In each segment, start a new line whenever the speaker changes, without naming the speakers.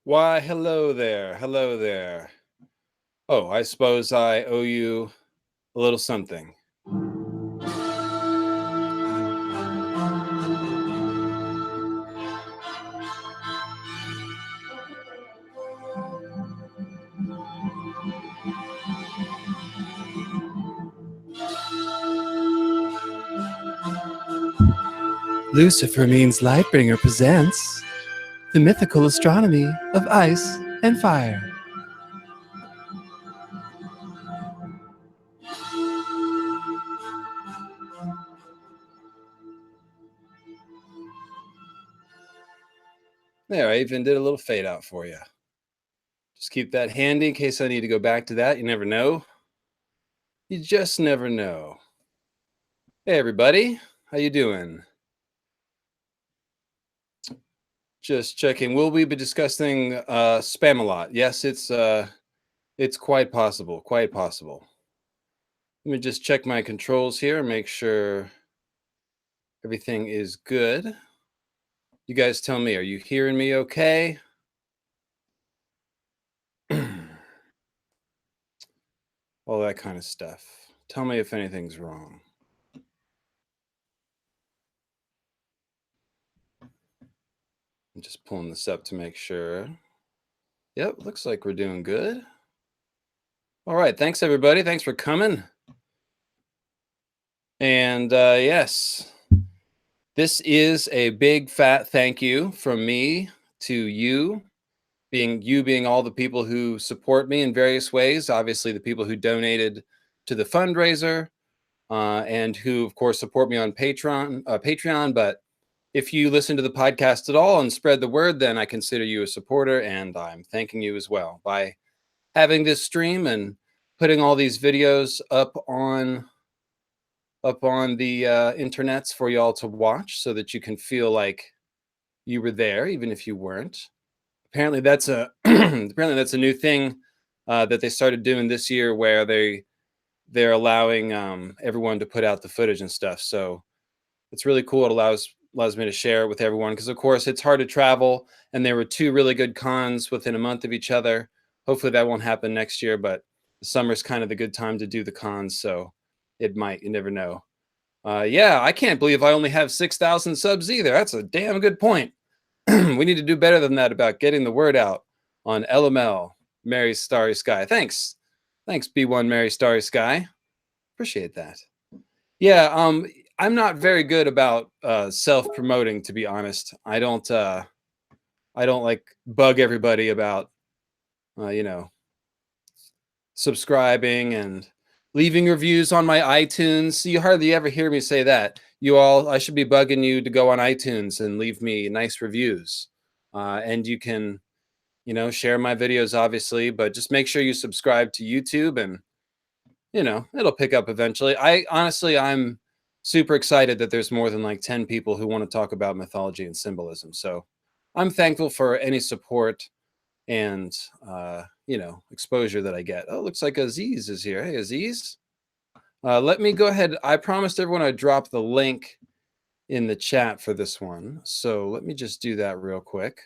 Why, hello there. Hello there. Oh, I suppose I owe you a little something.
Lucifer means Lightbringer presents the mythical astronomy of ice and fire.
There, I even did a little fade out for you. Just keep that handy in case I need to go back to that. You never know. You just never know. Hey, everybody. How you doing? Just checking. Will we be discussing spam a lot? Yes, it's quite possible. Quite possible. Let me just check my controls here and make sure everything is good. You guys tell me, are you hearing me okay? All that kind of stuff. Tell me if anything's wrong. I'm just pulling this up to make sure. Yep, looks like we're doing good. All right, thanks everybody. Thanks for coming. And yes, this is a big fat thank you from me to you, being all the people who support me in various ways. Obviously, the people who donated to the fundraiser, and who, of course, support me on Patreon. But if you listen to the podcast at all and spread the word, then I consider you a supporter, and I'm thanking you as well by having this stream and putting all these videos up on the internets for y'all to watch, so that you can feel like you were there, even if you weren't. Apparently, that's a new thing that they started doing this year, where they're allowing everyone to put out the footage and stuff. So it's really cool. It allows me to share it with everyone, because of course it's hard to travel, and there were two really good cons within a month of each other. Hopefully that won't happen next year, but the summer's kind of the good time to do the cons, so it might. You never know. Yeah, I can't believe I only have 6,000 subs either. That's a damn good point. We need to do better than that about getting the word out on LML, Mary Starry Sky. Thanks B1 Mary Starry Sky. Appreciate that. Yeah, I'm not very good about self-promoting, to be honest. I don't like bug everybody about subscribing and leaving reviews on my iTunes. You hardly ever hear me say that. I should be bugging you to go on iTunes and leave me nice reviews. And you can, share my videos, obviously, but just make sure you subscribe to YouTube, and it'll pick up eventually. I'm super excited that there's more than like 10 people who want to talk about mythology and symbolism. So I'm thankful for any support and exposure that I get. Oh, looks like Aziz is here. Hey, Aziz. Let me go ahead. I promised everyone I'd drop the link in the chat for this one. So let me just do that real quick.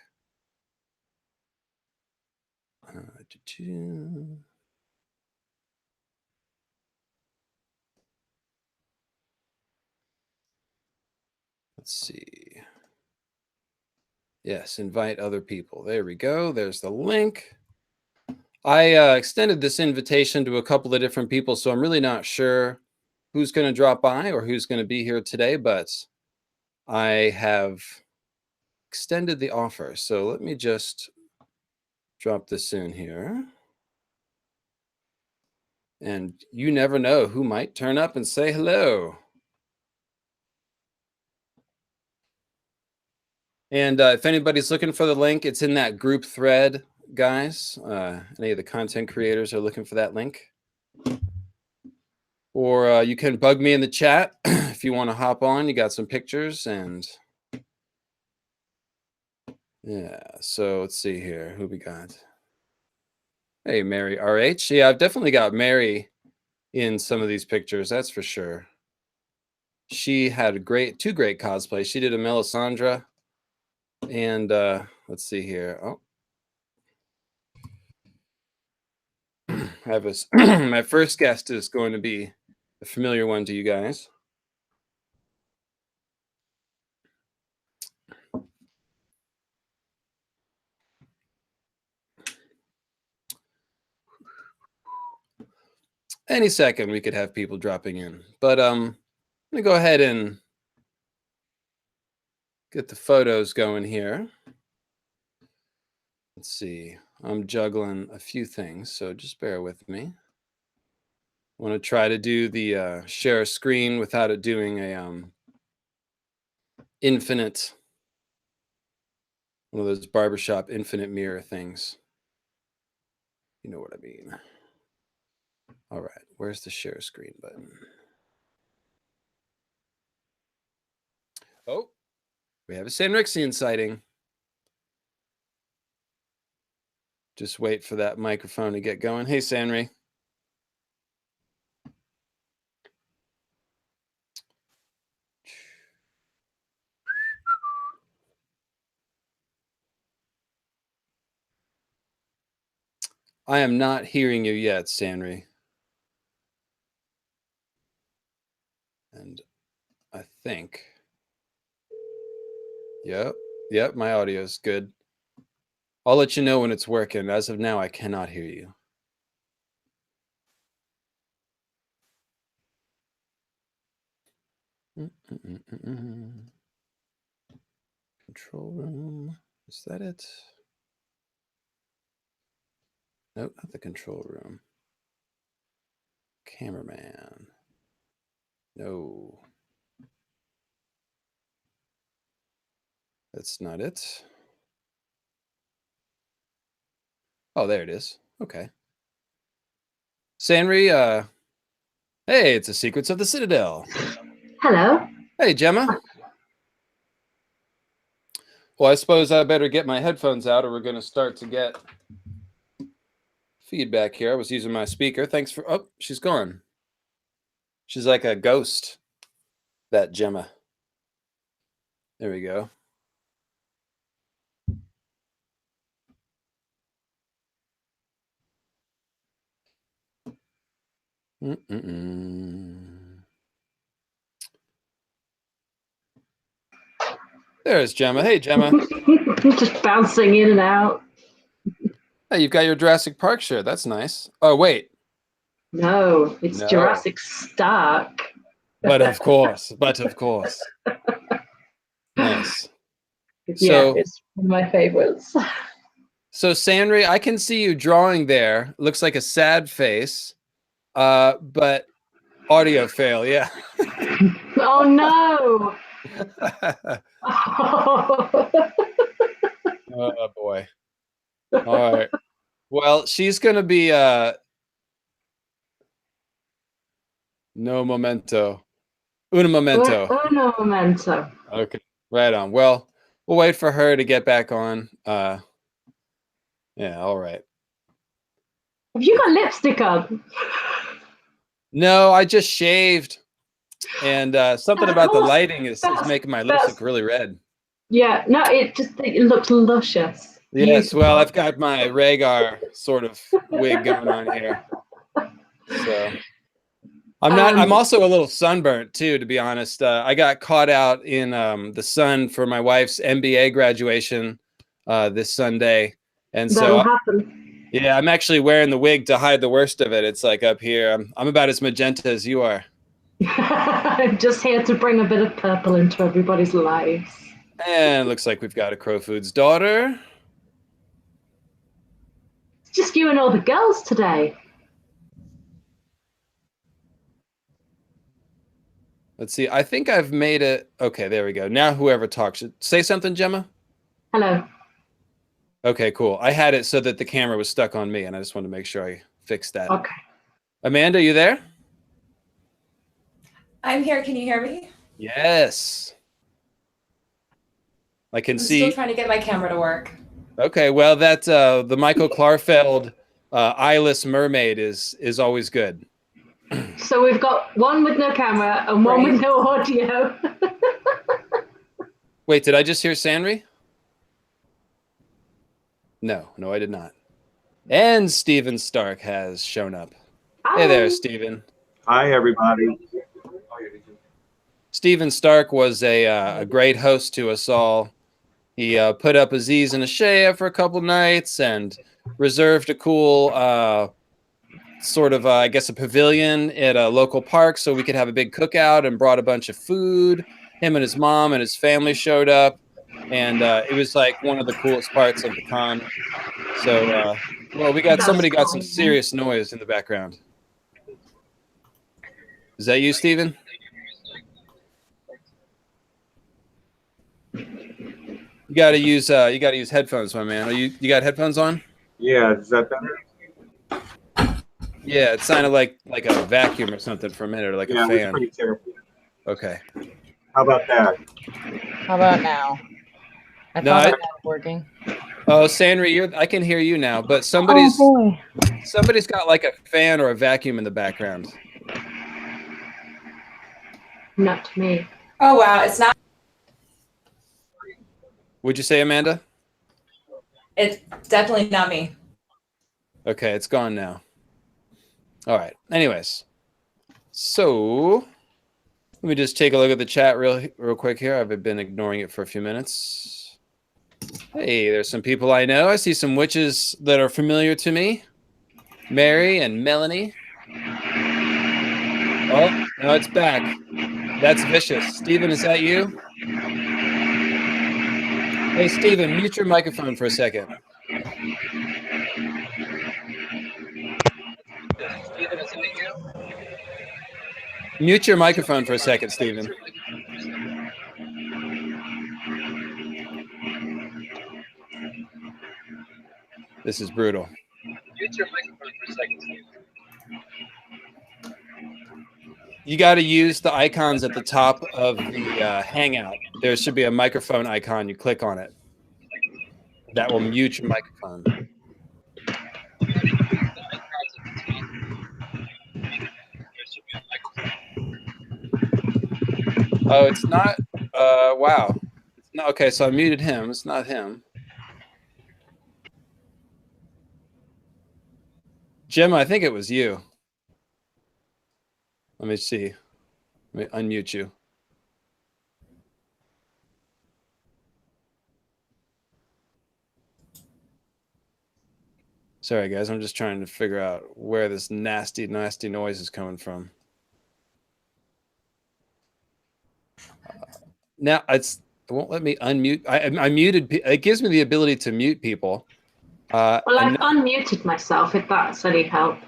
Let's see. Yes, invite other people. There we go. There's the link. I extended this invitation to a couple of different people, so I'm really not sure who's going to drop by or who's going to be here today, but I have extended the offer. So let me just drop this in here. And you never know who might turn up and say hello. And if anybody's looking for the link, it's in that group thread, guys. Any of the content creators are looking for that link. Or you can bug me in the chat if you want to hop on. You got some pictures, and yeah. So let's see here. Who we got? Hey, Mary RH. Yeah, I've definitely got Mary in some of these pictures. That's for sure. She had two great cosplays. She did a Melisandre, and let's see here. Oh, I have my first guest is going to be a familiar one to you guys. Any second we could have people dropping in, but I'm gonna go ahead and get the photos going here. Let's see. I'm juggling a few things, so just bear with me. I want to try to do the share screen without it doing a infinite, one of those barbershop infinite mirror things. You know what I mean. All right, where's the share screen button? Oh, we have a Sanrixian sighting. Just wait for that microphone to get going. Hey, Sanri. I am not hearing you yet, Sanri. And I think, yep, my audio is good. I'll let you know when it's working. As of now, I cannot hear you. Control room. Is that it? Nope, not the control room. Cameraman. No. That's not it. Oh, there it is. Okay. Sanri, hey, it's the Secrets of the Citadel.
Hello.
Hey, Gemma. Well, I suppose I better get my headphones out or we're going to start to get feedback here. I was using my speaker. Thanks for... Oh, she's gone. She's like a ghost, that Gemma. There we go. There's Gemma. Hey, Gemma.
Just bouncing in and out.
Hey, you've got your Jurassic Park shirt. That's nice. Oh, wait.
No, it's
No.
Jurassic Stark.
But of course. Nice.
Yeah,
So,
it's one of my favorites.
So, Sanri, I can see you drawing there. Looks like a sad face. But audio fail, yeah.
Oh, no.
Oh, boy. All right. Well, she's going to be no memento. Una memento.
Uno momento.
Okay. Right on. Well, we'll wait for her to get back on. Yeah, all right.
Have you got lipstick on?
No, I just shaved. And something about the lighting is making my lips look really red.
Yeah, no, it looks luscious.
Yes,
Beautiful.
well, I've got my Rhaegar sort of wig going on here. So I'm also a little sunburnt too, to be honest. I got caught out in the sun for my wife's MBA graduation this Sunday. And
That'll
so
happen.
yeah, I'm actually wearing the wig to hide the worst of it. It's like up here. I'm about as magenta as you are.
I'm just here to bring a bit of purple into everybody's lives.
And it looks like we've got a Crowfood's daughter.
It's just you and all the girls today.
Let's see. I think I've made it. Okay, there we go. Now whoever talks should say something, Gemma.
Hello.
Okay, cool. I had it so that the camera was stuck on me, and I just wanted to make sure I fixed that.
Okay.
Amanda, you there?
I'm here. Can you hear me?
Yes. I can see.
I'm still trying to get my camera to work.
Okay, well, that the Michael Klarfeld eyeless mermaid is always good.
So we've got one with no camera and one with no audio.
Wait, did I just hear Sanri? No, I did not. And Steven Stark has shown up. Hey there, Steven.
Hi, everybody.
Steven Stark was a great host to us all. He put up Aziz and Ashea for a couple nights and reserved a cool sort of, I guess, a pavilion at a local park so we could have a big cookout, and brought a bunch of food. Him and his mom and his family showed up, and it was like one of the coolest parts of the con. So, well, we got somebody got some serious noise in the background. Is that you, Steven? You gotta use headphones, my man. You got headphones on?
Yeah, is that better?
Yeah, it sounded like a vacuum or something for a minute, or like a fan.
Yeah, it was pretty terrible.
Okay.
How about that?
How about now? I thought that was working.
Oh, Sanri, I can hear you now, but somebody's got like a fan or a vacuum in the background.
Not me.
Oh wow, it's not.
Would you say, Amanda?
It's definitely not me.
Okay, it's gone now. All right. Anyways, so let me just take a look at the chat real quick here. I've been ignoring it for a few minutes. Hey, there's some people I know. I see some witches that are familiar to me. Mary and Melanie. Oh, no, it's back. That's vicious. Steven, is that you? Hey, Steven, mute your microphone for a second. Steven, is that you? Mute your microphone for a second, Steven. This is brutal. Mute your microphone for a second, Steven. You got to use the icons at the top of the Hangout. There should be a microphone icon. You click on it. That will mute your microphone. Oh, it's not. Wow. No, okay, so I muted him. It's not him. Gemma, I think it was you. Let me see. Let me unmute you. Sorry, guys. I'm just trying to figure out where this nasty, nasty noise is coming from. Now it won't let me unmute. I muted. It gives me the ability to mute people.
Well, I've unmuted myself, if that's any help.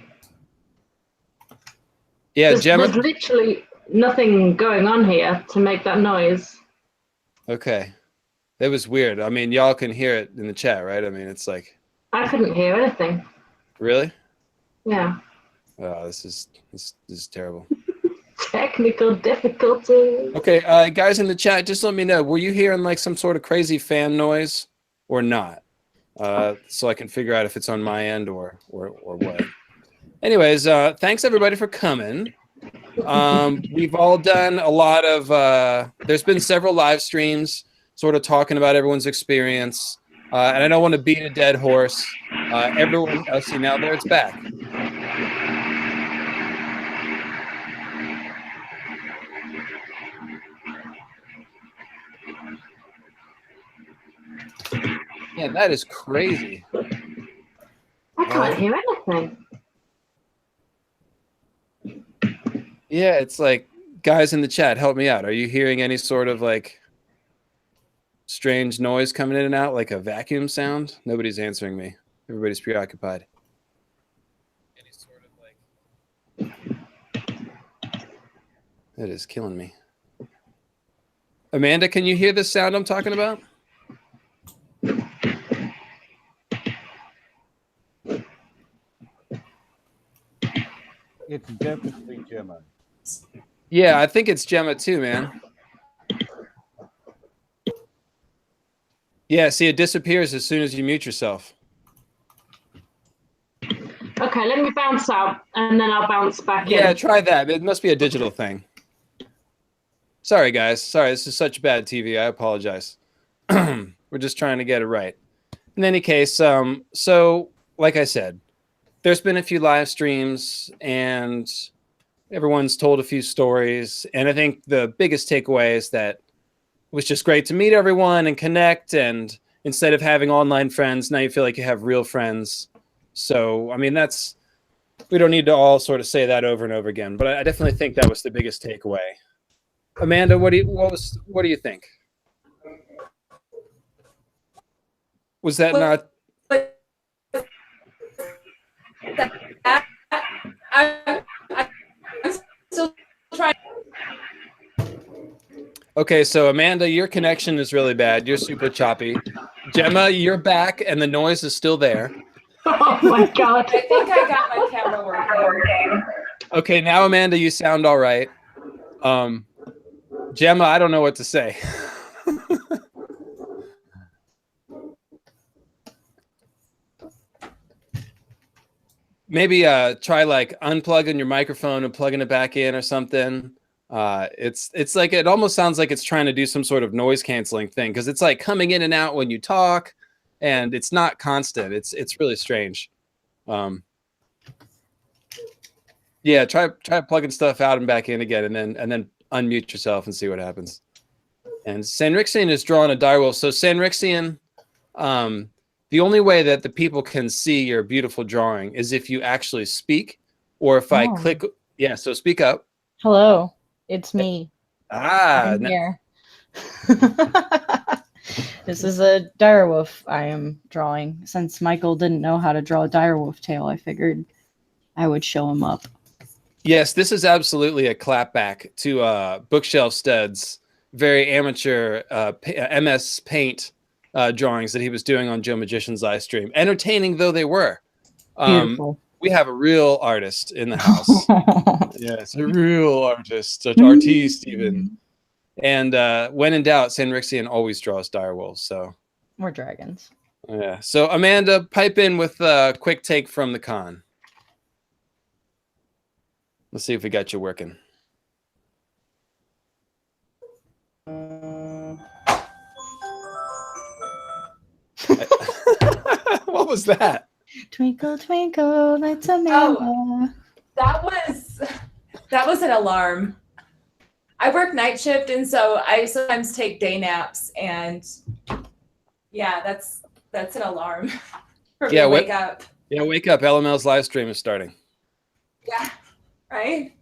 Yeah, Gemma.
There's literally nothing going on here to make that noise.
Okay. That was weird. I mean, y'all can hear it in the chat, right? I mean, it's like...
I couldn't hear anything.
Really?
Yeah.
Oh, this is terrible.
Technical difficulties.
Okay, guys in the chat, just let me know. Were you hearing like some sort of crazy fan noise or not? So I can figure out if it's on my end or what. Anyways, thanks everybody for coming. We've all done a lot of, there's been several live streams sort of talking about everyone's experience. And I don't want to beat a dead horse. Everyone, see now there it's back. Yeah, that is crazy.
I can't hear anything.
Yeah, it's like, guys in the chat, help me out. Are you hearing any sort of like strange noise coming in and out, like a vacuum sound? Nobody's answering me. Everybody's preoccupied. Any sort of like... That is killing me. Amanda, can you hear the sound I'm talking about?
It's definitely Gemma.
Yeah, I think it's Gemma too, man. Yeah, see, it disappears as soon as you mute yourself.
Okay, let me bounce out, and then I'll bounce back in.
Yeah, try that. It must be a digital thing. Sorry, guys. Sorry, this is such bad TV. I apologize. We're just trying to get it right. In any case, so like I said, there's been a few live streams and everyone's told a few stories. And I think the biggest takeaway is that it was just great to meet everyone and connect. And instead of having online friends, now you feel like you have real friends. So, I mean, we don't need to all sort of say that over and over again, but I definitely think that was the biggest takeaway. Amanda, what do you think? Was that not?
I'm still trying.
Okay, so Amanda, your connection is really bad. You're super choppy. Gemma, you're back and the noise is still there.
Oh my God.
I think I got my camera working.
Okay, now Amanda, you sound all right. Gemma, I don't know what to say. Maybe try like unplugging your microphone and plugging it back in or something. It's like, it almost sounds like it's trying to do some sort of noise canceling thing because it's like coming in and out when you talk, and it's not constant. It's really strange. Yeah, try plugging stuff out and back in again, and then unmute yourself and see what happens. And Sanrixian is drawing a direwolf. So Sanrixian, the only way that the people can see your beautiful drawing is if you actually speak, or if I click. Yeah, so speak up.
Hello, it's me.
I'm
here. This is a direwolf I am drawing. Since Michael didn't know how to draw a direwolf tail, I figured I would show him up.
Yes, this is absolutely a clapback to Bookshelf Stud's very amateur MS Paint drawings that he was doing on Joe Magician's live stream. Entertaining though they were.
Beautiful.
We have a real artist in the house. Yes, a real artist, an artiste even. And when in doubt, Sanrixian always draws direwolves. So
We're dragons.
yeah. So Amanda, pipe in with a quick take from the con. Let's see if we got you working. What was that?
Twinkle, twinkle, lights Amanda.
Oh, that was an alarm. I work night shift, and so I sometimes take day naps, and yeah, that's an alarm for me to wake up.
Yeah, wake up. LML's live stream is starting.
Yeah, right?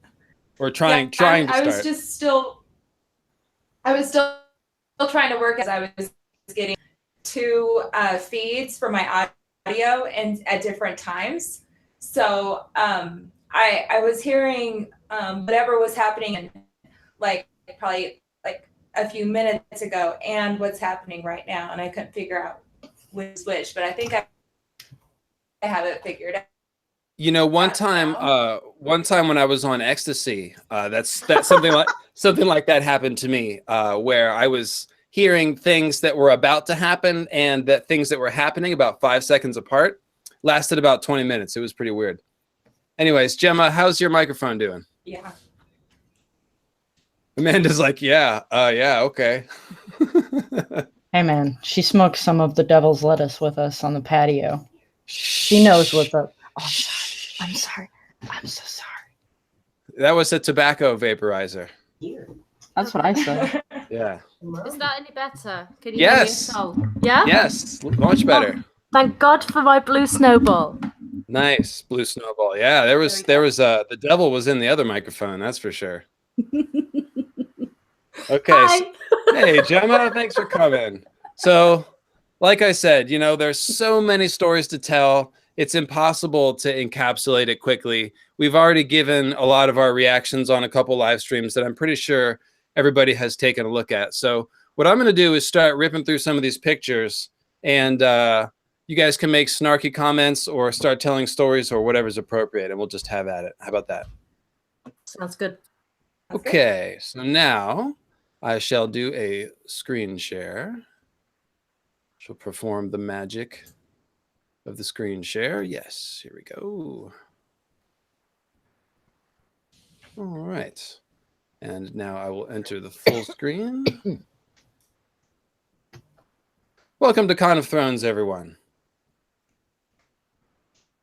We're trying to start.
I was still trying to work as I was getting two feeds for my audio and at different times. So I was hearing whatever was happening in probably a few minutes ago and what's happening right now, and I couldn't figure out which, but I think I have it figured out.
You know, one time when I was on ecstasy, that's something like that happened to me, where I was hearing things that were about to happen and that things that were happening about 5 seconds apart. Lasted about 20 minutes. It was pretty weird. Anyways, Gemma, how's your microphone doing?
Yeah.
Amanda's like, yeah, okay.
Hey man, she smoked some of the devil's lettuce with us on the patio. She knows what's up. Oh, I'm sorry. I'm so sorry.
That was a tobacco vaporizer.
That's what I said.
Yeah.
Is that any better? Can you
Yes.
hear me at all? Yeah?
Yes, much better.
Oh, thank God for my blue snowball.
Nice, blue snowball. Yeah, there was the devil was in the other microphone, that's for sure. Okay.
Hi.
Hey, Gemma, thanks for coming. So, like I said, you know, there's so many stories to tell. It's impossible to encapsulate it quickly. We've already given a lot of our reactions on a couple live streams that I'm pretty sure everybody has taken a look at. So what I'm going to do is start ripping through some of these pictures, and you guys can make snarky comments or start telling stories or whatever's appropriate, and we'll just have at it. How about that?
Sounds good.
Okay, so now I shall do a screen share. She'll perform the magic of the screen share. Yes, here we go. All right. And now I will enter the full screen. Welcome to Con of Thrones, everyone.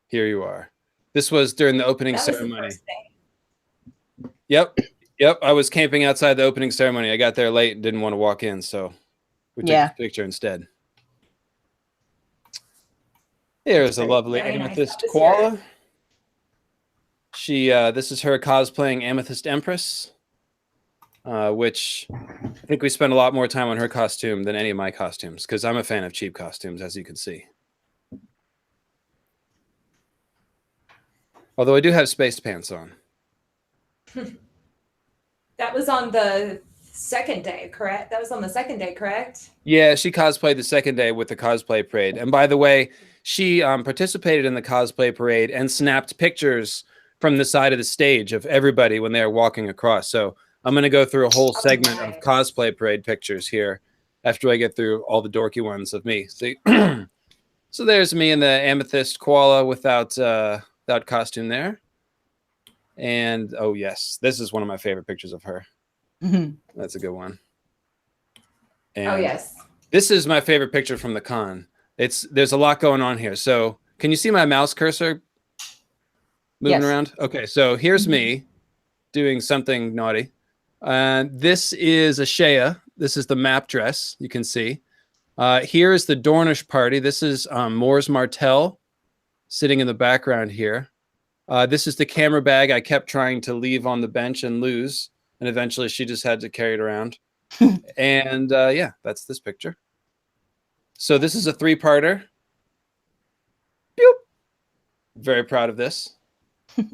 Here you are. This was during the opening
That was the
ceremony.
first thing.
Yep. I was camping outside the opening ceremony. I got there late and didn't want to walk in, so we took
Yeah.
the picture instead. Here's a lovely
Very nice.
amethyst
That was
koala. This is her cosplaying Amethyst Empress, which I think we spent a lot more time on her costume than any of my costumes, because I'm a fan of cheap costumes, as you can see. Although I do have space pants on.
That was on the second day, correct? That was on the second day, correct?
Yeah, she cosplayed the second day with the cosplay parade. And by the way, she participated in the cosplay parade and snapped pictures from the side of the stage of everybody when they were walking across. So I'm going to go through a whole segment of cosplay parade pictures here after I get through all the dorky ones of me. See? So there's me in the amethyst koala without costume there. And oh yes, this is one of my favorite pictures of her. That's a good one. And
Oh yes.
this is my favorite picture from the con. There's a lot going on here. So can you see my mouse cursor moving around? Okay, so here's me doing something naughty. This is a Shea. This is the map dress, you can see. Here is the Dornish party. This is Mors Martell sitting in the background here. This is the camera bag I kept trying to leave on the bench and lose. And eventually she just had to carry it around. And yeah, that's this picture. So this is a 3-parter. Boop. Very proud of this. It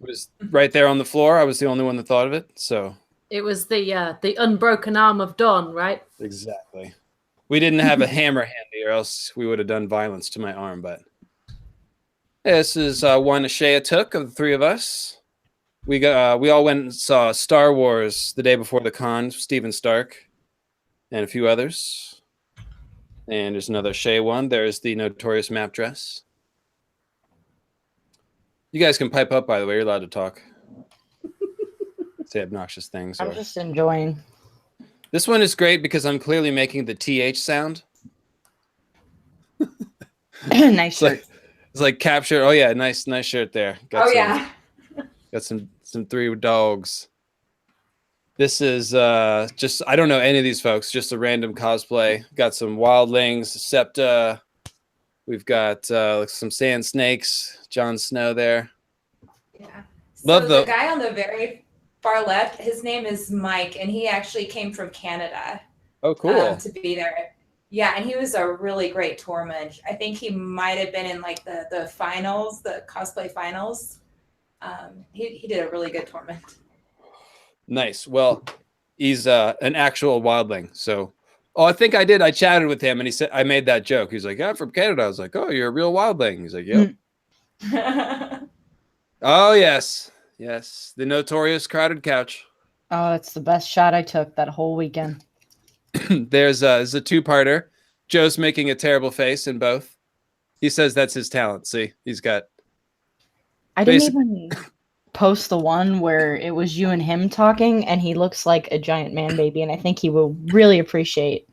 was right there on the floor. I was the only one that thought of it. So
It was the unbroken arm of dawn, right?
exactly. We didn't have a hammer handy, or else we would have done violence to my arm. But this is one Ashea took of the 3 of us. We all went and saw Star Wars the day before the con. Steven Stark and a few others. And there's another Shea one. There's the notorious map dress. You guys can pipe up, by the way. You're allowed to talk. Say obnoxious things.
I'm just enjoying.
This one is great because I'm clearly making the TH sound.
Nice shirt.
It's like capture. Oh yeah, nice shirt there. Got some 3 dogs. This is just, I don't know any of these folks, just a random cosplay. Got some wildlings, septa. We've got some sand snakes, Jon Snow there.
Yeah.
Love
the guy on the very far left, his name is Mike, and he actually came from Canada.
Oh, cool.
To be there. Yeah, and he was a really great tourman. I think he might have been in like the finals, the cosplay finals. He did a really good tournament.
Nice. Well, he's an actual wildling. So, I think I did. I chatted with him, and he said I made that joke. He's like, "I'm from Canada." I was like, "Oh, you're a real wildling." He's like, "Yep." Oh yes, the notorious crowded couch.
Oh, that's the best shot I took that whole weekend.
There's a 2-parter. Joe's making a terrible face in both. He says that's his talent. See, he's got.
I didn't even post the one where it was you and him talking, and he looks like a giant man baby, and I think he will really appreciate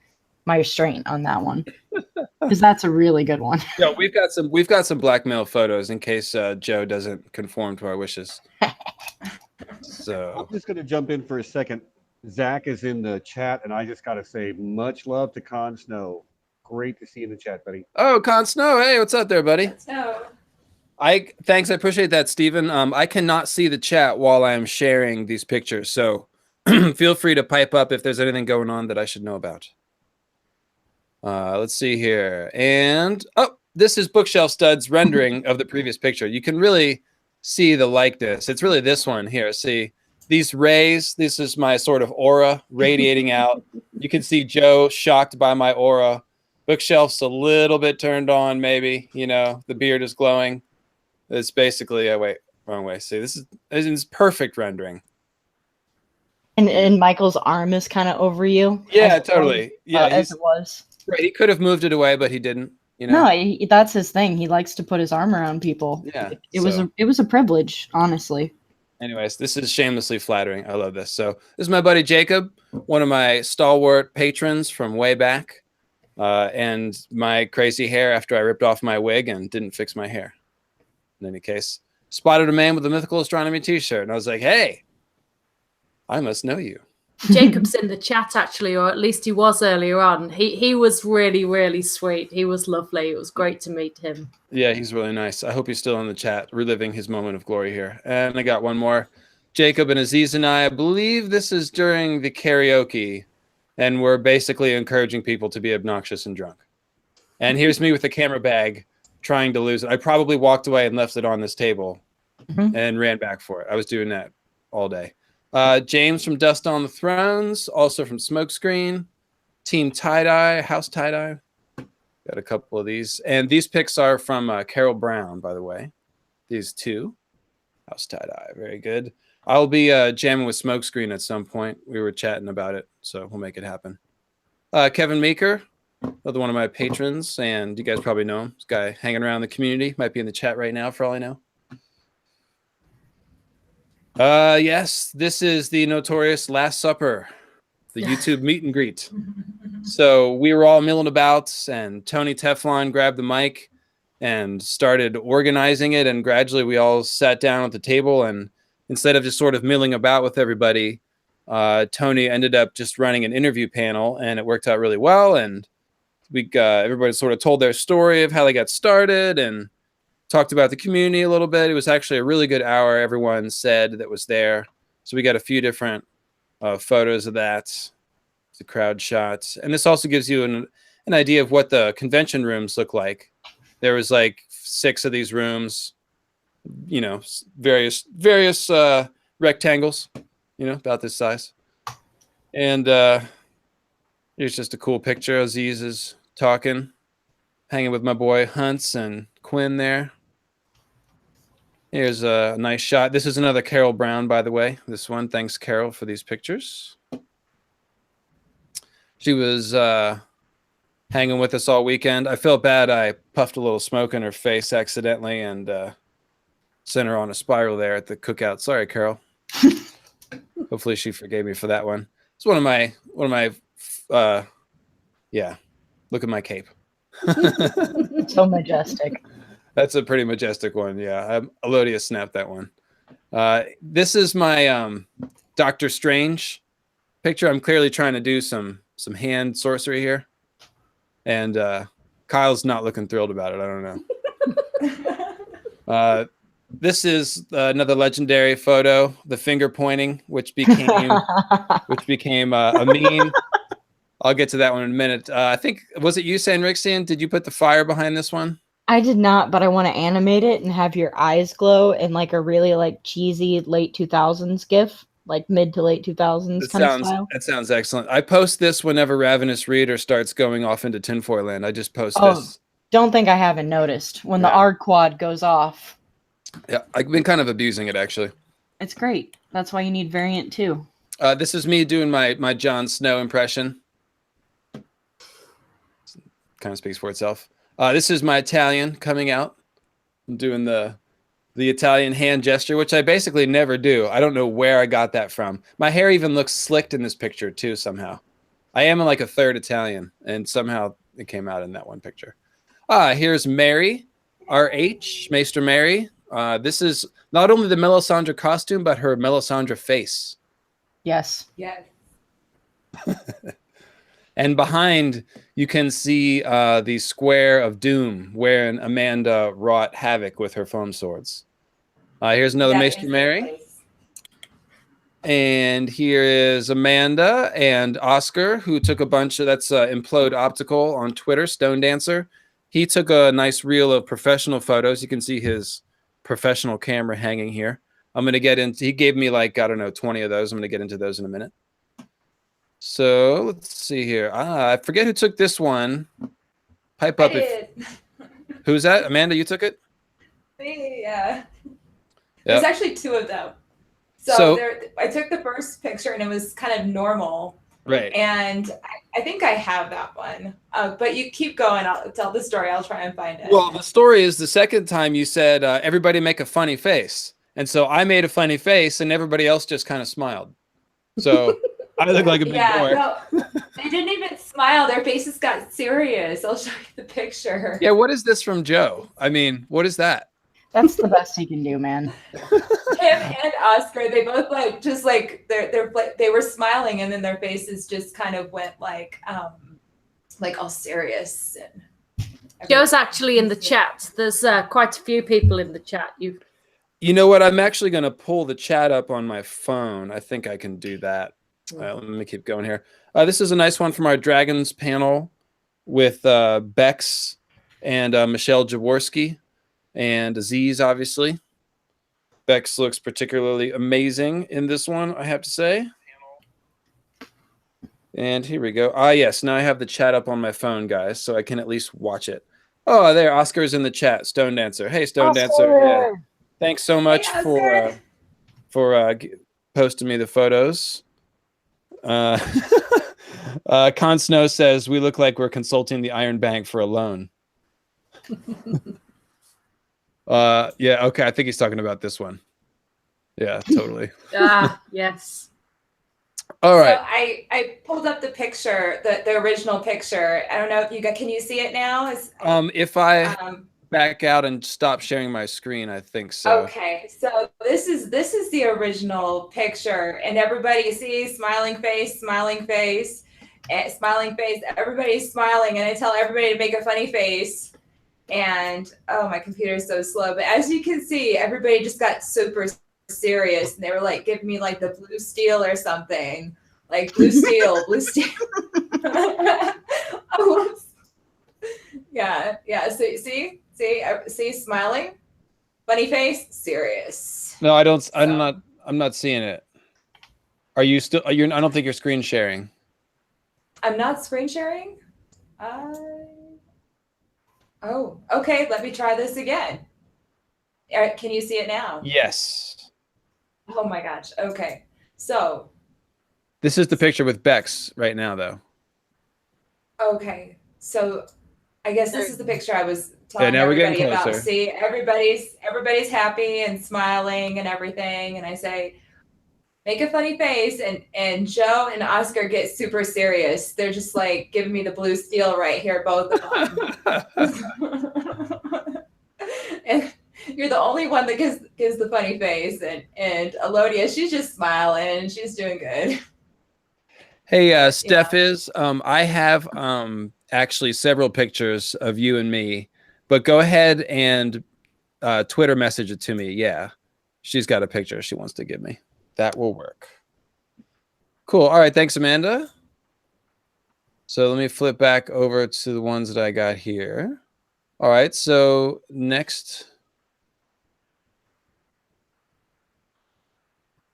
my restraint on that one because that's a really good one.
Yeah, we've got some blackmail photos in case Joe doesn't conform to our wishes. So
I'm just going to jump in for a second. Zach is in the chat, and I just got to say much love to Con Snow. Great to see you in the chat, buddy.
Oh, Con Snow. Hey, what's up there, buddy?
Snow.
Thanks. I appreciate that, Stephen. I cannot see the chat while I'm sharing these pictures, so feel free to pipe up if there's anything going on that I should know about. Let's see here. And this is Bookshelf Stud's rendering of the previous picture. You can really see the likeness. It's really this one here. See these rays. This is my sort of aura radiating out. You can see Joe shocked by my aura. Bookshelf's a little bit turned on, maybe. You know, the beard is glowing. It's basically, wait, wrong way. See, this is perfect rendering.
And Michael's arm is kind of over you.
Yeah, totally. Yeah,
as it was.
Right, he could have moved it away, but he didn't. You know?
No, that's his thing. He likes to put his arm around people.
Yeah,
it was a privilege, honestly.
Anyways, this is shamelessly flattering. I love this. So this is my buddy Jacob, one of my stalwart patrons from way back, and my crazy hair after I ripped off my wig and didn't fix my hair. in any case, spotted a man with a mythical astronomy t-shirt. And I was like, hey, I must know you.
Jacob's in the chat actually, or at least he was earlier on. He was really, really sweet. He was lovely. It was great to meet him.
Yeah, he's really nice. I hope he's still in the chat, reliving his moment of glory here. And I got one more. Jacob and Aziz and I believe this is during the karaoke, and we're basically encouraging people to be obnoxious and drunk. And here's me with the camera bag trying to lose it. I probably walked away and left it on this table and ran back for it. I was doing that all day. James from Dust on the Thrones, also from Smokescreen, Team Tie-Dye, House Tie-Dye. Got a couple of these. And these pics are from Carol Brown, by the way. These two. House Tie-Dye, very good. I'll be jamming with Smokescreen at some point. We were chatting about it, so we'll make it happen. Kevin Meeker, another one of my patrons, and you guys probably know him. This guy hanging around the community, might be in the chat right now for all I know. Yes, this is the notorious Last Supper, the YouTube meet and greet. So we were all milling about, and Tony Teflon grabbed the mic and started organizing it, and gradually we all sat down at the table, and instead of just sort of milling about with everybody, Tony ended up just running an interview panel, and it worked out really well, and everybody sort of told their story of how they got started and talked about the community a little bit. It was actually a really good hour, everyone said, that was there. So we got a few different photos of that, the crowd shots. And this also gives you an idea of what the convention rooms look like. There was like 6 of these rooms, you know, various rectangles, you know, about this size. And here's just a cool picture. Aziz is talking, hanging with my boy Hunts and Quinn there. Here's a nice shot. This is another Carol Brown, by the way. This one, thanks Carol for these pictures. She was hanging with us all weekend. I felt bad. I puffed a little smoke in her face accidentally and sent her on a spiral there at the cookout. Sorry, Carol. Hopefully she forgave me for that one. It's one of my yeah. Look at my cape.
So majestic.
That's a pretty majestic one. Yeah, Elodia snapped that one. This is my Doctor Strange picture. I'm clearly trying to do some hand sorcery here, and Kyle's not looking thrilled about it. I don't know. This is another legendary photo, the finger pointing, which became a meme. I'll get to that one in a minute. I think, was it you, Sanrixian? Did you put the fire behind this one?
I did not, but I want to animate it and have your eyes glow in like a really like cheesy late 2000s gif, like mid to late 2000s kind of style.
That sounds excellent. I post this whenever Ravenous Reader starts going off into tinfoil land. I just post this.
Don't think I haven't noticed when the ARG quad goes off.
Yeah, I've been kind of abusing it actually.
It's great. That's why you need variant too.
This is me doing my Jon Snow impression. Kind of speaks for itself. This is my Italian coming out. I'm doing the Italian hand gesture, which I basically never do. I don't know where I got that from. My hair even looks slicked in this picture too somehow. I am like a third Italian, and somehow it came out in that one picture. Here's Mary, RH, Maester Mary. This is not only the Melisandre costume, but her Melisandre face.
Yes.
Yes.
And behind, you can see the Square of Doom, wherein Amanda wrought havoc with her foam swords. Here's another Maester Mary. And here is Amanda and Oscar, who took a bunch of, that's Implode Optical on Twitter, Stone Dancer. He took a nice reel of professional photos. You can see his professional camera hanging here. I'm going to get into, he gave me like, I don't know, 20 of those. I'm going to get into those in a minute. So let's see here. I forget who took this one. Pipe up. Who's that? Amanda, you took it?
Me, yeah. There's actually 2 of them. So I took the first picture and it was kind of normal.
Right.
And I think I have that one. But you keep going. I'll tell the story. I'll try and find it.
Well, the story is the second time you said, everybody make a funny face. And so I made a funny face and everybody else just kind of smiled. So I look like a big boy.
No, they didn't even smile. Their faces got serious. I'll show you the picture.
Yeah, what is this from Joe? I mean, what is that?
That's the best he can do, man.
Him and Oscar, they both they were smiling, and then their faces just kind of went like all serious. And
Joe's actually in the chat. There's quite a few people in the chat.
You know what? I'm actually going to pull the chat up on my phone. I think I can do that. Let me keep going here. This is a nice one from our Dragons panel with Bex and Michelle Jaworski and Aziz, obviously. Bex looks particularly amazing in this one, I have to say. And here we go. Yes, now I have the chat up on my phone, guys, so I can at least watch it. Oh, there, Oscar's in the chat, Stone Dancer. Hey, Stone Dancer. Yeah. Thanks so much for posting me the photos. Con Snow says, we look like we're consulting the Iron Bank for a loan. Yeah, okay, I think he's talking about this one. Yeah, totally.
Yes.
All right.
So I pulled up the picture, the original picture. I don't know if can you see it now?
If I back out and stop sharing my screen, I think so.
Okay, so this is the original picture, and everybody sees smiling face, everybody's smiling, and I tell everybody to make a funny face. And oh, my computer is so slow, but as you can see, everybody just got super serious, and they were like giving me like the blue steel or something, like blue steel. Oh, yeah. So see, smiling, funny face, serious.
No, I don't. I'm not seeing it. Are you still? I don't think you're screen sharing.
I'm not screen sharing. Oh, okay. Let me try this again. Can you see it now?
Yes.
Oh my gosh. Okay. So
this is the picture with Bex right now, though.
Okay. So I guess this is the picture I was telling
now
everybody
we're getting
about.
closer.
See, everybody's happy and smiling and everything. And I say, make a funny face, and Joe and Oscar get super serious. They're just like giving me the blue steel right here, both of them. And you're the only one that gives the funny face, and Elodia, she's just smiling and she's doing good.
Hey, Steph I have actually several pictures of you and me, but go ahead and Twitter message it to me. Yeah, she's got a picture she wants to give me. That will work. Cool. All right. Thanks, Amanda. So let me flip back over to the ones that I got here. All right. So next.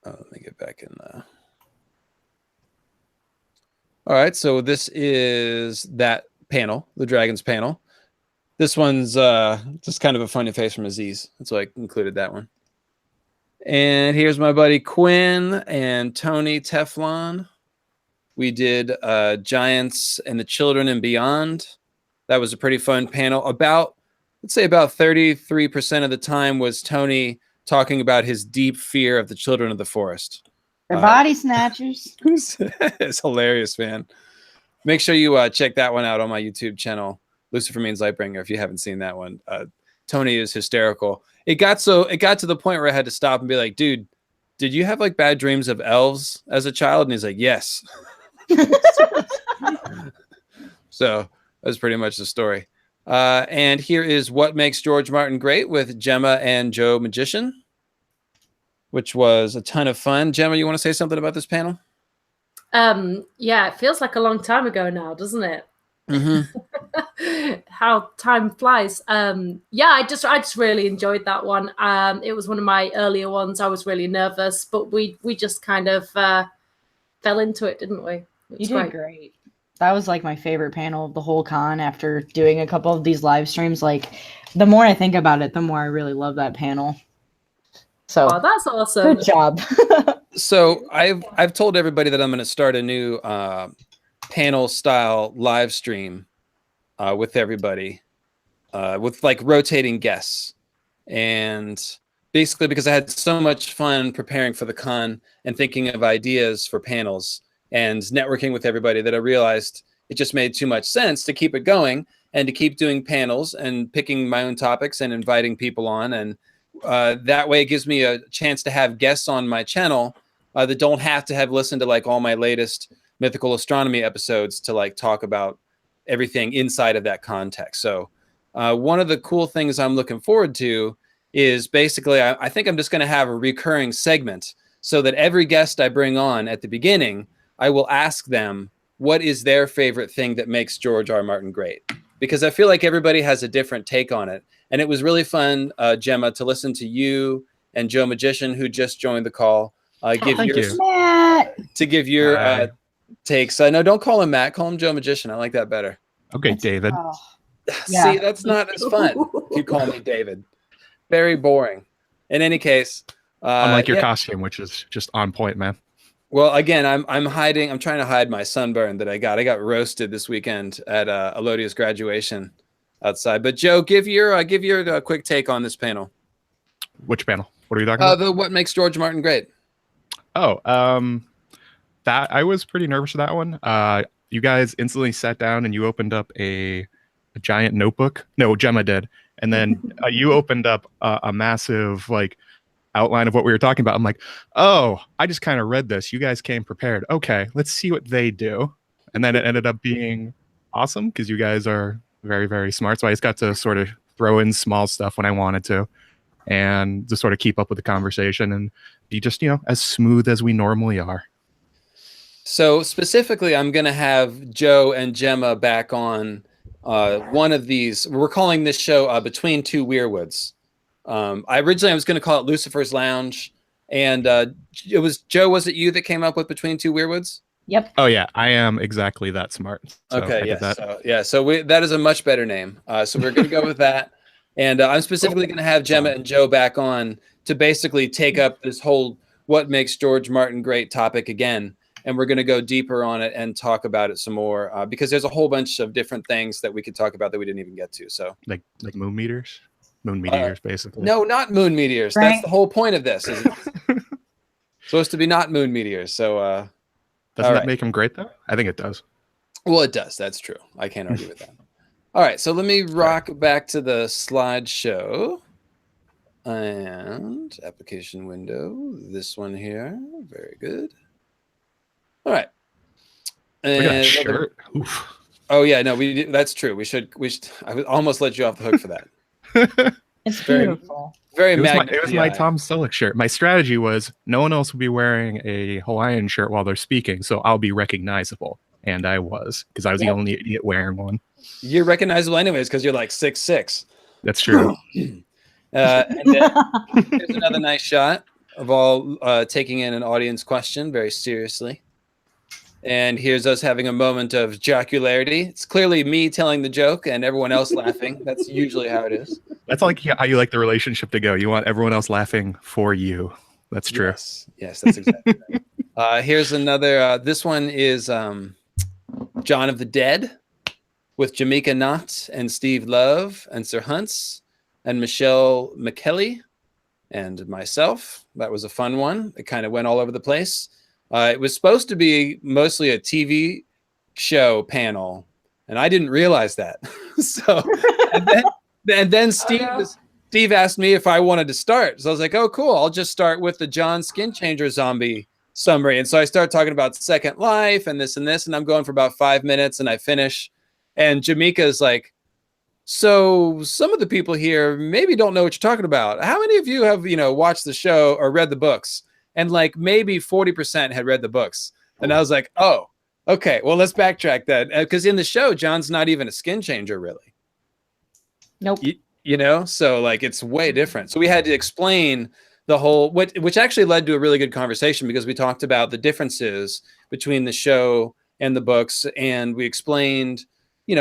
Oh, let me get back in there. All right. So this is that panel, the Dragons panel. This one's just kind of a funny face from Aziz. That's why I included that one. And here's my buddy Quinn and Tony Teflon. We did Giants and the Children and Beyond. That was a pretty fun panel. Let's say about 33% of the time was Tony talking about his deep fear of the children of the forest.
They're body snatchers.
It's hilarious, man. Make sure you check that one out on my YouTube channel, Lucifer Means Lightbringer, if you haven't seen that one. Tony is hysterical. It got to the point where I had to stop and be like, dude, did you have like bad dreams of elves as a child? And he's like, yes. So that was pretty much the story. And here is What Makes George Martin Great with Gemma and Joe Magician, which was a ton of fun. Gemma, you want to say something about this panel?
Yeah, it feels like a long time ago now, doesn't it?
Mm-hmm.
How time flies. Yeah, I just really enjoyed that one. It was one of my earlier ones. I was really nervous, but we just kind of fell into it, didn't we?
You did great. That was like my favorite panel of the whole con after doing a couple of these live streams. Like, the more I think about it, the more I really love that panel. So
that's awesome.
Good job.
So I've told everybody that I'm going to start a new panel style live stream with everybody with like rotating guests, and basically because I had so much fun preparing for the con and thinking of ideas for panels and networking with everybody that I realized it just made too much sense to keep it going and to keep doing panels and picking my own topics and inviting people on and that way it gives me a chance to have guests on my channel that don't have to have listened to like all my latest mythical astronomy episodes to like talk about everything inside of that context. So one of the cool things I'm looking forward to is basically, I think I'm just going to have a recurring segment so that every guest I bring on at the beginning, I will ask them what is their favorite thing that makes George R. Martin great. Because I feel like everybody has a different take on it. And it was really fun, Gemma, to listen to you and Joe Magician, who just joined the call, give
Thank
your
you. Matt.
to give your takes. No, don't call him Matt. Call him Joe Magician. I like that better.
Okay, David.
See, that's not as fun if you call me David. Very boring. In any case,
unlike your costume, which is just on point, man.
Well, again, I'm hiding. I'm trying to hide my sunburn that I got. I got roasted this weekend at Elodia's graduation outside. But Joe, give your quick take on this panel.
Which panel? What are you talking about?
The what makes George Martin great?
Oh, that I was pretty nervous for that one. You guys instantly sat down and you opened up a giant notebook. No, Gemma did, and then you opened up a massive like outline of what we were talking about. I'm like, oh, I just kind of read this. You guys came prepared. Okay, let's see what they do. And then it ended up being awesome because you guys are very, very smart. So I just got to sort of throw in small stuff when I wanted to and just sort of keep up with the conversation and be just, as smooth as we normally are.
So specifically, I'm going to have Joe and Gemma back on one of these. We're calling this show Between Two Weirwoods. I was going to call it Lucifer's Lounge, and it was Joe. Was it you that came up with Between Two Weirwoods?
Yep.
Oh yeah, I am exactly that smart. So
okay. Yes. So that is a much better name. So we're going to go with that, and I'm specifically going to have Gemma and Joe back on to basically take up this whole "What makes George Martin great" topic again, and we're going to go deeper on it and talk about it some more because there's a whole bunch of different things that we could talk about that we didn't even get to. So
like moon meteors. Moon meteors, basically.
No, not moon meteors.
Right.
That's the whole point of this. It's supposed to be not moon meteors. So
doesn't that make them great though? I think it does.
Well, it does. That's true. I can't argue with that. All right, so let me rock back to the slideshow and application window. This one here. Very good. All right.
Look at that shirt. Oof.
Oh yeah, no, that's true. We should. I would almost let you off the hook for that.
It's beautiful.
Very
it was my Tom Selleck shirt. My strategy was no one else will be wearing a Hawaiian shirt while they're speaking, so I'll be recognizable. And I was, because I was the only idiot wearing one.
You're recognizable anyways because you're like 6'6".
That's true.
And then here's another nice shot of all taking in an audience question very seriously. And here's us having a moment of jocularity. It's clearly me telling the joke and everyone else laughing. That's usually how it is.
That's like how you like the relationship to go. You want everyone else laughing for you. That's true.
Yes, that's exactly right. Here's another. This one is John of the Dead with Jamaica Knott and Steve Love and Sir Hunts and Michelle McKelly and myself. That was a fun one. It kind of went all over the place. It was supposed to be mostly a TV show panel, and I didn't realize that. So, and then Steve asked me if I wanted to start. So I was like, "Oh, cool! I'll just start with the John Skin Changer zombie summary." And so I start talking about Second Life and this, and I'm going for about 5 minutes, and I finish. And Jamaica is like, "So some of the people here maybe don't know what you're talking about. How many of you have watched the show or read the books?" And like maybe 40% had read the books. And I was like, oh, okay, well, let's backtrack that. Because in the show, John's not even a skin changer, really.
Nope.
So like it's way different. So we had to explain the whole, which actually led to a really good conversation because we talked about the differences between the show and the books. And we explained,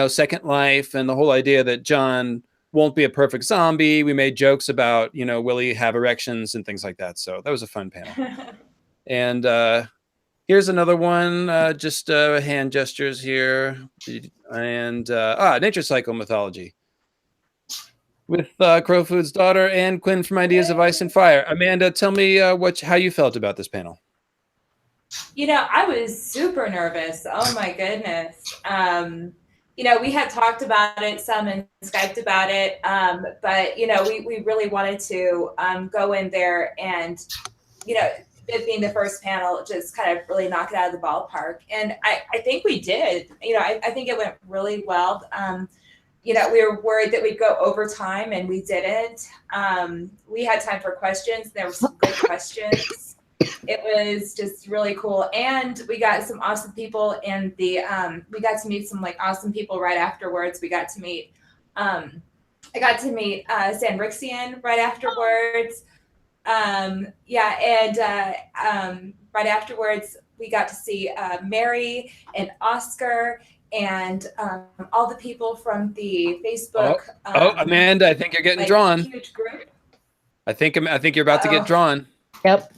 Second Life and the whole idea that John won't be a perfect zombie. We made jokes about, will he have erections and things like that. So that was a fun panel. And here's another one, just hand gestures here. And Nature Cycle Mythology with Crowfood's daughter and Quinn from Ideas of Ice and Fire. Amanda, tell me how you felt about this panel.
I was super nervous. Oh my goodness. we had talked about it some and Skyped about it, but we really wanted to go in there and it being the first panel, just kind of really knock it out of the ballpark. And I think we did. I think it went really well. We were worried that we'd go over time, and we didn't. We had time for questions. There were some good questions. It was just really cool, and we got some awesome people. And we got to meet some awesome people right afterwards. We got to meet. I got to meet Sanrixian right afterwards. Right afterwards, we got to see Mary and Oscar and all the people from the Facebook.
Amanda, I think you're getting drawn.
Huge group.
I think you're about to get drawn.
Yep.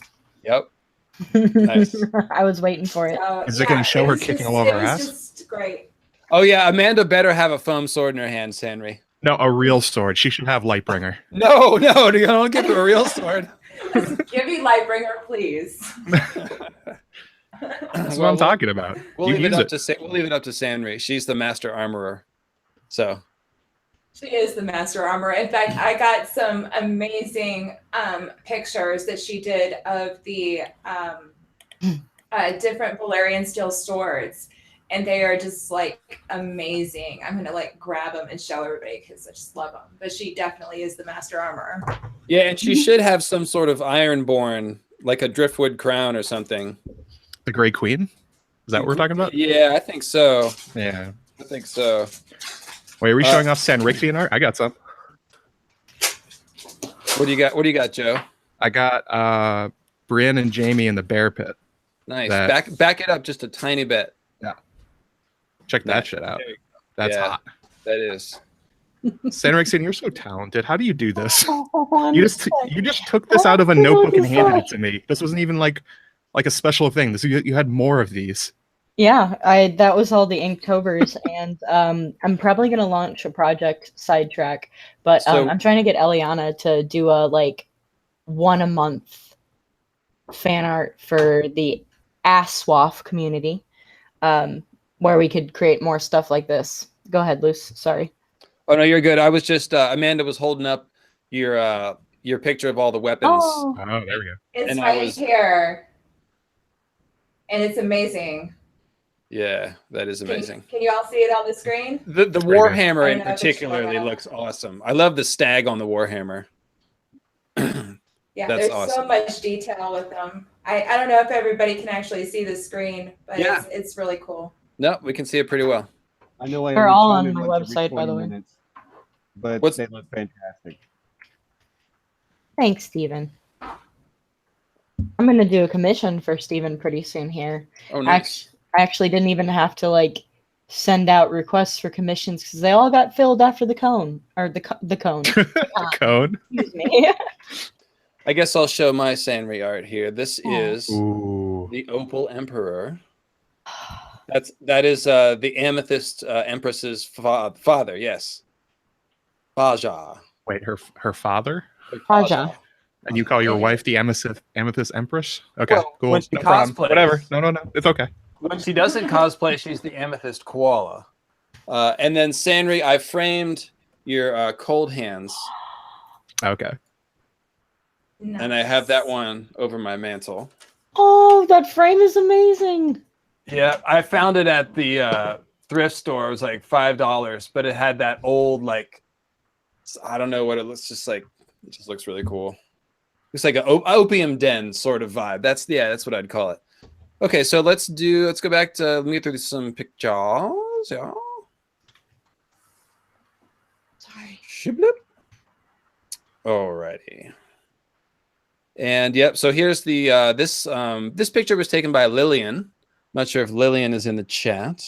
Nice.
I was waiting for it.
So,
Is it going to show her kicking all over her ass?
It was just great.
Oh yeah, Amanda better have a foam sword in her hand, Sanri.
No, a real sword. She should have Lightbringer.
No, don't give her a real sword.
Give me Lightbringer, please.
That's what I'm talking about.
We'll leave it up to Sanri. She's the master armorer. So
she is the master armorer. In fact, I got some amazing pictures that she did of the different Valerian steel swords, and they are just amazing. I'm gonna grab them and show everybody because I just love them. But she definitely is the master armorer.
Yeah, and she should have some sort of ironborn, like a driftwood crown or something.
The Grey Queen? Is that what we're talking about?
Yeah, I think so.
Yeah.
I think so.
Wait, are we showing off Sanrixian art? I got some.
What do you got, Joe?
I got Brienne and Jamie in the bear pit.
Nice. Back it up just a tiny bit.
Yeah. Check that shit out. That's hot.
That is.
Sanrixian, you're so talented. How do you do this? You just took this out of a notebook and handed it to me. This wasn't even like a special thing. You had more of these.
Yeah, that was all the Inktovers, and I'm probably gonna launch a project Sidetrack, but I'm trying to get Eliana to do a 1 a month fan art for the ASWAF community, where we could create more stuff like this. Go ahead, Luce. Sorry.
Oh no, you're good. I was just Amanda was holding up your picture of all the weapons.
Oh,
there we go.
It's right here, and it's amazing.
Yeah, that is amazing.
Can you all see it on the screen?
The Warhammer in particularly looks awesome. I love the stag on the Warhammer.
Yeah,
that's
there's
awesome.
so much detail with them. I don't know if everybody can actually see the screen, but it's really cool.
No, we can see it pretty well.
I know
they're all on my website, by the way.
But they look fantastic.
Thanks, Steven. I'm gonna do a commission for Steven pretty soon here.
Oh, nice.
I actually didn't even have to send out requests for commissions because they all got filled after the cone or the cone.
The cone.
Excuse me.
I guess I'll show my Sanri art here. This is the Opal Emperor. That is the Amethyst Empress's father. Yes, Faja.
Wait, her father?
Faja.
And you call your wife the Amethyst Empress? Okay,
well,
cool.
When she cosplays.
Whatever. No. It's okay.
When she doesn't cosplay, she's the Amethyst Koala. And then Sanri, I framed your cold hands.
Okay.
Nice.
And I have that one over my mantle.
Oh, that frame is amazing.
Yeah, I found it at the thrift store. It was like $5, but it had that old I don't know what it looks just like. It just looks really cool. It's like an opium den sort of vibe. That's what I'd call it. Okay, so let's go back to, let me get through some pictures. Yeah.
Sorry.
Shibblip. Alrighty. And yep, so here's the this picture was taken by Lillian. Not sure if Lillian is in the chat,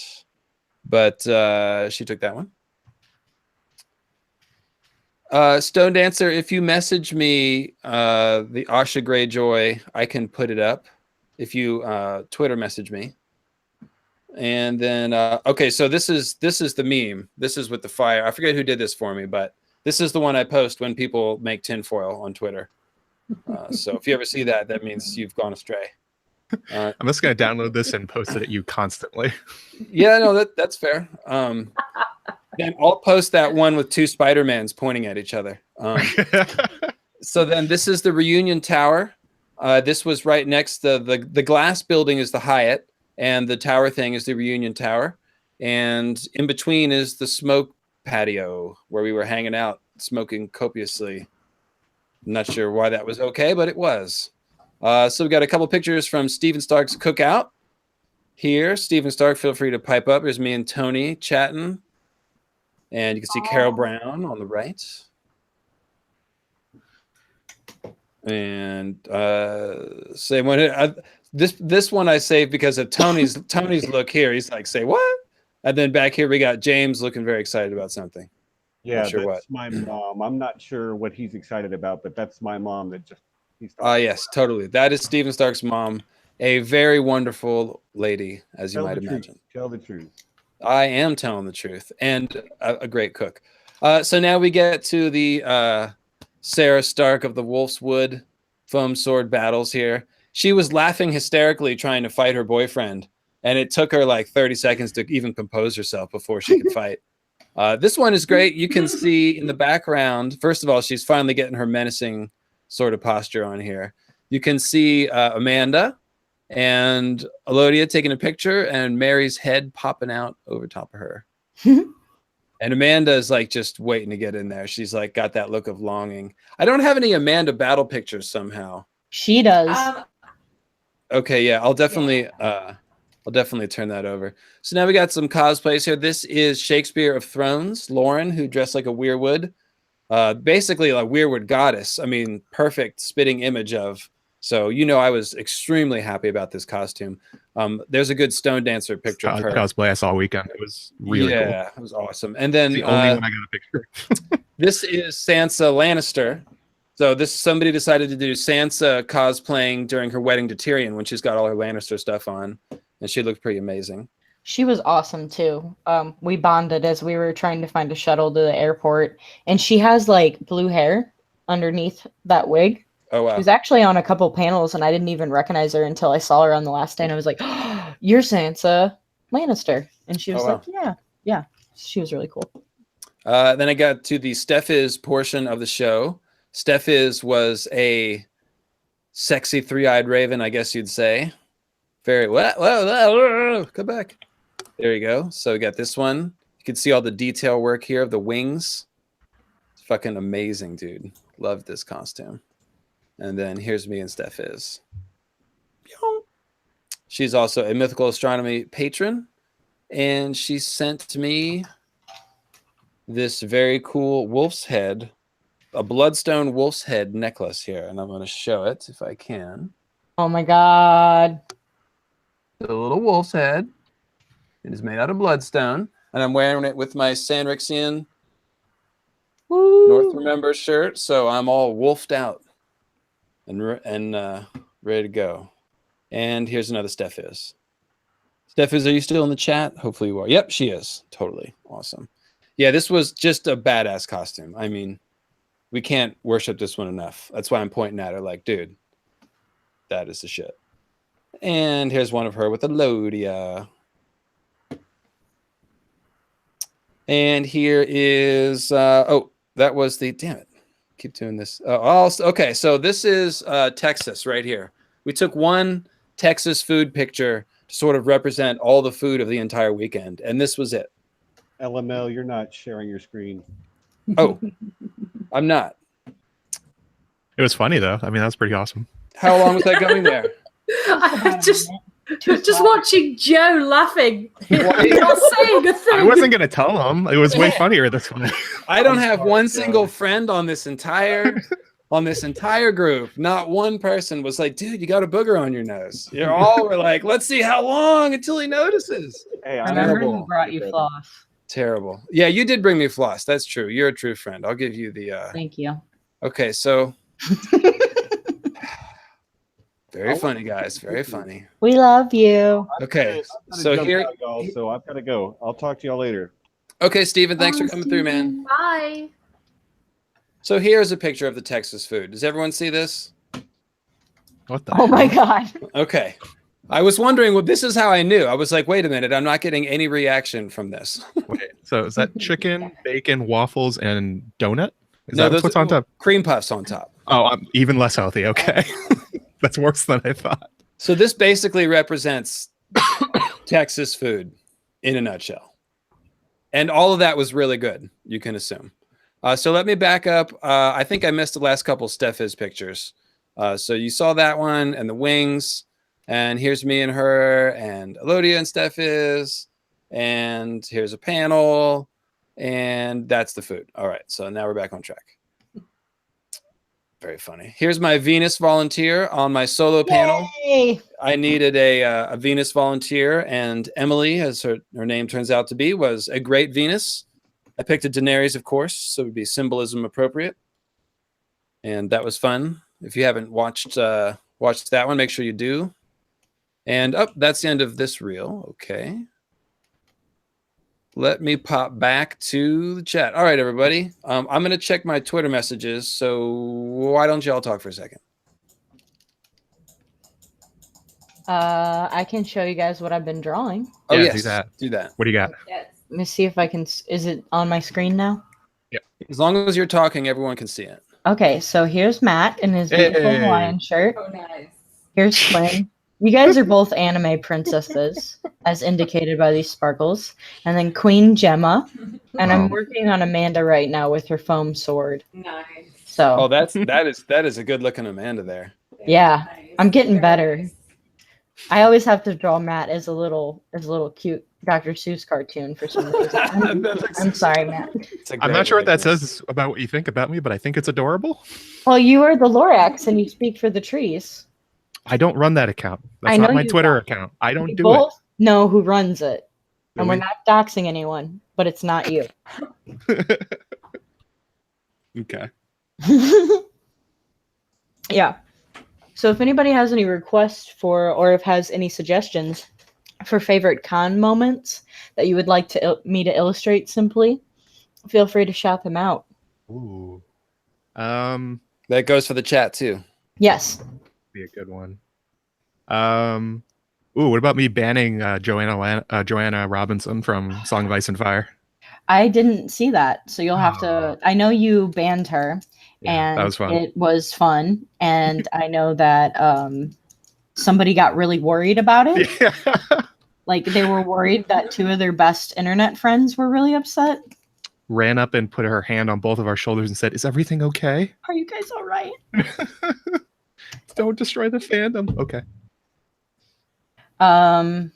but she took that one. Stone Dancer, if you message me the Asha Greyjoy, I can put it up. If you Twitter message me. And then okay, so this is the meme. This is with the fire. I forget who did this for me, but this is the one I post when people make tinfoil on Twitter. So if you ever see that, that means you've gone astray. Uh,
I'm just gonna download this and post it at you constantly.
yeah, no, that's fair. Then I'll post that one with 2 Spider-Mans pointing at each other. So then this is the reunion tower. This was right next to the glass building is the Hyatt, and the tower thing is the reunion tower. And in between is the smoke patio where we were hanging out, smoking copiously. I'm not sure why that was okay, but it was. So we got a couple pictures from Steven Stark's cookout here. Steven Stark, feel free to pipe up. There's me and Tony chatting. And you can see Carol Brown on the right. And same one. This one I saved because of Tony's look here. He's like, say what? And then back here we got James looking very excited about something.
Yeah,
Not sure
that's my mom. I'm not sure what he's excited about, but that's my mom that just he's
yes, totally. That is Steven Stark's mom, a very wonderful lady, as you might imagine.
Tell the truth.
I am telling the truth, and a great cook. So now we get to the Sarah Stark of the Wolf's Wood foam sword battles here. She was laughing hysterically trying to fight her boyfriend, and it took her like 30 seconds to even compose herself before she could fight. This one is great. You can see in the background, first of all, she's finally getting her menacing sort of posture on here. You can see Amanda and Elodia taking a picture and Mary's head popping out over top of her. And Amanda is like just waiting to get in there. She's like got that look of longing. I don't have any Amanda battle pictures somehow.
She does.
Okay, yeah, I'll definitely turn that over. So now we got some cosplays here. This is Shakespeare of Thrones, Lauren, who dressed like a weirwood. Basically a weirwood goddess. I mean, perfect spitting image of. So, I was extremely happy about this costume. There's a good Stone Dancer picture of her.
Cosplay I saw all weekend. It was really cool.
Yeah, it was awesome. And then
the only one I got a picture.
This is Sansa Lannister. So somebody decided to do Sansa cosplaying during her wedding to Tyrion when she's got all her Lannister stuff on. And she looked pretty amazing.
She was awesome too. We bonded as we were trying to find a shuttle to the airport. And she has like blue hair underneath that wig.
Oh, wow.
She was actually on a couple panels, and I didn't even recognize her until I saw her on the last day, and I was like, oh, you're Sansa Lannister. And she was like, yeah. She was really cool.
Then I got to the Stephiz portion of the show. Stephiz was a sexy three-eyed raven, I guess you'd say. Very, come back. There you go. So we got this one. You can see all the detail work here of the wings. It's fucking amazing, dude. Love this costume. And then here's me and Stephiz. She's also a mythical astronomy patron. And she sent me this very cool wolf's head, a bloodstone wolf's head necklace here. And I'm going to show it if I can.
Oh my God.
The little wolf's head. It is made out of bloodstone. And I'm wearing it with my Sanrixian North Remember shirt. So I'm all wolfed out. And ready to go. And here's another Stephiz. Stephiz, are you still in the chat? Hopefully you are. Yep, she is. Totally. Awesome. Yeah, this was just a badass costume. I mean, we can't worship this one enough. That's why I'm pointing at her like, dude, that is the shit. And here's one of her with Elodia. And here is, that was the, damn it. Keep doing this. Okay, so this is Texas right here. We took one Texas food picture to sort of represent all the food of the entire weekend, and this was it.
LML, you're not sharing your screen.
Oh, I'm not.
It was funny though. I mean, that was pretty awesome.
How long was that going there?
I just watching Joe laughing. Not saying a thing.
I wasn't gonna tell him. It was way funnier this one.
I don't have one single friend on this entire group. Not one person was like, dude, you got a booger on your nose. You all were like, let's see how long until he notices.
Hey,
I remember who brought you floss.
Terrible. Yeah, you did bring me floss. That's true. You're a true friend. I'll give you the
Thank you.
Okay, so very funny, guys. Very funny.
We love you.
Okay, so here.
So I've got to go. I'll talk to y'all later.
Okay, Steven, thanks for coming through, man.
Bye.
So here's a picture of the Texas food. Does everyone see this?
What the?
Oh my God.
Okay. I was wondering, well, this is how I knew. I was like, wait a minute, I'm not getting any reaction from this.
Wait, so is that chicken, bacon, waffles, and donut? Is
No,
that
those
what's on top?
cream puffs on top.
Oh, I'm even less healthy. Okay. That's worse than I thought.
So this basically represents Texas food in a nutshell. And all of that was really good, you can assume. So let me back up. I think I missed the last couple Steph is pictures. So you saw that one and the wings. And here's me and her and Elodia and Steph is. And here's a panel. And that's the food. All right. So now we're back on track. Very funny. Here's my Venus volunteer on my solo panel. I needed a Venus volunteer, and Emily, as her name turns out to be, was a great Venus. I picked a Daenerys, of course, so it would be symbolism appropriate. And that was fun. If you haven't watched that one, make sure you do. And that's the end of this reel. Okay. Let me pop back to the chat. All right, everybody. I'm going to check my Twitter messages. So why don't y'all talk for a second?
I can show you guys what I've been drawing.
Oh,
Yeah,
yes. Do that.
What do you got?
Yes.
Let me see if I can. Is it on my screen now?
As long as you're talking, everyone can see it.
Okay, so here's Matt in his beautiful
Hey.
Hawaiian shirt.
Oh, nice.
Here's Quinn. You guys are both anime princesses, as indicated by these sparkles. And then Queen Gemma. And I'm working on Amanda right now with her foam sword.
Nice.
So
Oh, that is a good looking Amanda there.
Yeah,
Nice.
I'm getting
Very
better.
nice.
I always have to draw Matt as a little cute Dr. Seuss cartoon for some reason. I'm sorry, Matt.
I'm not sure what that says about what you think about me, but I think it's adorable.
Well, you are the Lorax and you speak for the trees.
I don't run that account.
I
That's not
know
my
you
Twitter
don't.
account. I don't
We
do
both know who runs it. And we're
Really?
not doxing anyone, but it's not you.
it. Okay.
Yeah. So if anybody has any requests for, or if has any suggestions for favorite con moments that you would like me to illustrate simply, feel free to shout them out.
Ooh.
That goes for the chat too.
Yes.
Be a good one. Ooh, what about me banning Joanna Robinson from Song of Ice and Fire?
I didn't see that, so you'll have to. I know you banned her,
Yeah,
and
that was fun.
it was fun. And I know that somebody got really worried about it.
Yeah.
Like they were worried that two of their best internet friends were really upset.
Ran up and put her hand on both of our shoulders and said, "Is everything okay?
Are you guys all right?
Don't destroy the fandom." Okay.
I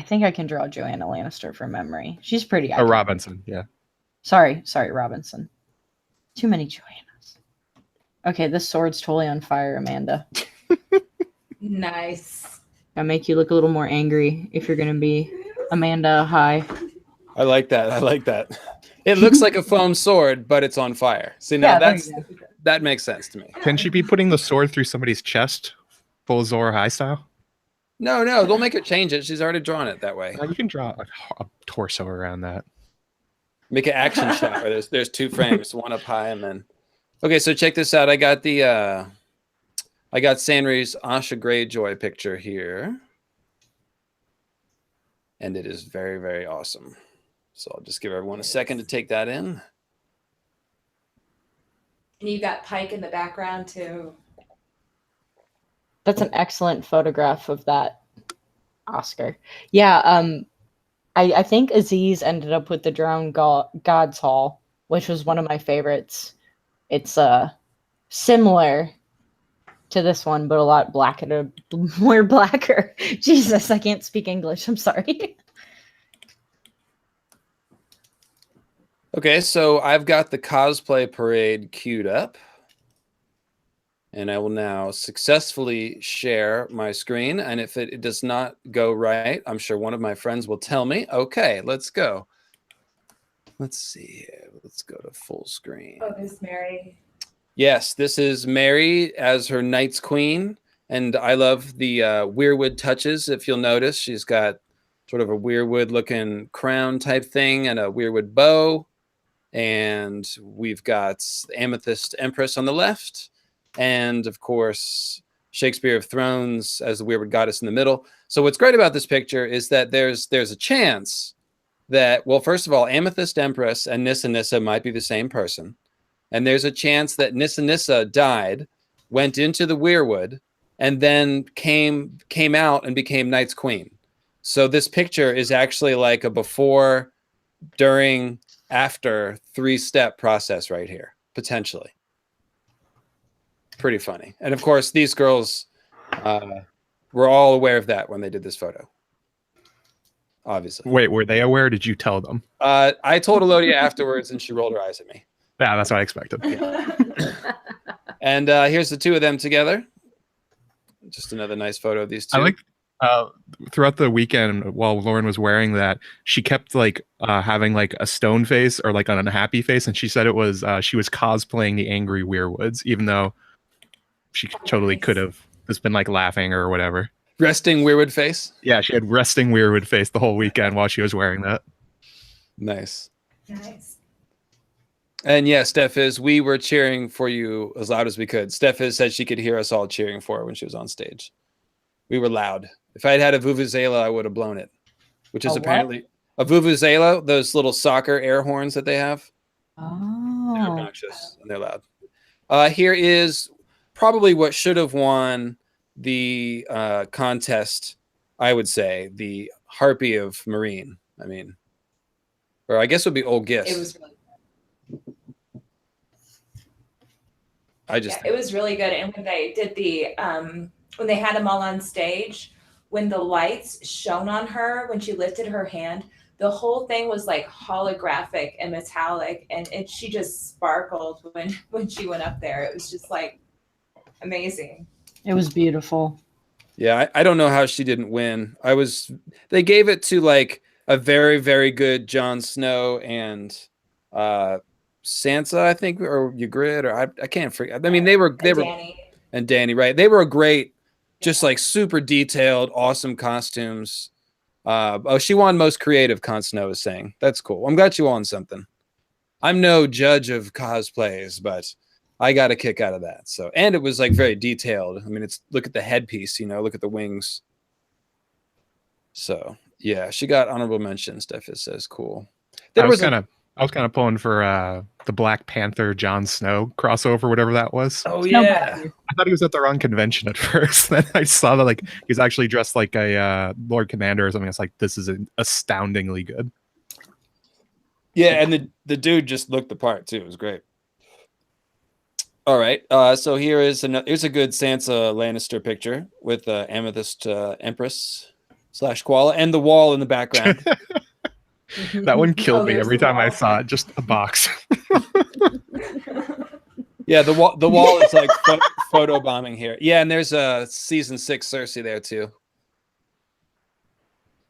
think I can draw Joanna Lannister from memory. She's pretty.
Oh, Robinson. Yeah.
Sorry, Robinson. Too many Joannas. Okay, this sword's totally on fire, Amanda.
Nice.
I'll make you look a little more angry if you're gonna be Amanda. Hi.
I like that. I like that. It looks like a foam sword, but it's on fire. See, now
Yeah, there you
that makes sense to me.
Can she be putting the sword through somebody's chest, full Zora High style?
No, they'll make her change it. She's already drawn it that way.
You can draw a torso around that.
Make an action shot where there's two frames, one up high and then. Okay, so check this out. I got Sanri's Asha Greyjoy picture here. And it is very, very awesome. So I'll just give everyone a second to take that in.
And you got Pike in the background too.
That's an excellent photograph of that Oscar. Yeah, I think Aziz ended up with the Drowned Gods Hall, which was one of my favorites. It's similar to this one, but a lot blacker, more blacker. Jesus, I can't speak English. I'm sorry.
Okay, so I've got the cosplay parade queued up. And I will now successfully share my screen. And if it does not go right, I'm sure one of my friends will tell me. Okay, let's go. Let's see here. Let's go to full screen.
Oh, there's Mary.
Yes, this is Mary as her Knight's Queen. And I love the weirwood touches. If you'll notice, she's got sort of a weirwood looking crown type thing and a weirwood bow. And we've got the Amethyst Empress on the left. And of course, Shakespeare of Thrones as the weirwood goddess in the middle. So what's great about this picture is that there's a chance that, well, first of all, Amethyst Empress and Nissa Nissa might be the same person. And there's a chance that Nissa Nissa died, went into the weirwood, and then came out and became Night's Queen. So this picture is actually like a before, during, after 3-step process right here, potentially. Pretty funny. And of course, these girls were all aware of that when they did this photo. Obviously.
Wait, were they aware? Did you tell them?
I told Elodia afterwards, and she rolled her eyes at me.
Yeah, that's what I expected.
And here's the two of them together. Just another nice photo of these two.
I like throughout the weekend while Lauren was wearing that, she kept like having like a stone face or like an unhappy face, and she said it was she was cosplaying the angry Weirwoods, even though she totally could have just been like laughing or whatever.
Resting Weirwood face?
Yeah, she had resting Weirwood face the whole weekend while she was wearing that.
Nice.
Nice.
And yeah, Steph is, we were cheering for you as loud as we could. Steph is said she could hear us all cheering for her when she was on stage. We were loud. If I had had a vuvuzela, I would have blown it, which is apparently a vuvuzela, those little soccer air horns that they have.
Oh.
They're obnoxious and they're loud. Here is probably what should have won the contest, I would say, the Harpy of Marine. I mean, or I guess it would be Old Gifts.
It was really
good.
It was really good. And when they did the when they had them all on stage, when the lights shone on her when she lifted her hand, the whole thing was like holographic and metallic, and she just sparkled when she went up there. It was just like amazing.
It was beautiful.
Yeah, I don't know how she didn't win. They gave it to like a very, very good Jon Snow and Sansa, I think, or Ygritte, or I can't forget. I mean, they were
Danny.
And Danny, right? They were a great, just like super detailed, awesome costumes. She won most creative, Con Snow is saying. That's cool. I'm glad she won something. I'm no judge of cosplays, but I got a kick out of that. So, and it was like very detailed. I mean, look at the headpiece, look at the wings. So yeah, she got honorable mention. Steph says cool. I was kind
of pulling for the Black Panther Jon Snow crossover, whatever that was.
Oh yeah.
I thought he was at the wrong convention at first. Then I saw that like he was actually dressed like a Lord Commander or something. It's like, this is astoundingly good.
Yeah, and the dude just looked the part too. It was great. All right, so here's a good Sansa Lannister picture with Amethyst Empress / Koala and the wall in the background.
That one killed me every time I saw it. Just a box.
Yeah, the wall is like photo bombing here. Yeah, and there's a season 6 Cersei there too.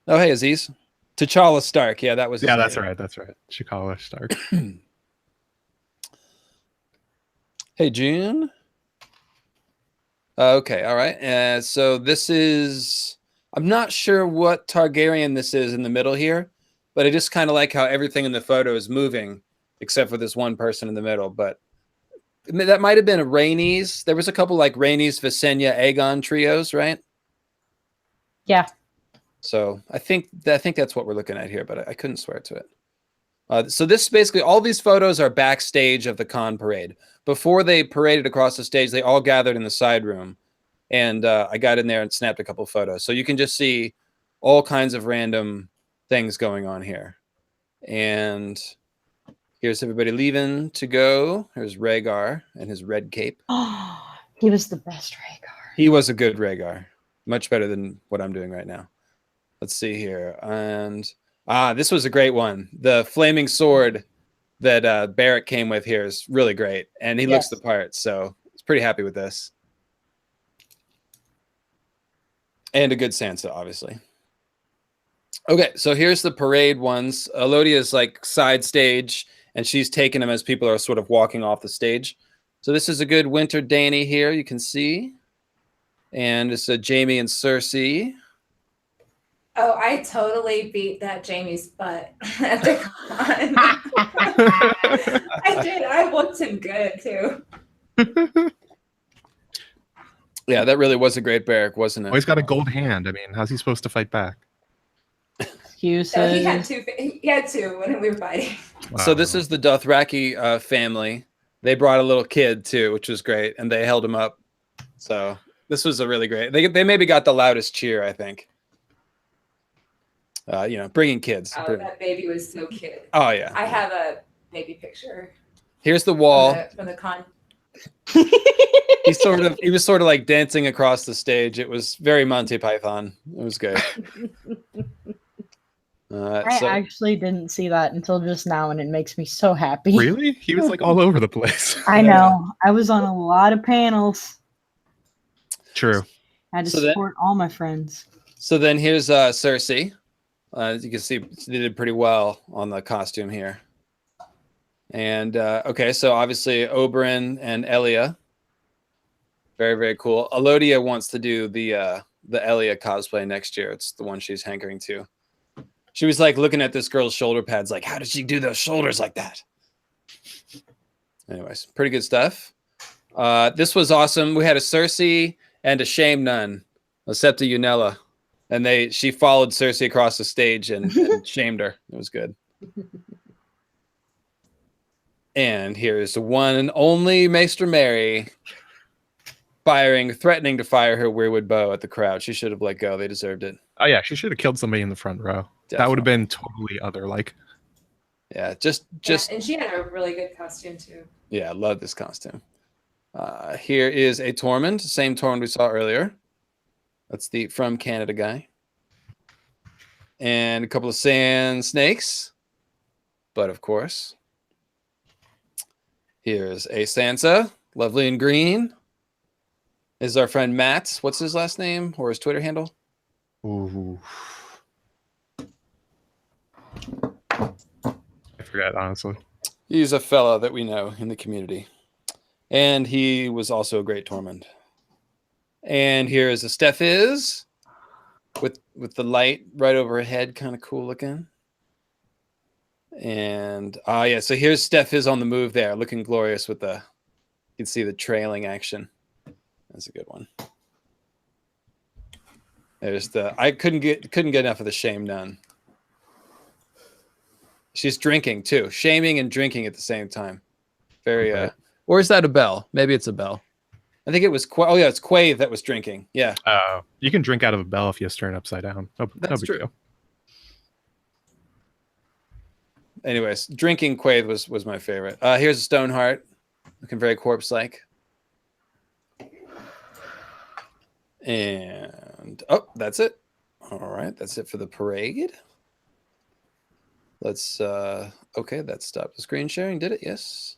Oh, hey Aziz, T'Challa Stark. Yeah, that was.
Yeah, that's right. That's right. T'Challa Stark.
Hey, June. Okay, all right. So this is, I'm not sure what Targaryen this is in the middle here, but I just kind of like how everything in the photo is moving, except for this one person in the middle. But that might have been a Rhaenys. There was a couple like Rhaenys, Visenya, Aegon trios, right?
Yeah.
So I think that's what we're looking at here, but I couldn't swear to it. So this basically, all these photos are backstage of the con parade. Before they paraded across the stage, they all gathered in the side room, and I got in there and snapped a couple photos. So you can just see all kinds of random things going on here. And here's everybody leaving to go. Here's Rhaegar and his red cape.
He was the best Rhaegar.
He was a good Rhaegar. Much better than what I'm doing right now. Let's see here. And this was a great one. The flaming sword that Barrett came with here is really great. And he looks the part. So I was pretty happy with this. And a good Sansa, obviously. Okay, so here's the parade ones. Elodia's like side stage, and she's taking them as people are sort of walking off the stage. So this is a good Winter Dany here, you can see. And it's a Jaime and Cersei.
Oh, I totally beat that Jamie's butt at the con. I did. I whooped him good too.
Yeah, that really was a great barrack, wasn't it?
Oh, he's got a gold hand. I mean, how's he supposed to fight back?
Excuses.
So he had two. He had two when we were fighting.
So this is the Dothraki family. They brought a little kid too, which was great, and they held him up. So this was a really great. They maybe got the loudest cheer, I think. Bringing kids.
Oh, that baby was so cute.
Oh yeah.
I have a baby picture.
Here's the wall.
From the con.
He was sort of like dancing across the stage. It was very Monty Python. It was good.
I actually didn't see that until just now, and it makes me so happy.
Really? He was like all over the place.
I know. I was on a lot of panels.
True.
I had to support all my friends.
So then here's Cersei. As you can see, they did pretty well on the costume here. And okay, so obviously Oberyn and Elia. Very, very cool. Elodia wants to do the Elia cosplay next year. It's the one she's hankering to. She was like looking at this girl's shoulder pads, like, how did she do those shoulders like that? Anyways, pretty good stuff. This was awesome. We had a Cersei and a Shame Nun, a Septa Unella. And she followed Cersei across the stage and shamed her. It was good. And here's the one and only Maester Mary threatening to fire her weirwood bow at the crowd. She should have let go. They deserved it.
Oh yeah, she should have killed somebody in the front row.
Definitely.
That would have been totally other-like.
Yeah,
and she had a really good costume too.
Yeah, I love this costume. Here is a Tormund, same Tormund we saw earlier. That's the From Canada guy. And a couple of sand snakes. But of course, here's a Sansa, lovely and green. This is our friend Matt. What's his last name or his Twitter handle?
Ooh. I forgot, honestly.
He's a fella that we know in the community. And he was also a great Tormund. And here is a Steph is with the light right over her head, kind of cool looking. And yeah, so here's Steph is on the move there, looking glorious with you can see the trailing action. That's a good one. There's I couldn't get enough of the Shame Nun. She's drinking too, shaming and drinking at the same time. Very or is that a bell? Maybe it's a bell. I think it was oh yeah, it's Quaithe that was drinking. Yeah.
You can drink out of a bell if you turn it upside down.
That's true. Anyways, drinking Quaithe was my favorite. Here's a Stoneheart, looking very corpse-like. And that's it. All right, that's it for the parade. Let's okay, that stopped the screen sharing. Did it? Yes.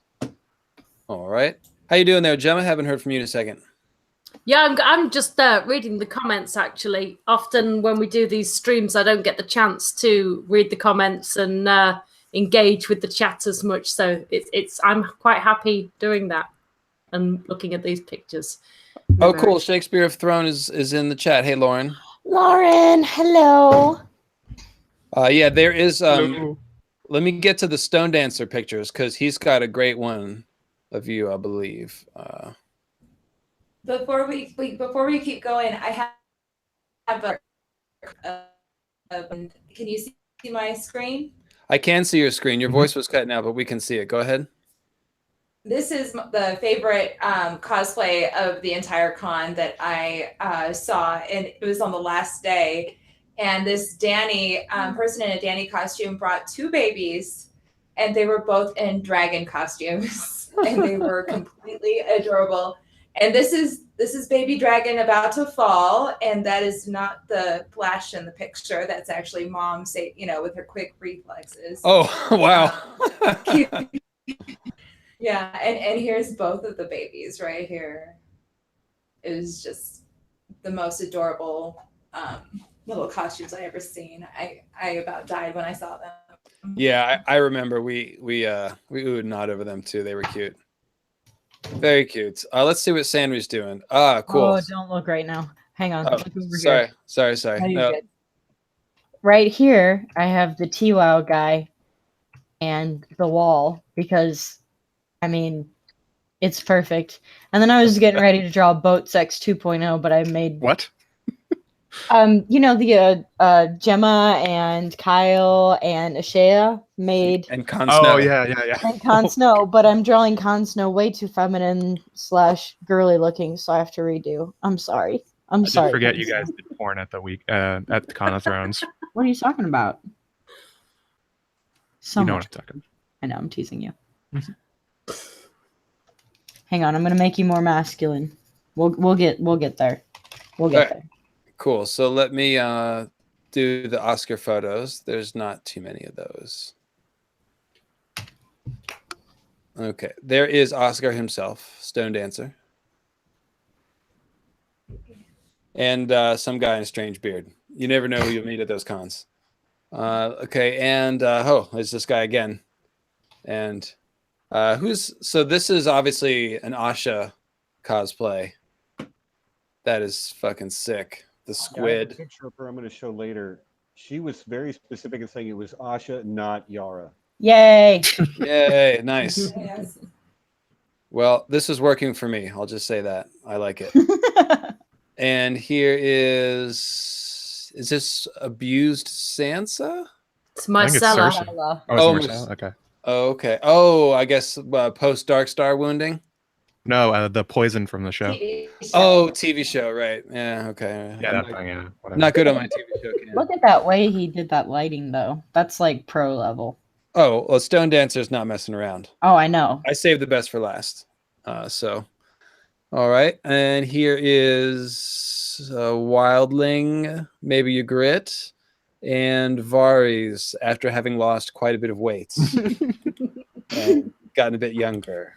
All right. How you doing there, Gemma? Haven't heard from you in a second.
Yeah, I'm just reading the comments, actually. Often when we do these streams, I don't get the chance to read the comments and engage with the chat as much. So I'm quite happy doing that and looking at these pictures.
Oh, cool. Shakespeare of Throne is in the chat. Hey, Lauren.
Lauren, hello.
Yeah, there is.
Hello.
Let me get to the Stone Dancer pictures because he's got a great one of you, I believe.
Before we keep going, I have can you see my screen?
I can see your screen. Your voice was cutting out, but we can see it. Go ahead.
This is the favorite cosplay of the entire con that I saw, and it was on the last day. And this Dany person in a Dany costume brought two babies, and they were both in dragon costumes, and they were completely adorable. And this is baby dragon about to fall, and that is not the flash in the picture. That's actually mom, with her quick reflexes.
Oh wow!
Yeah, and here's both of the babies right here. It was just the most adorable little costumes I ever seen. I about died when I saw them.
Yeah, I remember we oohed and awed over them too. They were cute. Very cute. Let's see what Sandry's doing. Cool.
Oh, don't look right now. Hang on.
Oh,
Look over
sorry.
here. No, you're
No.
good. Right here, I have the TWOW guy and the wall because, I mean, It's perfect. And then I was getting ready to draw Boat Sex 2.0, but I made
What?
the Gemma and Kyle and Ashea made
And Con
Oh
Snow.
yeah.
and Con Snow, but I'm drawing Con Snow way too feminine / girly looking, so I have to redo. I'm sorry. I'm
I
sorry.
did forget you guys did porn at the Con of Thrones.
What are you talking about? So
You know
much.
what I'm talking.
I know, I'm teasing you. Hang on, I'm gonna make you more masculine. We'll get there. We'll get there.
Cool. So let me do the Oscar photos. There's not too many of those. Okay, there is Oscar himself, Stone Dancer. And some guy in a strange beard. You never know who you'll meet at those cons. Okay, and there's this guy again. And so this is obviously an Asha cosplay. That is fucking sick. The
Yeah, I have a
squid.
picture of her I'm going to show later. She was very specific in saying it was Asha, not Yara.
Yay!
Yay, nice.
Yes.
Well, this is working for me. I'll just say that. I like it. And here is this abused Sansa?
It's
I think it's
Marcella.
Cersei.
Marcella.
Oh,
Oh,
it's Marcella? Okay.
Oh, okay. Oh, I guess post Dark Star wounding.
No, the poison from the show.
TV show.
Oh, TV show, right? Yeah, okay.
Yeah,
I'm
that
not,
thing. Yeah, whatever.
not good on my TV show. Cam.
Look at that way he did that lighting, though. That's like pro level.
Oh, well, Stone Dancer's not messing around.
Oh, I know.
I saved the best for last. All right, and here is Wildling, maybe you grit, and Varys after having lost quite a bit of weight and gotten a bit younger.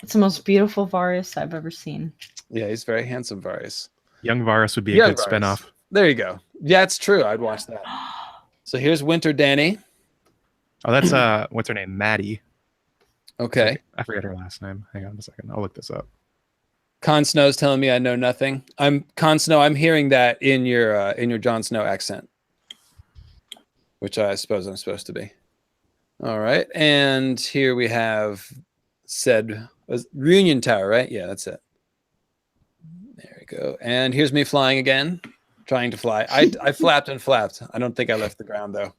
It's the most beautiful Varys I've ever seen.
Yeah, he's very handsome, Varys.
Young Varys would be a
Young
good
Varys.
spinoff.
There you go. Yeah, it's true. I'd watch that. So here's Winter Danny.
Oh, that's what's her name? Maddie.
Okay.
I forget her last name. Hang on a second. I'll look this up.
Con Snow's telling me I know nothing. Con Snow. I'm hearing that in your Jon Snow accent, which I suppose I'm supposed to be. All right, and here we have said Reunion Tower, right? Yeah, that's it. There we go. And here's me flying again, trying to fly. I flapped and flapped. I don't think I left the ground though.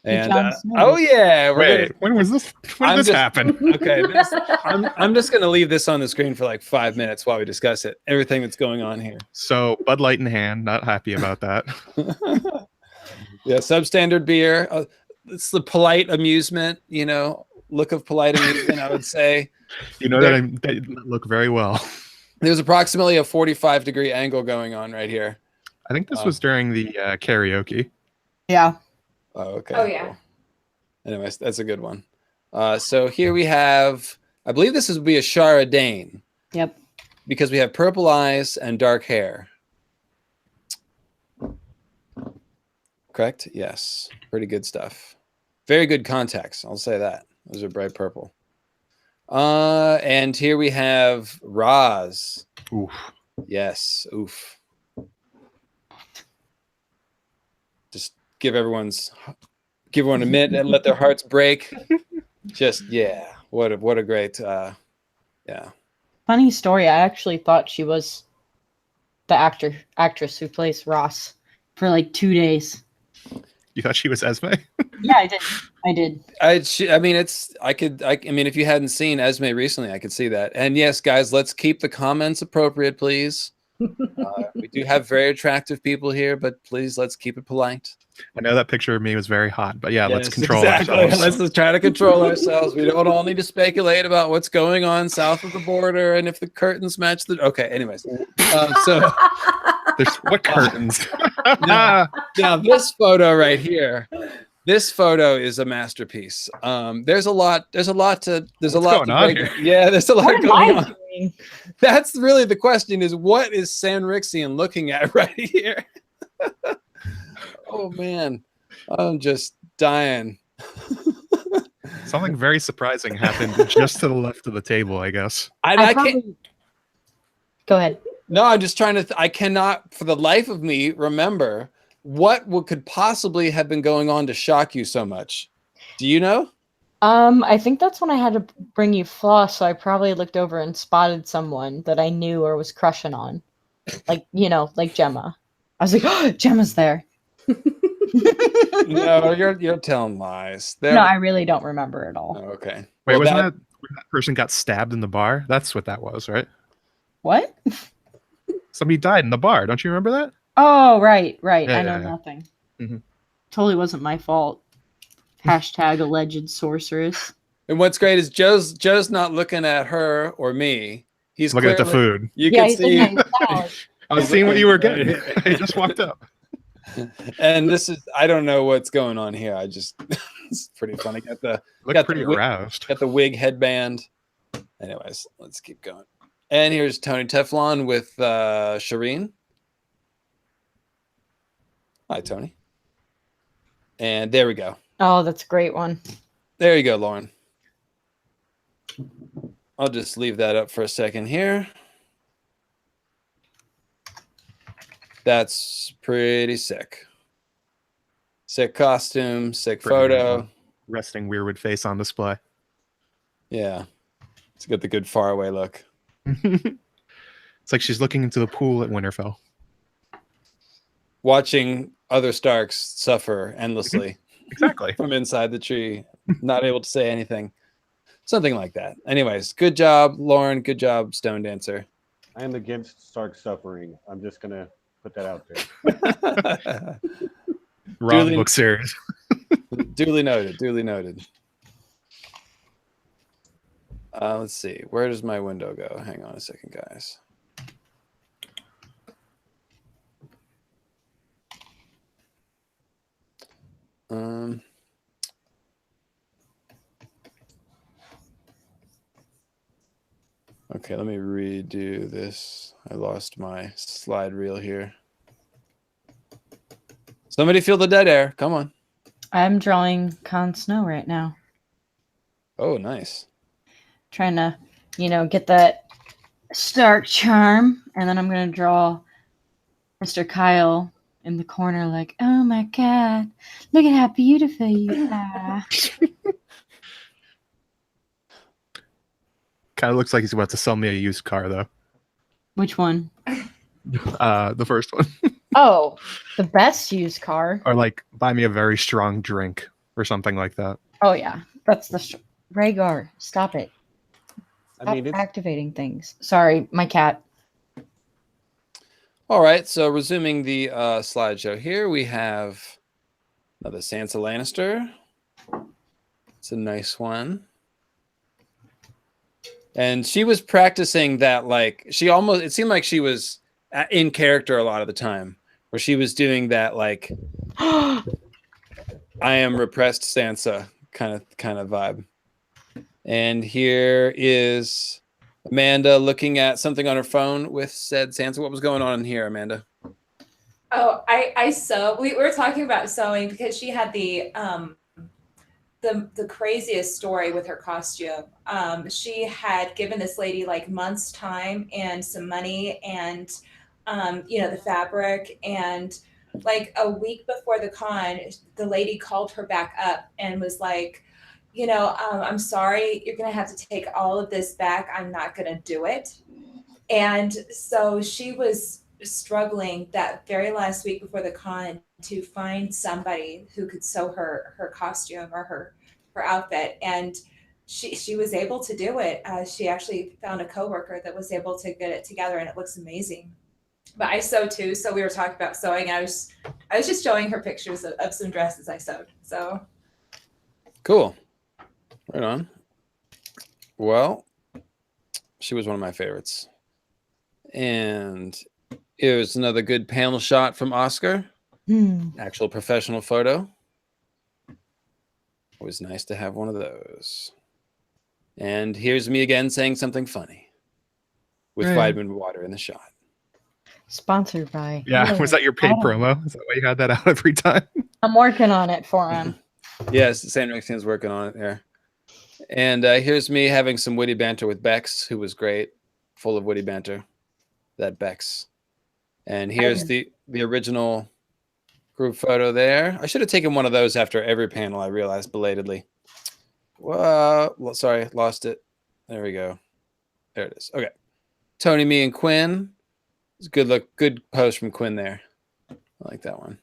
And oh yeah,
Wait, when was this? When did this happen?
Okay, I'm just gonna leave this on the screen for like 5 minutes while we discuss it. Everything that's going on here.
So Bud Light in hand, not happy about that.
Yeah, substandard beer. It's the polite amusement, look of polite amusement. I would say.
You know that they look very well.
There's approximately a 45-degree angle going on right here.
I think this was during the karaoke.
Yeah.
Oh, okay.
Oh, yeah.
Cool. Anyways, that's a good one. So here we have, I believe this would be a Shara Dane.
Yep.
Because we have purple eyes and dark hair. Correct? Yes. Pretty good stuff. Very good contacts. I'll say that. Those are bright purple. And here we have Roz.
Oof.
Yes. Oof. Just give everyone a minute and let their hearts break. Just what a great yeah.
Funny story. I actually thought she was the actress who plays Ross for like 2 days.
You thought she was Esme?
Yeah, I did.
I mean, if you hadn't seen Esme recently, I could see that. And yes, guys, let's keep the comments appropriate, please. We do have very attractive people here, but please let's keep it polite.
I know that picture of me was very hot, but yeah, let's
Yes,
control
exactly.
ourselves.
Let's just try to control ourselves. We don't all need to speculate about what's going on south of the border and if the curtains match the. Okay, anyways, so
There's what curtains?
now this photo right here. This photo is a masterpiece. There's a lot to
going on here?
Yeah, there's a lot
What am
going
I
on.
doing?
That's really the question: is what is Sanrixian looking at right here? Oh man, I'm just dying.
Something very surprising happened just to the left of the table, I guess.
I can't.
Go ahead.
No, I'm just trying to. I cannot, for the life of me, remember what could possibly have been going on to shock you so much. Do you know?
I think that's when I had to bring you floss, so I probably looked over and spotted someone that I knew or was crushing on. Like, like Gemma. I was like, oh, Gemma's there.
No, you're telling lies.
No, I really don't remember at all.
Oh, okay.
Wait,
Well,
wasn't that when that person got stabbed in the bar? That's what that was, right?
What?
Somebody died in the bar. Don't you remember that?
Oh, right.
Yeah,
I know
yeah.
nothing.
Mhm.
Totally wasn't my fault. Hashtag alleged sorceress.
And what's great is Joe's not looking at her or me. He's
Looking at the
clearly-
food.
You
Yeah,
can
he's
see.
looking at salad.
I was seeing what you were getting. I just walked up.
And this is, I don't know what's going on here. It's pretty funny.
Look pretty aroused.
Got the wig headband. Anyways, let's keep going. And here's Tony Teflon with Shireen. Hi, Tony. And there we go.
Oh, that's a great one.
There you go, Lauren. I'll just leave that up for a second here. That's pretty sick. Sick costume, sick photo.
Resting weirwood face on display.
Yeah. It's got the good faraway look.
It's like she's looking into the pool at Winterfell.
Watching other Starks suffer endlessly.
Exactly.
From inside the tree, not able to say anything. Something like that. Anyways, good job, Lauren. Good job, Stone Dancer.
I am against Stark suffering. I'm just going to put that out there.
Wrong book series.
Duly noted. Duly noted. Let's see. Where does my window go? Hang on a second, guys. Okay, let me redo this. I lost my slide reel here. Somebody feel the dead air. Come on.
I'm drawing Con Snow right now.
Oh, nice.
Trying to, get that Stark charm. And then I'm going to draw Mr. Kyle in the corner like, oh my God, look at how beautiful you are.
Kind of looks like he's about to sell me a used car, though.
Which one?
The first one.
Oh, the best used car.
Or like, buy me a very strong drink or something like that.
Oh, yeah. That's the... Rhaegar, stop it. Stop
I mean, it's
activating things. Sorry, my cat.
All right, so resuming the slideshow here, we have another Sansa Lannister. It's a nice one. And she was practicing that, like, it seemed like she was in character a lot of the time, where she was doing that, like, I am repressed Sansa kind of vibe. And here is Amanda looking at something on her phone with said Sansa. What was going on in here, Amanda?
Oh, I sew. We were talking about sewing because she had the craziest story with her costume. She had given this lady like months time and some money and the fabric, and like a week before the con, the lady called her back up and was like, I'm sorry, you're gonna have to take all of this back. I'm not gonna do it. And so she was struggling that very last week before the con to find somebody who could sew her costume or her outfit, and she was able to do it. She actually found a coworker that was able to get it together, and it looks amazing. But I sew too, so we were talking about sewing. I was just showing her pictures of some dresses I sewed. So
cool. Right on. Well, she was one of my favorites. And it was another good panel shot from Oscar. Actual professional photo. It was nice to have one of those. And here's me again saying something funny with vitamin water in the shot.
Sponsored by...
Yeah, was that your paid promo? Is that why you had that out every time?
I'm working on it for him.
Yes, Sanrixian's working on it there. And here's me having some witty banter with Bex, who was great, full of witty banter. That Bex. And here's the original group photo there. I should have taken one of those after every panel, I realized belatedly. Well, sorry, lost it. There we go. There it is. Okay. Tony, me, and Quinn. It's a good look. Good post from Quinn there. I like that one.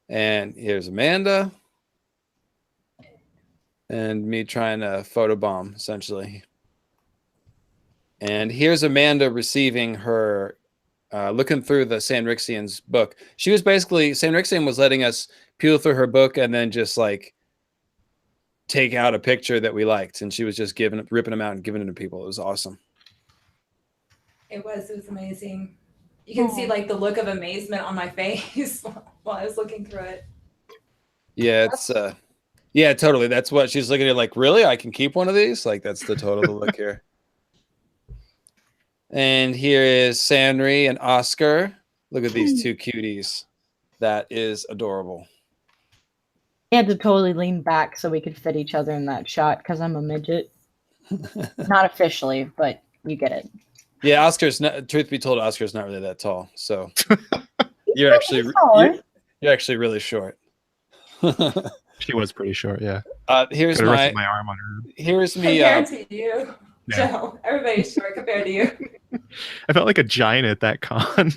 And here's Amanda. And me trying to photobomb, essentially. And here's Amanda receiving her, looking through the Sanrixian's book. She was basically, Sanrixian was letting us peel through her book and then just like take out a picture that we liked. And she was just ripping them out and giving them to people. It was awesome.
It was amazing. You can see like the look of amazement on my face while I was looking through it.
Yeah, it's yeah, totally. That's what she's looking at, like, really? I can keep one of these? Like, that's the total look here. And here is Sanri and Oscar. Look at these two cuties. That is adorable.
He had to totally lean back so we could fit each other in that shot because I'm a midget. Not officially, but you get it.
Yeah, Oscar's not, truth be told, Oscar's not really that tall. So you're actually really short.
She was pretty short, yeah.
Here's
Could've
my
rested my arm on her.
Here's me.
Compared to you,
Yeah.
Joe. Everybody's short compared to you.
I felt like a giant at that con.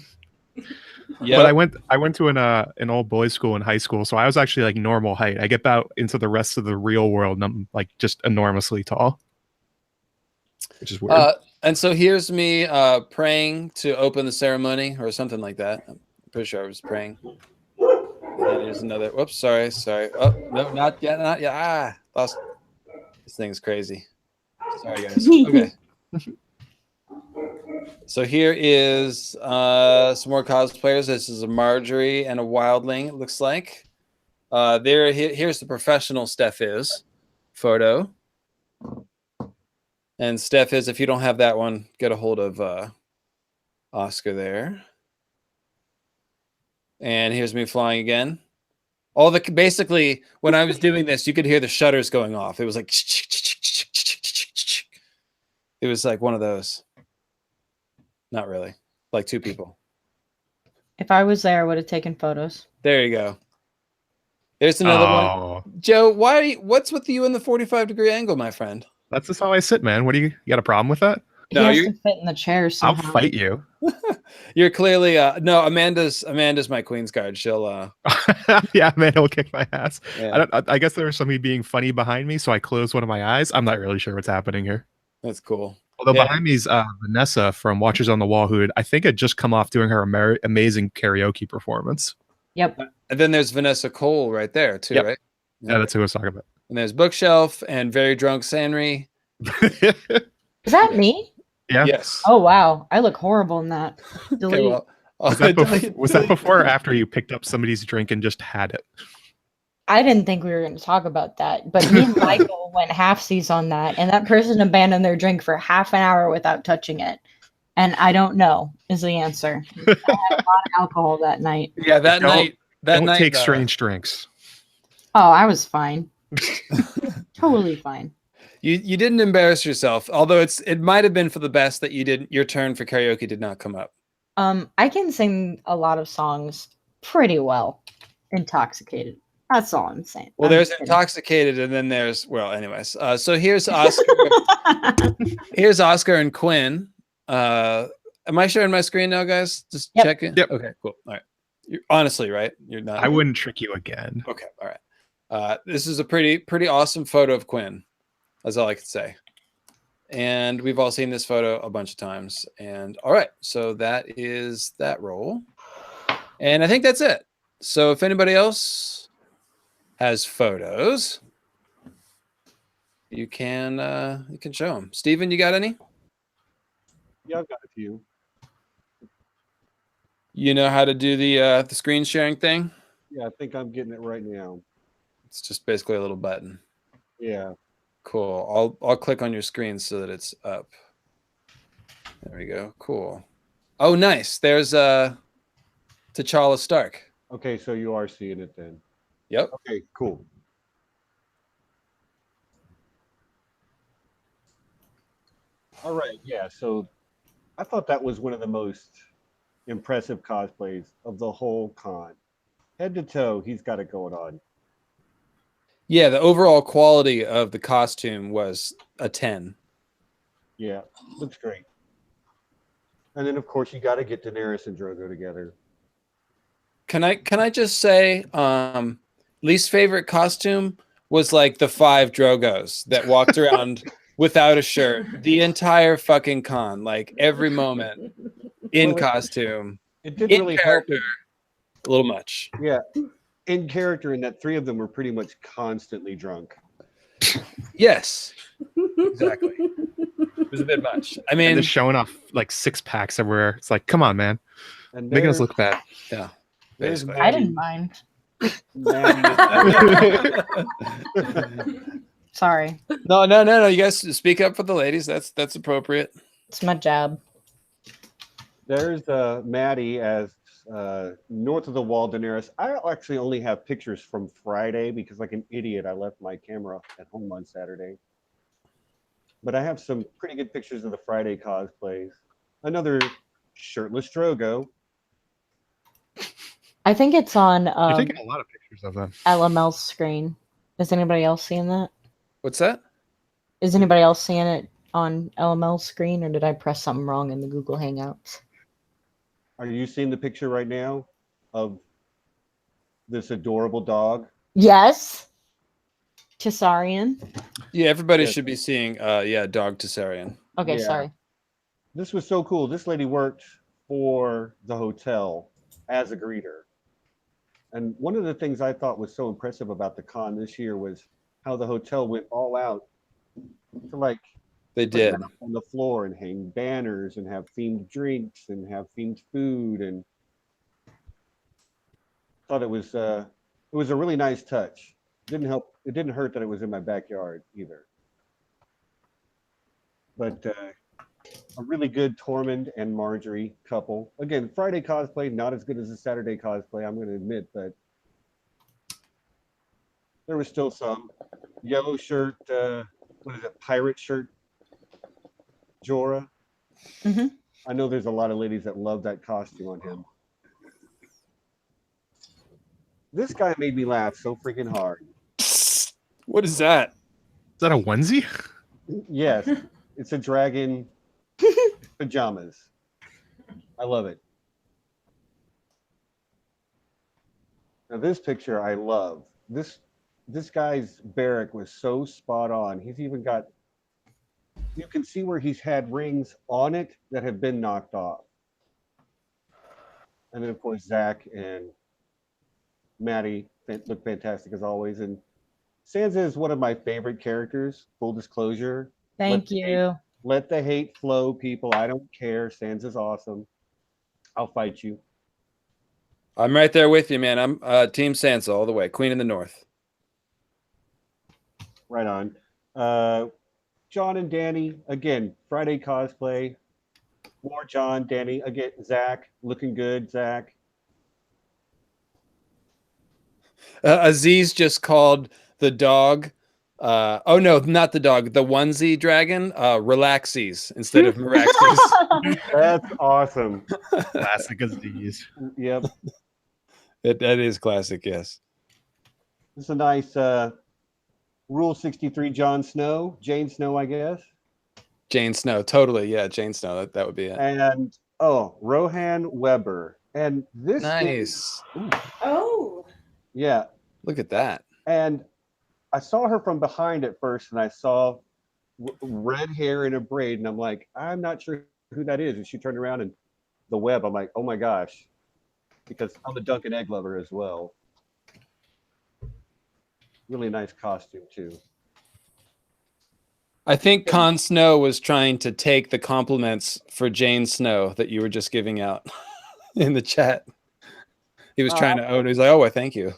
Yeah,
But I went to an old boys school in high school, so I was actually like normal height. I get out into the rest of the real world, and I'm like just enormously tall, which is weird.
And so here's me praying to open the ceremony or something like that. I'm pretty sure I was praying. And here's another. Whoops, sorry. Oh no, not yet. Lost. This thing's crazy. Sorry, guys. Okay. So here is some more cosplayers. This is a Marjorie and a Wildling, it looks like. Here's the professional Steph is photo. And Steph is, if you don't have that one, get a hold of Oscar there. And here's me flying again. Basically, when I was doing this, you could hear the shutters going off. It was like, it was like one of those. Not really. Like two people.
If I was there, I would have taken photos.
There you go. There's another one. Joe, what's with you in the 45-degree angle, my friend?
That's just how I sit, man. What do you got a problem with that?
No,
He has to fit in the chair somehow.
I'll fight you.
You're clearly no. Amanda's my queen's guard. She'll
yeah, man, it'll kick my ass.
Yeah.
I guess there was somebody being funny behind me, so I closed one of my eyes. I'm not really sure what's happening here.
That's cool.
Although
Yeah.
behind me is Vanessa from Watchers on the Wall, who I think had just come off doing her amazing karaoke performance.
Yep.
And then there's Vanessa Cole right there too,
Yep.
right?
Yeah, that's who I was talking about.
And there's Bookshelf and Very Drunk Sanri.
Is that me?
Yeah.
Yes.
Oh wow, I look horrible in that. Delete.
Okay, well,
Was that before or after you picked up somebody's drink and just had it?
I didn't think we were going to talk about that, but me and Michael went halfsies on that, and that person abandoned their drink for half an hour without touching it. And I don't know is the answer. I had a lot of alcohol that night.
Yeah, that night.
Don't take strange drinks.
Oh, I was fine. Totally fine.
You didn't embarrass yourself, although it might have been for the best that your turn for karaoke did not come up.
I can sing a lot of songs pretty well, intoxicated. That's all I'm saying.
Well,
I'm
there's
kidding.
intoxicated, and then there's anyways. So here's Oscar. Here's Oscar and Quinn. Am I sharing my screen now, guys? Just
Yep.
checking.
Yep.
Okay, cool. All right. Honestly, right? You're not.
I wouldn't trick you again.
Okay. All right. This is a pretty awesome photo of Quinn. That's all I could say. And we've all seen this photo a bunch of times. And all right, so that is that roll. And I think that's it. So if anybody else has photos, you can show them. Steven, you got any?
Yeah, I've got a few.
You know how to do the screen sharing thing?
Yeah, I think I'm getting it right now.
It's just basically a little button.
Yeah.
Cool. I'll click on your screen so that it's up. There we go. Cool. Oh, nice. There's T'Challa Stark.
Okay, so you are seeing it then.
Yep.
Okay, cool. All right, yeah. So I thought that was one of the most impressive cosplays of the whole con. Head to toe, he's got it going on.
Yeah, the overall quality of the costume was a 10.
Yeah, looks great. And then, of course, you got to get Daenerys and Drogo together.
Can I just say, least favorite costume was like the 5 Drogos that walked around without a shirt the entire fucking con, like every moment in costume.
It didn't really help.
A little much.
Yeah, in character, in that 3 of them were pretty much constantly drunk.
Yes, exactly. It was a bit much. I mean,
and just showing off like 6-packs everywhere. It's like, come on, man,
And
making us look bad.
Yeah,
there's
basically.
I didn't mind.
Maddie.
Sorry,
No. You guys speak up for the ladies. That's appropriate.
it's my job.
There's Maddie as north of the wall Daenerys. I actually only have pictures from Friday because, like an idiot, I left my camera at home on Saturday. But I have some pretty good pictures of the Friday cosplays. Another shirtless Drogo.
I think it's on
You're taking a lot of pictures of them.
LML's screen. Is anybody else seeing that?
What's that?
Is anybody else seeing it on LML's screen, or did I press something wrong in the Google Hangouts?
Are you seeing the picture right now of this adorable dog?
Yes. Cesarian.
Yeah, everybody
Yes.
should be seeing. Dog Tessarian.
Okay,
Yeah.
sorry.
This was so cool. This lady worked for the hotel as a greeter. And one of the things I thought was so impressive about the con this year was how the hotel went all out to like
They
put
did.
that up on the floor and hang banners and have themed drinks and have themed food, and thought it was a really nice touch. It didn't hurt that it was in my backyard either. But a really good Tormund and Marjorie couple. Again, Friday cosplay, not as good as the Saturday cosplay, I'm going to admit, but there was still some. Yellow shirt, what is it, pirate shirt, Jorah.
Mhm.
I know there's a lot of ladies that love that costume on him. This guy made me laugh so freaking hard.
What is that?
Is that a onesie?
Yes, it's a dragon pajamas. I love it. Now this picture I love. This guy's barrack was so spot on. He's even got, you can see where he's had rings on it that have been knocked off. And then of course Zach and Maddie look fantastic as always. And Sansa is one of my favorite characters, full disclosure.
Thank you.
Let the hate flow, people. I don't care. Sansa's awesome. I'll fight you.
I'm right there with you, man. I'm Team Sansa all the way. Queen in the North.
Right on. John and Danny, again, Friday cosplay. More John, Danny, again, Zach, looking good, Zach.
Aziz just called the dog. Oh no, not the dog. The onesie dragon. Relaxies instead of Meraxies.
That's awesome.
Classic Aziz.
Yep.
That is classic. Yes.
It's a nice Rule 63 Jon Snow, Jane Snow, I guess.
Jane Snow. Totally. Yeah, Jane Snow. That would be it.
And Rohan Weber. And this
Nice.
Oh.
Yeah.
Look at that.
And I saw her from behind at first, and I saw red hair in a braid, and I'm like, I'm not sure who that is. And she turned around, and the web, I'm like, oh my gosh, because I'm a Dunkin' Egg lover as well. Really nice costume too.
I think Con Snow was trying to take the compliments for Jane Snow that you were just giving out in the chat. He was trying to own it. He's like, oh, well, thank you.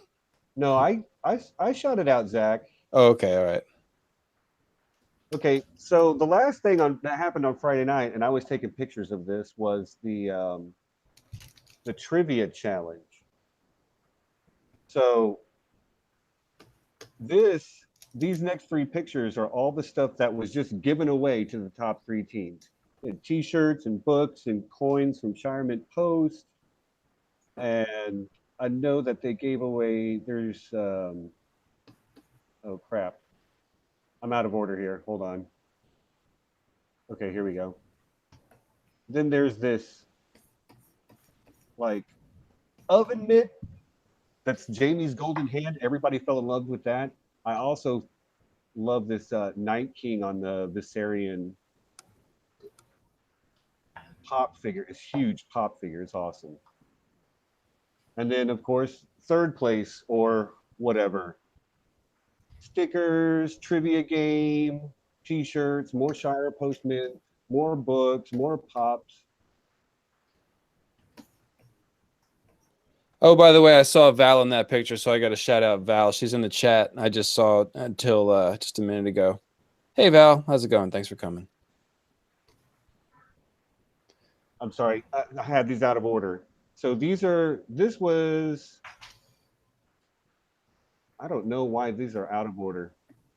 No, I shouted out Zach.
Oh, okay. All right.
Okay, so the last thing that happened on Friday night, and I was taking pictures of this, was the trivia challenge. So these next 3 pictures are all the stuff that was just given away to the top 3 teams. And T-shirts and books and coins from Shirement Post. And I know that they gave away, there's Oh crap! I'm out of order here. Hold on. Okay, here we go. Then there's this like oven mitt. That's Jamie's golden hand. Everybody fell in love with that. I also love this Night King on the Viserion pop figure. It's huge pop figure. It's awesome. And then of course, third place or whatever. Stickers, trivia game, t-shirts, more Shire Postman, more books, more pops.
Oh, by the way, I saw Val in that picture, so I got to shout out Val. She's in the chat. I just saw it until just a minute ago. Hey, Val, how's it going? Thanks for coming.
I'm sorry, I had these out of order. So this was, I don't know why these are out of order.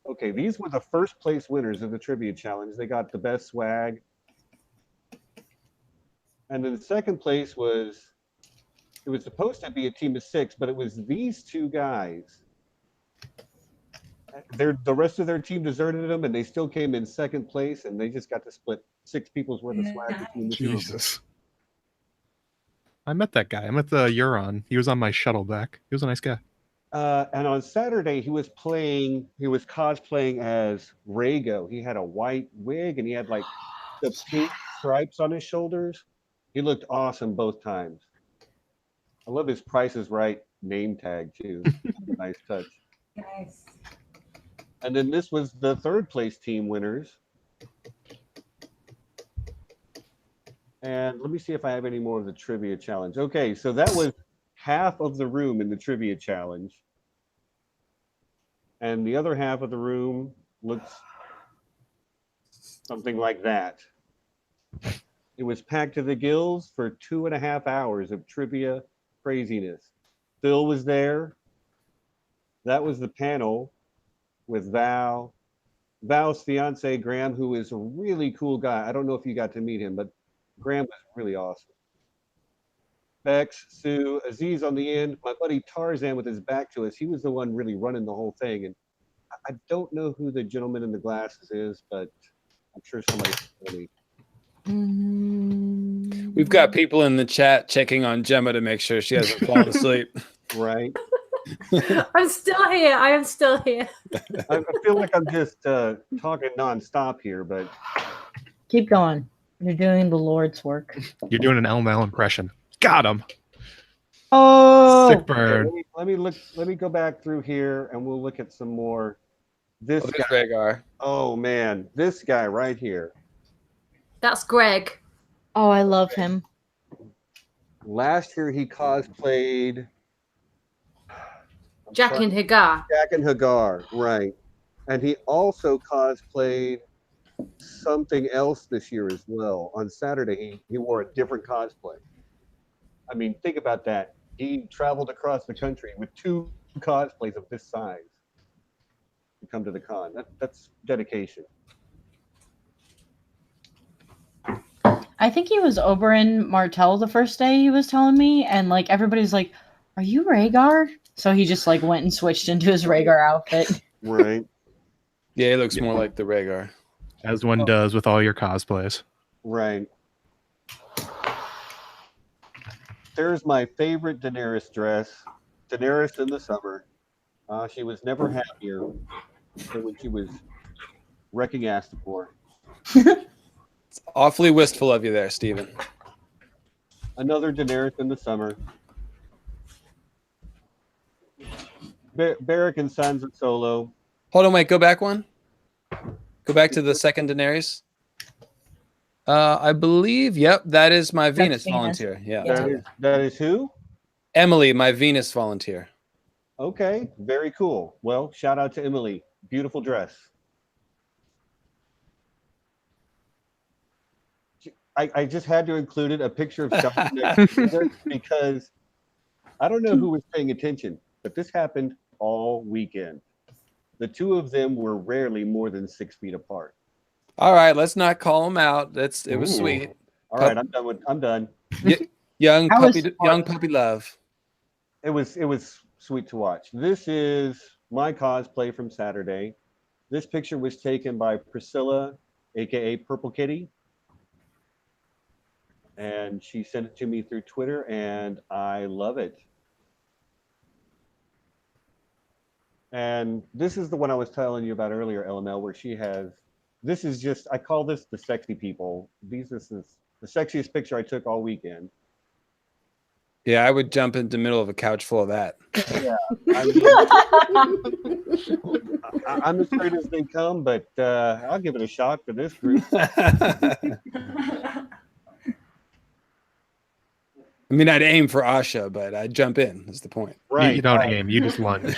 Okay, these were the first place winners of the trivia challenge. They got the best swag. And then the second place was, it was supposed to be a team of 6, but it was these two guys. The rest of their team deserted them, and they still came in second place, and they just got to split 6 people's worth of swag between the two of them.
Jesus. I met that guy. I met the Euron. He was on my shuttle back. He was a nice guy.
And on Saturday, he was cosplaying as Rhaego. He had a white wig, and he had like the pink stripes on his shoulders. He looked awesome both times. I love his Price is Right name tag too. Nice touch.
Nice.
And then this was the third place team winners. And let me see if I have any more of the trivia challenge. Okay, so that was half of the room in the trivia challenge. And the other half of the room looks something like that. It was packed to the gills for 2.5 hours of trivia craziness. Phil was there. That was the panel with Val. Val's fiance, Graham, who is a really cool guy. I don't know if you got to meet him, but Graham was really awesome. Bex, Sue, Aziz on the end. My buddy Tarzan with his back to us. He was the one really running the whole thing. And I don't know who the gentleman in the glasses is, but I'm sure somebody can tell me.
We've got people in the chat checking on Gemma to make sure she hasn't fallen asleep.
Right.
I'm still here. I am still here.
I feel like I'm just talking nonstop here, but
Keep going. You're doing the Lord's work.
You're doing an LML impression. Got him.
Oh,
Sick burn.
okay, let me look. Let me go back through here, and we'll look at some more. This guy.
Rhaegar.
Oh man, this guy right here.
That's Greg.
Oh, I love him.
Last year he cosplayed
Jack and Hagar.
Jack and Hagar, right? And he also cosplayed something else this year as well. On Saturday, he wore a different cosplay. I mean, think about that. He traveled across the country with 2 cosplays of this size to come to the con. That's dedication.
I think he was over in Martell the first day he was telling me, and like everybody's like, "Are you Rhaegar?" So he just like went and switched into his Rhaegar outfit.
Right.
Yeah, he looks more like the Rhaegar.
As one does with all your cosplays.
Right. There's my favorite Daenerys dress. Daenerys in the summer. She was never happier than when she was wrecking Astapor.
It's awfully wistful of you there, Steven.
Another Daenerys in the summer. Barrack and Sons of Solo.
Hold on, wait, go back one. Go back to the second Daenerys. I believe, yep, that is my Venus volunteer. Yeah.
That is who?
Emily, my Venus volunteer.
Okay, very cool. Well, shout out to Emily. Beautiful dress. I just had to include it, a picture of Sean next to her because I don't know who was paying attention, but this happened all weekend. The 2 of them were rarely more than 6 feet apart.
All right, let's not call him out. It was sweet.
All right, I'm done.
Young puppy love.
It was sweet to watch. This is my cosplay from Saturday. This picture was taken by Priscilla, aka Purple Kitty. And she sent it to me through Twitter, and I love it. And this is the one I was telling you about earlier, LML, where she has, this is just, I call this the sexy people. This is the sexiest picture I took all weekend.
Yeah, I would jump into the middle of a couch full of that.
Yeah, I'm as straight as they come, but I'll give it a shot for this group.
I mean, I'd aim for Asha, but I'd jump in, is the point.
Right.
You don't aim, you just lunge.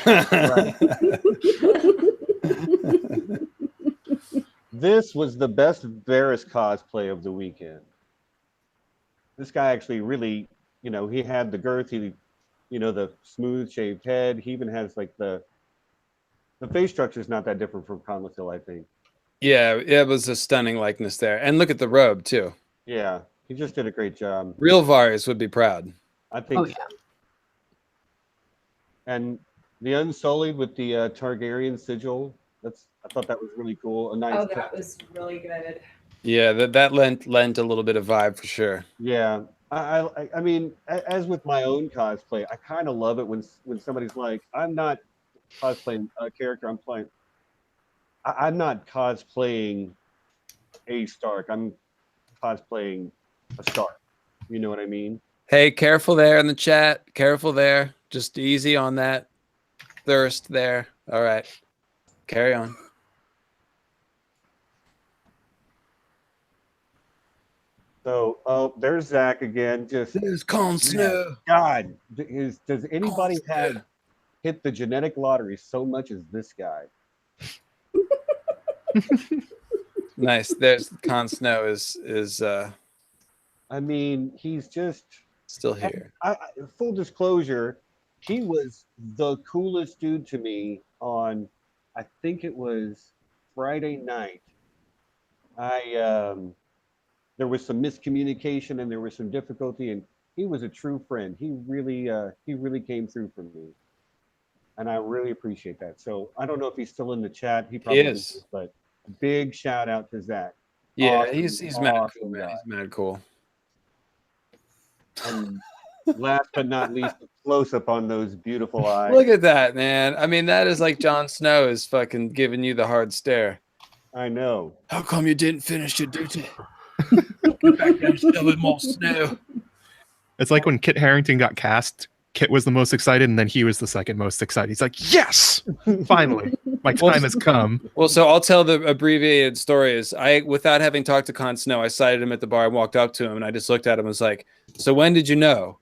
This was the best Varys cosplay of the weekend. This guy actually really, you know, he had the girth, he, you know, the smooth shaved head. He even has like the face structure is not that different from Conlathil, I think.
Yeah, it was a stunning likeness there. And look at the robe, too.
Yeah, he just did a great job.
Real Varys would be proud.
I think.
Oh, yeah.
And the Unsullied with the Targaryen sigil. I thought that was really cool. A nice.
Oh, that was really good.
Yeah, that lent a little bit of vibe for sure.
Yeah, I mean, as with my own cosplay, I kind of love it when somebody's like, I'm not cosplaying a character. I'm not cosplaying a Stark. I'm cosplaying a Stark. You know what I mean?
Hey, careful there in the chat. Careful there. Just easy on that thirst there. All right. Carry on.
So, oh, there's Zach again. Just
There's Con Snow.
God, does anybody have hit the genetic lottery so much as this guy?
Nice. There's Con Snow is
I mean, he's just
still here.
Full disclosure, he was the coolest dude to me on, I think it was Friday night. There was some miscommunication and there was some difficulty, and he was a true friend. He really came through for me, and I really appreciate that. So I don't know if he's still in the chat. He probably is, but big shout out to Zach.
Yeah,
Awesome,
he's mad
awesome
cool, man.
guy.
He's mad cool.
And last but not least, a close up on those beautiful eyes.
Look at that, man. I mean, that is like Jon Snow is fucking giving you the hard stare.
I know.
How come you didn't finish your duty? Get back there and shovel more snow.
It's like when Kit Harington got cast. Kit was the most excited, and then he was the second most excited. He's like, yes, finally, my time has come.
Well, so I'll tell the abbreviated story. Is without having talked to Con Snow, I sighted him at the bar. I walked up to him, and I just looked at him and was like, so when did you know?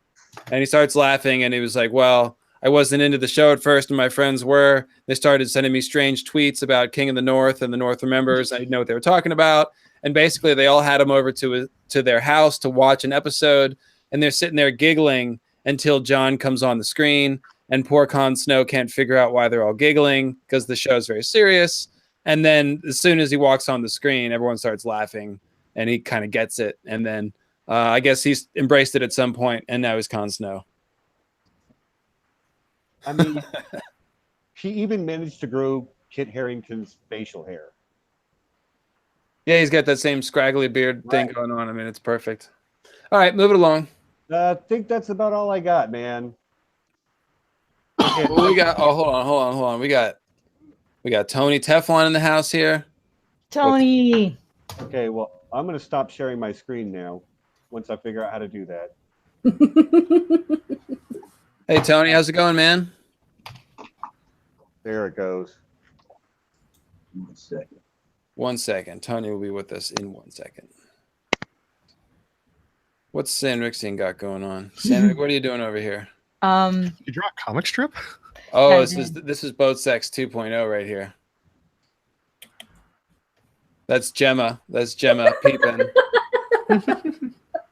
And he starts laughing, and he was like, well, I wasn't into the show at first, and my friends were. They started sending me strange tweets about King of the North, and the North remembers. I didn't know what they were talking about. And basically, they all had him over to their house to watch an episode, and they're sitting there giggling until John comes on the screen, and poor Con Snow can't figure out why they're all giggling because the show's very serious. And then as soon as he walks on the screen, everyone starts laughing, and he kind of gets it. And then I guess he's embraced it at some point, and now he's Con Snow.
I mean, he even managed to grow Kit Harington's facial hair.
Yeah, he's got that same scraggly beard thing going on. I mean, it's perfect. All right, move it along.
I think that's about all I got, man.
Well, we got. Oh, hold on. We got Tony Teflon in the house here.
Tony.
Okay, well, I'm going to stop sharing my screen now once I figure out how to do that.
Hey, Tony, how's it going, man?
There it goes.
1 second.
1 second. Tony will be with us in 1 second. What's Sanrixian got going on? Sanric, what are you doing over here?
You draw a comic strip?
Oh, this is Boat Sex 2.0 right here. That's Gemma. That's Gemma peeping.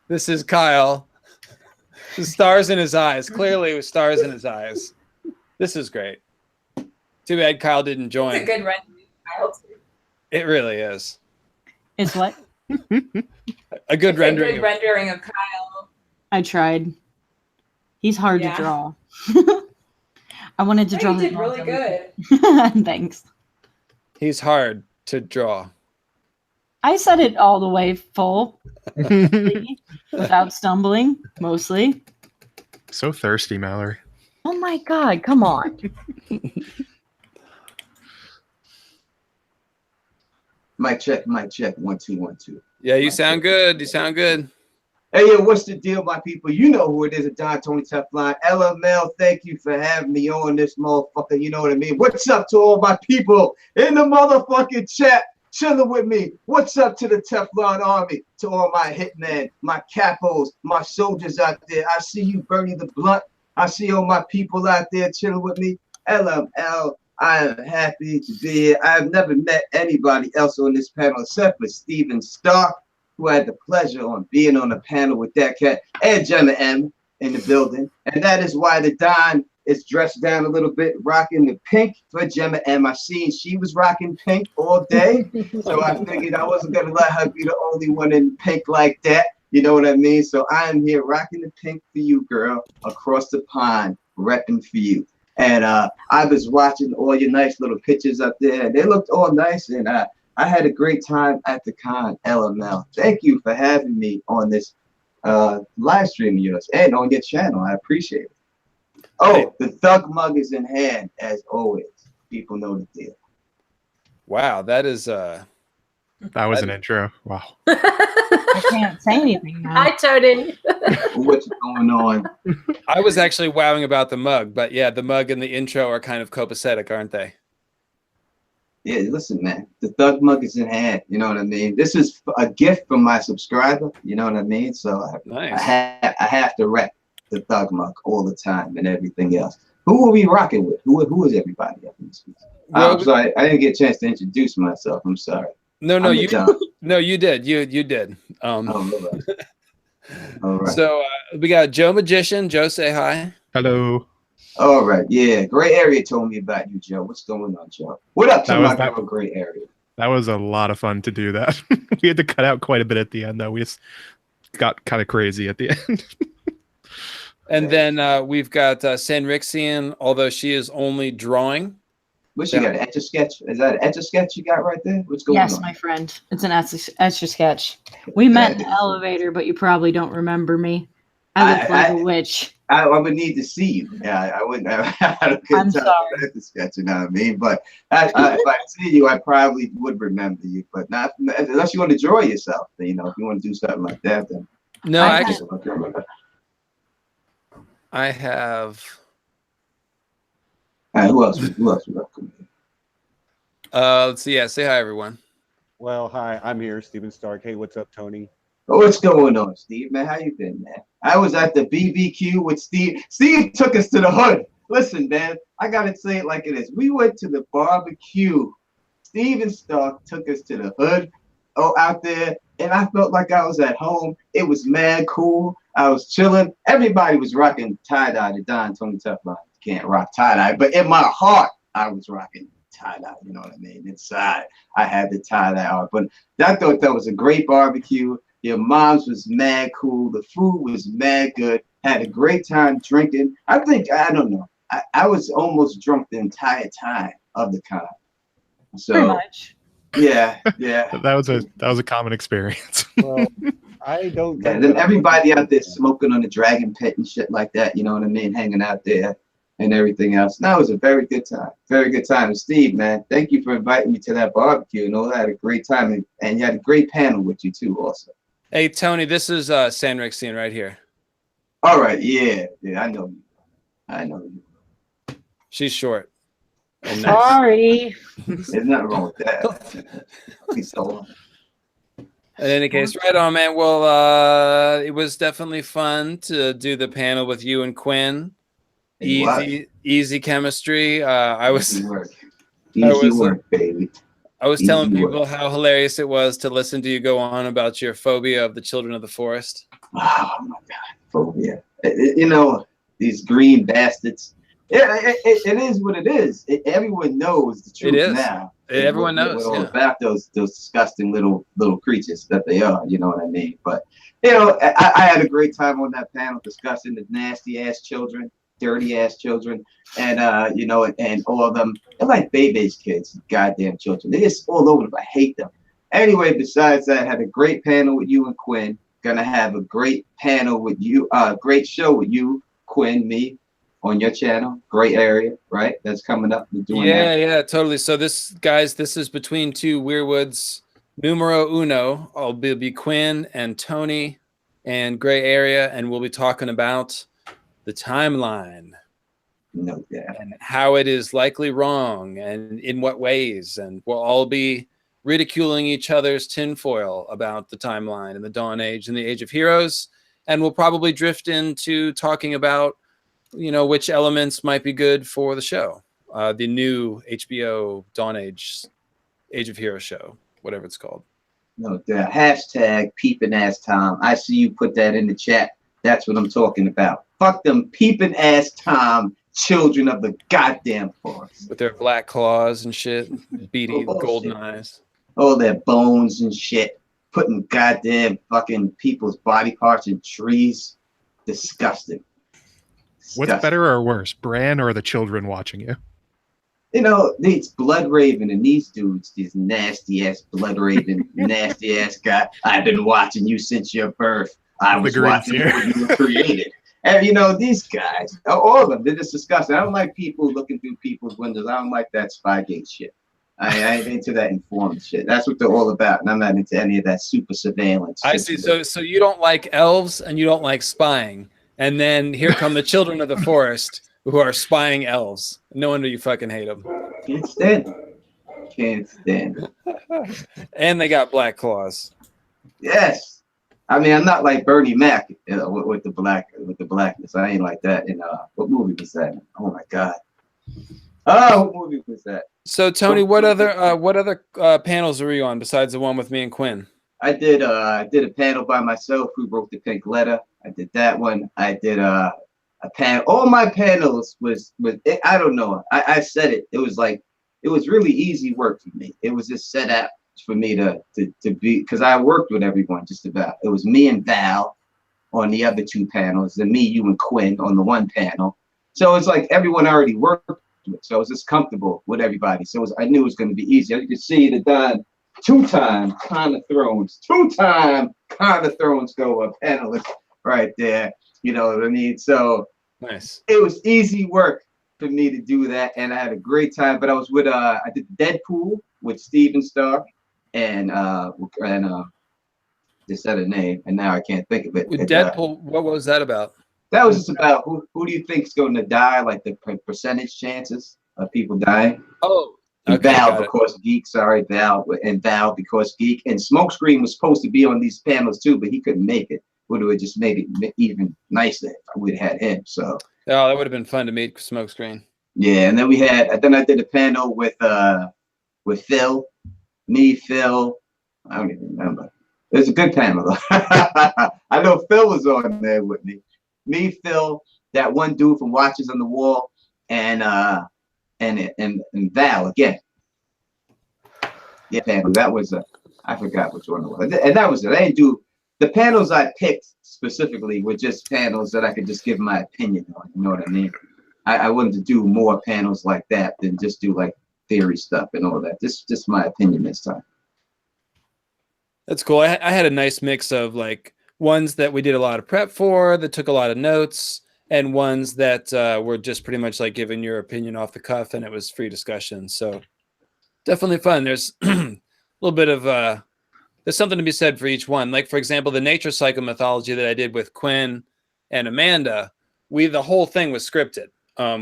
This is Kyle. The stars in his eyes. Clearly with stars in his eyes. This is great. Too bad Kyle didn't join.
It's a good rendering, Kyle.
It really is.
It's what?
A good rendering.
A good rendering of Kyle.
I tried. He's hard
Yeah.
to draw. I wanted to
No,
draw
you
his
did
mug
really
every-
good.
Thanks.
He's hard to draw.
I said it all the way full, without stumbling, mostly.
So thirsty, Mallory.
Oh my god, come on.
Mic check, mic check. 1 2 1 2.
Yeah, you
Mic
sound
check.
good. You sound good.
Hey, yo, what's the deal, my people? You know who it is, Don Tony Teflon. LML, thank you for having me on this motherfucker. You know what I mean? What's up to all my people in the motherfucking chat chilling with me? What's up to the Teflon army, to all my hitmen, my capos, my soldiers out there? I see you, Bernie the Blunt. I see all my people out there chilling with me. LML, I am happy to be here. I've never met anybody else on this panel except for Steven Stark, who had the pleasure on being on the panel with that cat, and Gemma M in the building. And that is why the Don is dressed down a little bit, rocking the pink for Gemma M. I seen she was rocking pink all day, so I figured I wasn't going to let her be the only one in pink like that. You know what I mean? So I am here rocking the pink for you, girl, across the pond, repping for you. And I was watching all your nice little pictures up there, and they looked all nice, and I had a great time at the con, LML. Thank you for having me on this live stream of yours and on your channel. I appreciate it. Oh, the Thug mug is in hand, as always. People know the deal.
Wow, that is
That was an intro. Wow.
I can't say anything now.
Hi, Tony.
What's going on?
I was actually wowing about the mug, but yeah, the mug and the intro are kind of copacetic, aren't they?
Yeah, listen, man. The Thug mug is in hand. You know what I mean? This is a gift from my subscriber. You know what I mean? So
Nice.
I have to rep the Thug mug all the time and everything else. Who are we rocking with? Who is everybody up in this piece?
Well,
I'm sorry, I didn't get a chance to introduce myself. I'm sorry.
No,
I'm the
you
Don.
no, you did. You did.
Oh, all right. All right.
So we got Joe Magician. Joe, say hi.
Hello.
All right. Yeah. Gray Area told me about you, Joe. What's going on, Joe? What up to my girl, Gray Area?
That was a lot of fun to do that. We had to cut out quite a bit at the end, though. We just got kind of crazy at the end.
And then we've got Sanrixian, although she is only drawing.
What you got? An Etch-a-Sketch? Is that an Etch-a-Sketch you got right there? What's going on?
Yes, my friend. It's an Etch-a-Sketch. We met in the elevator, but you probably don't remember me. I look like a witch.
I would need to see you. Yeah, I wouldn't have had a good
I'm
time
sorry.
with Etch-a-Sketch, you know what I mean? But if I see you, I probably would remember you. But not unless you want to draw yourself. You know, if you want to do something like that, then
No,
I
actually, I have.
All right, who else? Who else?
Let's see. Yeah, say hi, everyone.
Well, hi, I'm here, Steven Stark. Hey, what's up, Tony?
What's going on, Steve, man? How you been, man? I was at the BBQ with Steve. Steve took us to the hood. Listen, man, I gotta say it like it is. We went to the barbecue. Steven Stark took us to the hood, out there, and I felt like I was at home. It was mad cool. I was chilling. Everybody was rocking tie-dye. The Don Tony Teflon can't rock tie-dye, but in my heart, I was rocking tie-dye. You know what I mean? Inside, I had the tie-dye art. But I thought that was a great barbecue. Your mom's was mad cool. The food was mad good. Had a great time drinking. I don't know. I was almost drunk the entire time of the con. So
Pretty much.
yeah.
That was a common experience.
Well, I don't.
And then everybody out there smoking on the dragon pit and shit like that. You know what I mean? Hanging out there and everything else. That was a very good time. Very good time. And Steve, man, thank you for inviting me to that barbecue. You know, I had a great time, and you had a great panel with you too, also.
Hey, Tony, this is Sanrixian right here.
All right, yeah, I know you. I know you.
She's short. And nice.
Sorry.
There's nothing wrong with that. Please so
In any case, right on, man. Well, it was definitely fun to do the panel with you and Quinn. Easy chemistry.
Easy work, baby.
I was telling people how hilarious it was to listen to you go on about your phobia of the children of the forest.
Oh my God, phobia! You know, these green bastards. It is what it is. Everyone knows the truth now.
Everyone knows
about those disgusting little creatures that they are. You know what I mean? But you know, I had a great time on that panel discussing the nasty ass children. dirty ass children, and you know, and all of them, they're like baby's kids, goddamn children. They're just all over them. I hate them. Anyway, besides that, I had a great panel with you and Quinn. Gonna have a great panel with you, great show with you, Quinn, me, on your channel. Great area, right? That's coming up. We're doing that.
Yeah, totally. So this, guys, this is between two Weirwoods numero uno. I'll be Quinn and Tony and Gray Area, and we'll be talking about the timeline.
No doubt.
And how it is likely wrong and in what ways. And we'll all be ridiculing each other's tinfoil about the timeline and the Dawn Age and the Age of Heroes. And we'll probably drift into talking about, you know, which elements might be good for the show. The new HBO Dawn Age, Age of Heroes show, whatever it's called.
No doubt. Hashtag peeping ass Tom. I see you put that in the chat. That's what I'm talking about. Fuck them peeping ass Tom, children of the goddamn forest.
With their black claws and shit, beady golden eyes.
All their bones and shit. Putting goddamn fucking people's body parts in trees. Disgusting.
What's better or worse, Bran or the children watching you?
You know, it's Blood Raven and these dudes, these nasty ass Blood Raven, nasty ass guy. I've been watching you since your birth. I was watching you when you were created. And you know, these guys, all of them, they're just disgusting. I don't like people looking through people's windows. I don't like that Spygate shit. I ain't into that informed shit. That's what they're all about, and I'm not into any of that super surveillance.
I see. So you don't like elves and you don't like spying, and then here come the children of the forest who are spying elves. No wonder you fucking hate them.
Can't stand them. Can't stand them.
And they got black claws.
Yes. I mean, I'm not like Bernie Mac, you know, with the blackness. I ain't like that. In what movie was that? Oh my god. Oh, what movie was that?
So Tony, what other panels were you on besides the one with me and Quinn?
I did a panel by myself. Who wrote the pink letter? I did that one. I did a panel. All my panels was I don't know. I said it. It was like it was really easy work for me. It was just set up for me to be, because I worked with everyone just about. It was me and Val on the other two panels, and me, you, and Quinn on the one panel. So it's like everyone already worked with, so I was just comfortable with everybody. So I knew it was going to be easy. You can see the done two-time Kind of Thrones go up panelist right there. You know what I mean? So
nice. It
was easy work for me to do that, and I had a great time. But I was with I did Deadpool with Steven Starr and just said a name, and now I can't think of it.
With Deadpool, what was that about?
That was just about who do you think's going to die, like the percentage chances of people dying.
Oh,
okay, Val, because geek. Sorry, Val, and Val because geek. And Smokescreen was supposed to be on these panels too, but he couldn't make it. Would have just made it even nicer if I would have had him. So.
Oh, that would have been fun to meet Smokescreen.
Yeah, and then I did a panel with Phil, me, Phil. I don't even remember. It was a good panel though. I know Phil was on there with me. Me, Phil, that one dude from Watches on the Wall, and Val again. Yeah, panel. That was I forgot which one it was, and that was it. I didn't do the panels I picked specifically were just panels that I could just give my opinion on. You know what I mean? I wanted to do more panels like that than just do like theory stuff and all that. Just my opinion this time.
That's cool. I had a nice mix of like ones that we did a lot of prep for, that took a lot of notes, and ones that were just pretty much like giving your opinion off the cuff, and it was free discussion. So definitely fun. There's a little bit of there's something to be said for each one. Like for example, the nature cycle mythology that I did with Quinn and Amanda, the whole thing was scripted.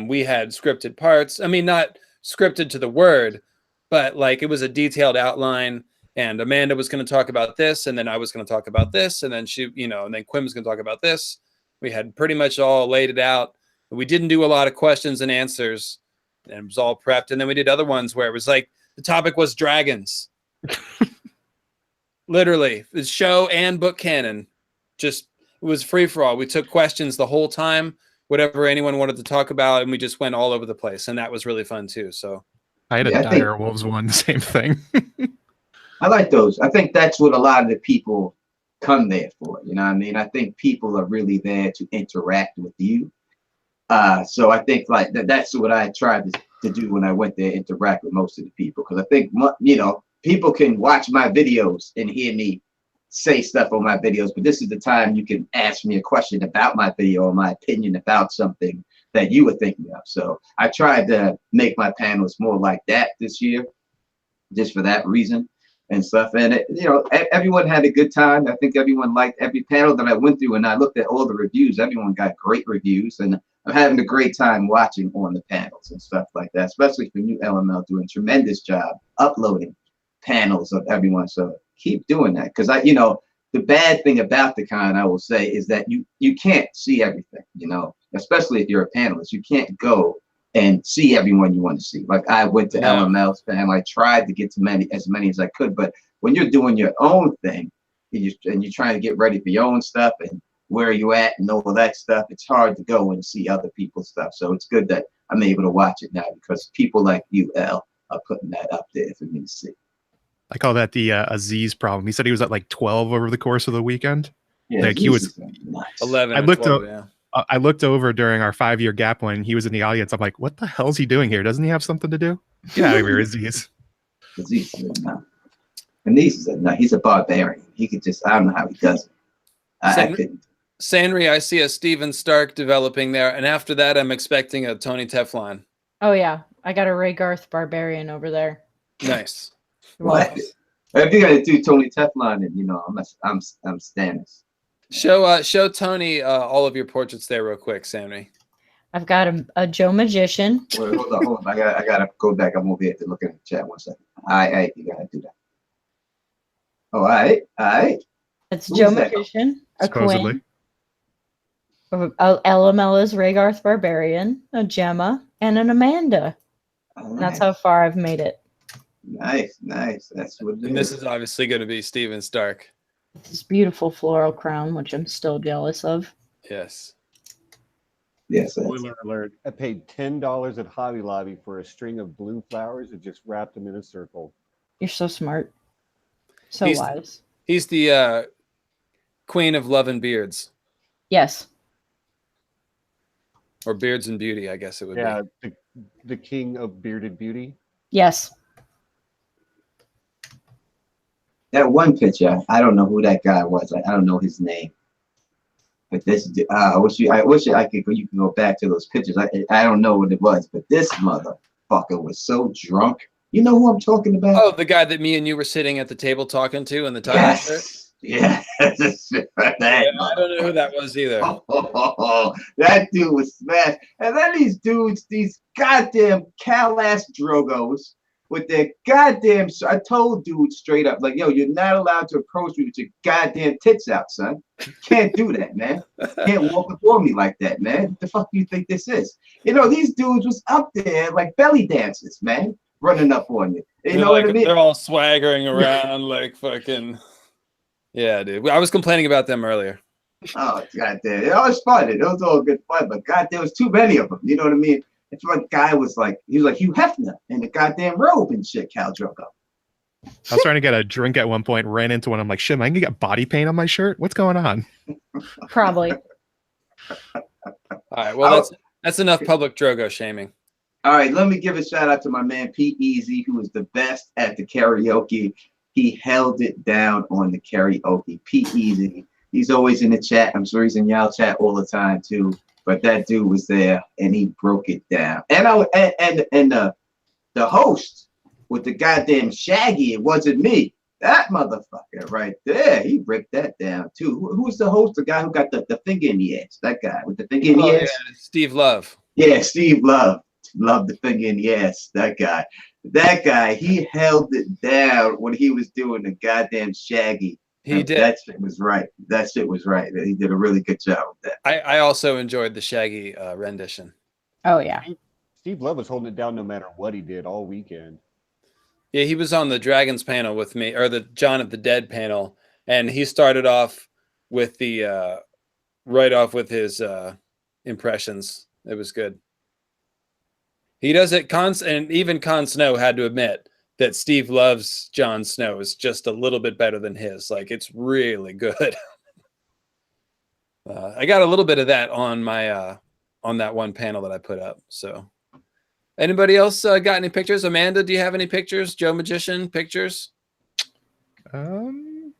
We had scripted parts. I mean, not scripted to the word, but like it was a detailed outline. And Amanda was going to talk about this, and then I was going to talk about this, and then she, you know, and then Quinn was going to talk about this. We had pretty much all laid it out. We didn't do a lot of questions and answers, and it was all prepped. And then we did other ones where it was like the topic was dragons. Literally, the show and book canon. Just it was free for all. We took questions the whole time, whatever anyone wanted to talk about, and we just went all over the place, and that was really fun too. So
I had a Dire Wolves one, the same thing.
I like those. I think that's what a lot of the people come there for. You know what I mean? I think people are really there to interact with you. So I think like that's what I tried to do when I went there, interact with most of the people, because I think, you know, people can watch my videos and hear me say stuff on my videos, but this is the time you can ask me a question about my video or my opinion about something that you were thinking of. So I tried to make my panels more like that this year, just for that reason and stuff. And it, you know, everyone had a good time. I think everyone liked every panel that I went through, and I looked at all the reviews. Everyone got great reviews, and I'm having a great time watching on the panels and stuff like that, especially for new LML doing a tremendous job uploading panels of everyone. So keep doing that, because you know, the bad thing about the con, I will say, is that you can't see everything, you know, especially if you're a panelist. You can't go and see everyone you want to see. Like I went to LML's panel, I tried to get to as many as I could, but when you're doing your own thing and you're trying to get ready for your own stuff and where you at and all that stuff, it's hard to go and see other people's stuff. So it's good that I'm able to watch it now, because people like you, L, are putting that up there for me to see.
I call that the Aziz problem. He said he was at like 12 over the course of the weekend.
Yeah,
like he was
nice.
11.
I looked
12,
up.
yeah.
I looked over during our 5-year gap when he was in the audience. I'm like, what the hell's he doing here? Doesn't he have something to do? Get out of here, Aziz.
Aziz is a nut. Aziz is a nut. He's a barbarian. He could just, I don't know how he does it. I couldn't.
Sanri, I see a Steven Stark developing there, and after that, I'm expecting a Tony Teflon.
Oh yeah, I got a Ray Garth Barbarian over there.
Nice.
What? If you gotta do Tony Teflon, and you know, I'm Stannis.
Show Tony all of your portraits there real quick, Sanri.
I've got a Joe Magician.
Wait, hold on. I gotta go back. I'm over here to look at the chat 1 second. All right, you gotta do that. Oh, all right.
It's Joe Magician, a
Supposedly.
Quinn, LML is Ray Garth Barbarian, a Gemma, and an Amanda.
All
And that's how far I've made it.
Nice. That's what it is.
And this is obviously going to be Steven Stark.
This beautiful floral crown, which I'm still jealous of.
Yes.
Yes.
Spoiler alert. I paid $10 at Hobby Lobby for a string of blue flowers and just wrapped them in a circle.
You're so smart. So
He's-
wise.
He's the queen of love and beards.
Yes.
Or beards and beauty, I guess it would
Yeah,
be.
the king of bearded beauty.
Yes.
That one picture, I don't know who that guy was. I don't know his name. But this, I wish I could. You can go back to those pictures. I don't know what it was, but this motherfucker was so drunk. You know who I'm talking about?
Oh, the guy that me and you were sitting at the table talking to in the tie shirt?
Yes.
I don't know who that was either.
That dude was smashed. And then these goddamn Cal-ass drogos with their goddamn, I told dudes straight up, like, yo, you're not allowed to approach me with your goddamn tits out, son. You can't do that, man. You can't walk before me like that, man. What the fuck do you think this is? You know, these dudes was up there like belly dancers, man, running up on you. You know what I mean?
They're all swaggering around like fucking... Yeah, dude. I was complaining about them earlier.
Oh, goddamn. It was fun. It was all good fun, but god, there was too many of them. You know what I mean? It's like guy was like, he was like Hugh Hefner in the goddamn robe and shit, Cal Drogo.
I was trying to get a drink at one point, ran into one. I'm like, shit, am I gonna get body paint on my shirt? What's going on?
Probably.
All right, well, that's enough public Drogo shaming.
All right, let me give a shout out to my man Pete Easy, who was the best at the karaoke. He held it down on the karaoke. Pete Easy, he's always in the chat. I'm sure he's in y'all chat all the time too. But that dude was there and he broke it down. And the host with the goddamn Shaggy, it wasn't me. That motherfucker right there, he ripped that down too. Who was the host? The guy who got the finger in the ass. That guy with the finger in the ass.
Yeah, Steve Love.
Yeah, Steve Love. Love the finger in the ass. That guy, he held it down when he was doing the goddamn Shaggy.
He did.
That shit was right. He did a really good job with that.
I also enjoyed the Shaggy rendition.
Oh, yeah.
Steve Love was holding it down no matter what he did all weekend.
Yeah, he was on the Dragons panel with me, or the John of the Dead panel, and he started off with the right off with his impressions. It was good. He does it and even Con Snow had to admit that Steve Love's Jon Snow is just a little bit better than his. Like, it's really good. I got a little bit of that on my on that one panel that I put up. So anybody else got any pictures? Amanda, do you have any pictures? Joe Magician pictures? You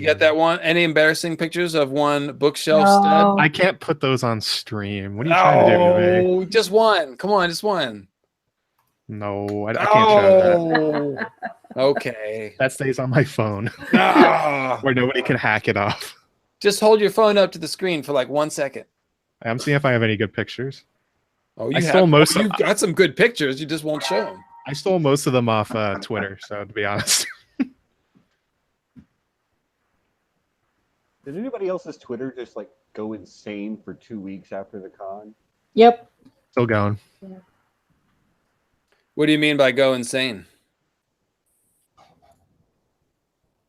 got that one? Any embarrassing pictures of one bookshelf stud?
I can't put those on stream. What are you trying to do to me?
Just one. Come on, just one.
No, I can't show that.
Okay.
That stays on my phone where nobody can hack it off.
Just hold your phone up to the screen for like 1 second.
I'm seeing if I have any good pictures.
Oh,
I stole most.
You've got some good pictures. You just won't show them.
I stole most of them off Twitter. So to be honest.
Did anybody else's Twitter just like go insane for 2 weeks after the con?
Yep.
Still going.
Yeah.
What do you mean by go insane?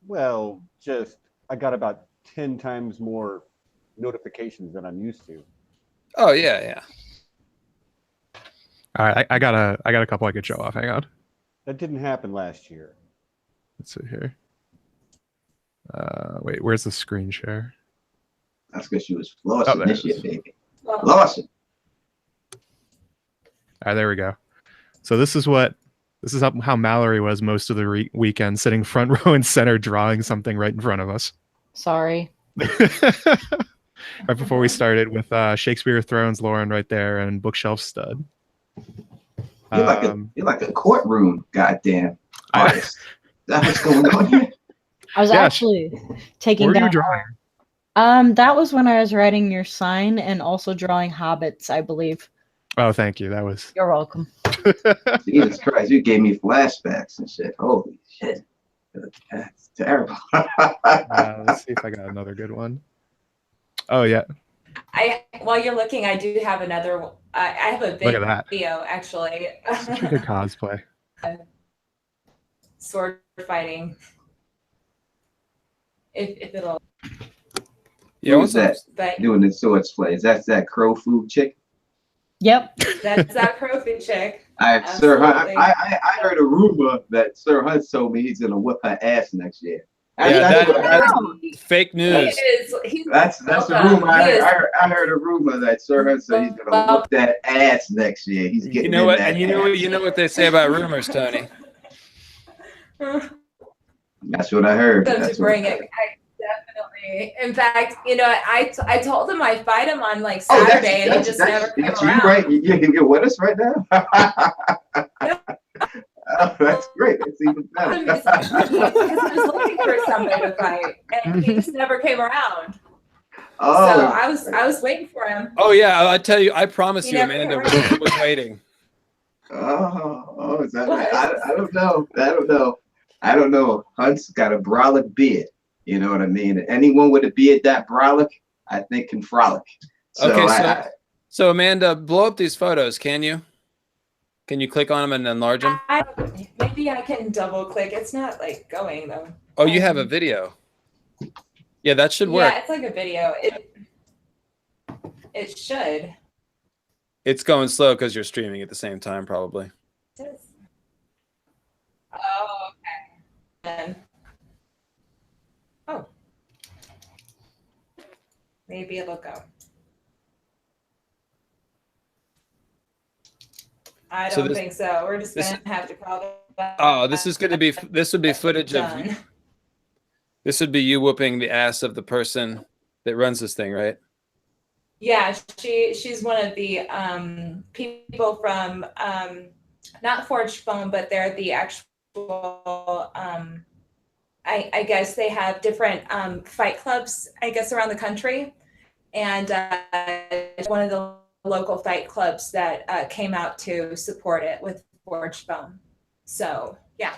Well, just I got about 10 times more notifications than I'm used to.
Oh yeah.
All right, I got a couple I could show off. Hang on.
That didn't happen last year.
Let's see here. Wait, where's the screen share?
That's because she was flossing this year, baby.
Well,
Flossing.
All right, there we go. So this is how Mallory was most of the weekend, sitting front row and center, drawing something right in front of us.
Sorry.
Right before we started with Shakespeare of Thrones, Lauren right there, and Bookshelf Stud.
You're like a courtroom goddamn artist. That's what's going on here.
I was actually taking
What were
down.
you drawing?
That was when I was writing your sign and also drawing hobbits, I believe.
Oh, thank you. That was.
You're welcome.
Jesus Christ, you gave me flashbacks and shit. Holy shit. That's terrible.
Let's see if I got another good one. Oh yeah.
While you're looking, I do have another. I have a
Look at that.
video actually.
Such a good cosplay.
Sword fighting. If it'll.
Yeah, what's that?
But
doing the swords plays. That's that Crowfood chick.
Yep.
That's that Crowfood chick.
Sir Hunt, I heard a rumor that Sir Hunt told me he's gonna whip her ass next year.
That's fake news.
That's a rumor. I heard a rumor that Sir Hunt said he's gonna whip that ass next year. He's getting.
You know what? And you know what they say about rumors, Tony.
That's what I heard.
Them to bring it. Definitely. In fact, I told him I'd fight him on like Saturday, and he just never came around.
You right? You're with us right now. Oh, that's great. It's even better.
Because I was looking for somebody to fight, and he just never came around.
Oh.
So I was waiting for him.
Oh yeah, I tell you, I promise you, Amanda was waiting.
Oh, is that right? I don't know. Hunt's got a brolic beard. You know what I mean? Anyone with a beard that brolic, I think, can frolic.
So Amanda, blow up these photos, can you? Can you click on them and enlarge them?
Maybe I can double click. It's not like going though.
Oh, you have a video. Yeah, that should work.
Yeah, it's like a video. It should.
It's going slow because you're streaming at the same time, probably.
Oh, okay. Then. Oh. Maybe it'll go. I don't think so. We're just gonna have to call it.
Oh, this would be footage of. This would be you whooping the ass of the person that runs this thing, right?
Yeah, she's one of the people from not Forged Foam, but they're the actual. I guess they have different fight clubs, I guess, around the country, and one of the local fight clubs that came out to support it with Forged Foam. So yeah.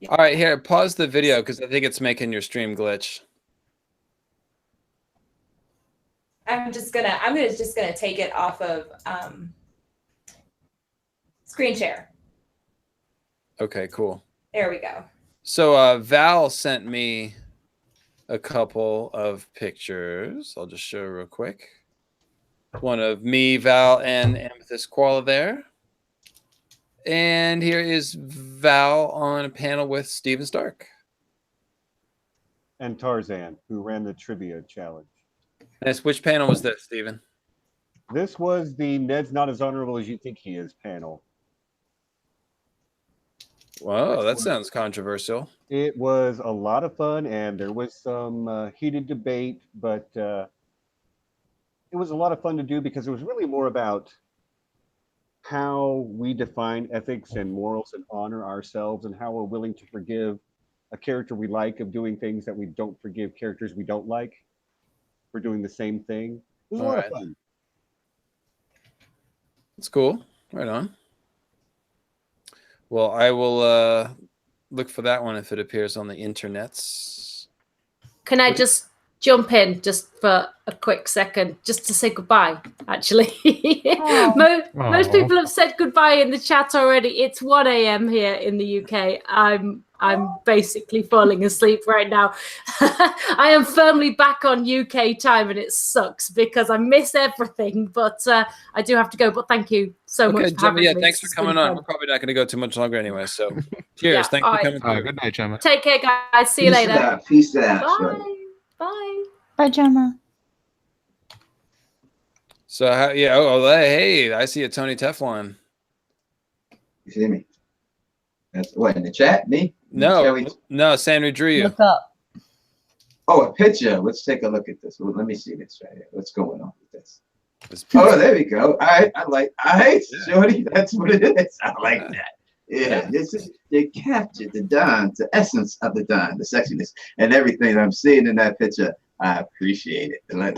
All right, here, pause the video because I think it's making your stream glitch.
I'm just gonna take it off of screen share.
Okay, cool.
There we go.
So Val sent me a couple of pictures. I'll just show real quick. One of me, Val, and Amethyst Koala there. And here is Val on a panel with Steven Stark.
And Tarzan, who ran the trivia challenge.
Nice. Which panel was this, Steven?
This was the Ned's Not As Honorable As You Think He Is panel.
Whoa, that sounds controversial.
It was a lot of fun, and there was some heated debate, but it was a lot of fun to do because it was really more about how we define ethics and morals and honor ourselves, and how we're willing to forgive a character we like of doing things that we don't forgive characters we don't like for doing the same thing. It was a lot of fun.
It's cool. Right on. Well, I will look for that one if it appears on the internets.
Can I just jump in just for a quick second, just to say goodbye, actually? Most people have said goodbye in the chat already. It's 1 a.m. here in the UK. I'm basically falling asleep right now. I am firmly back on UK time, and it sucks because I miss everything, but I do have to go. But thank you so much for having me.
Thanks for coming on. We're probably not going to go too much longer anyway, so cheers.
Yeah,
Thanks for coming.
Good night, Gemma.
Take care, guys. See you later.
Peace out.
Bye. Bye.
Bye, Gemma.
So, hey, I see a Tony Teflon.
You see me? That's what, in the chat? Me?
No, Sanri drew you.
Look up.
Oh, a picture. Let's take a look at this. Well, let me see this right here. What's going on with this? Oh, there we go. All right, Shorty. That's what it is. I like that. Yeah, this is, they captured the Don, the essence of the Don, the sexiness, and everything I'm seeing in that picture. I appreciate it. I like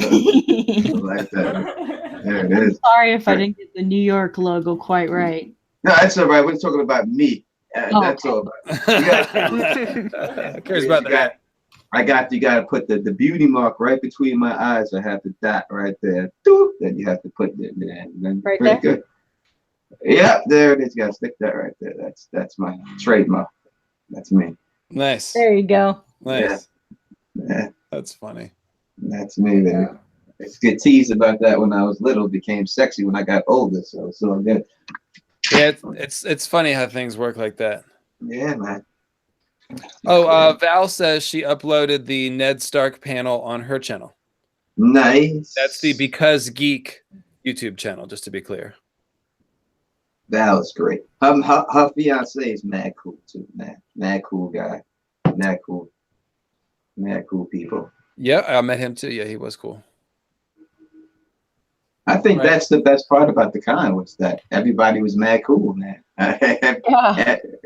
that. There it is.
Sorry if I didn't get the New York logo quite right.
No, that's all right. We're talking about me. That's all right.
Cares about that.
You got to put the beauty mark right between my eyes. I have the dot right there. Then you have to put it there.
Right there.
Good. Yeah, there it is. You got to stick that right there. That's my trademark. That's me.
Nice.
There you go.
Nice.
Yeah.
That's funny.
That's me, baby. I used to get teased about that when I was little. Became sexy when I got older. So it's all good.
Yeah, it's funny how things work like that.
Yeah, man.
Oh, Val says she uploaded the Ned Stark panel on her channel.
Nice.
That's the Because Geek YouTube channel, just to be clear.
Val's great. Her fiance is mad cool too, man. Mad cool guy. Mad cool people.
Yeah, I met him too. Yeah, he was cool.
I think that's the best part about the con was that everybody was mad cool, man.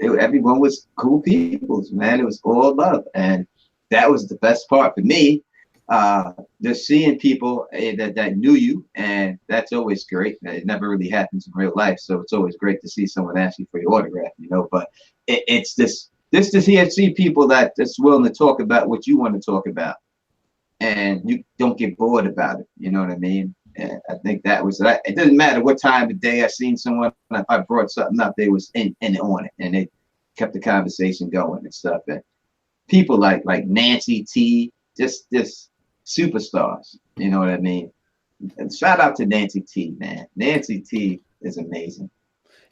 Everyone was cool people, man. It was all love, and that was the best part for me. Just seeing people that knew you, and that's always great. It never really happens in real life, so it's always great to see someone ask you for your autograph, you know. But it's this to see people that just willing to talk about what you want to talk about, and you don't get bored about it. You know what I mean? And I think that was it. It doesn't matter what time of day I seen someone. If I brought something up, they was in on it, and they kept the conversation going and stuff. And people like Nancy T, just superstars. You know what I mean? And shout out to Nancy T, man. Nancy T is amazing.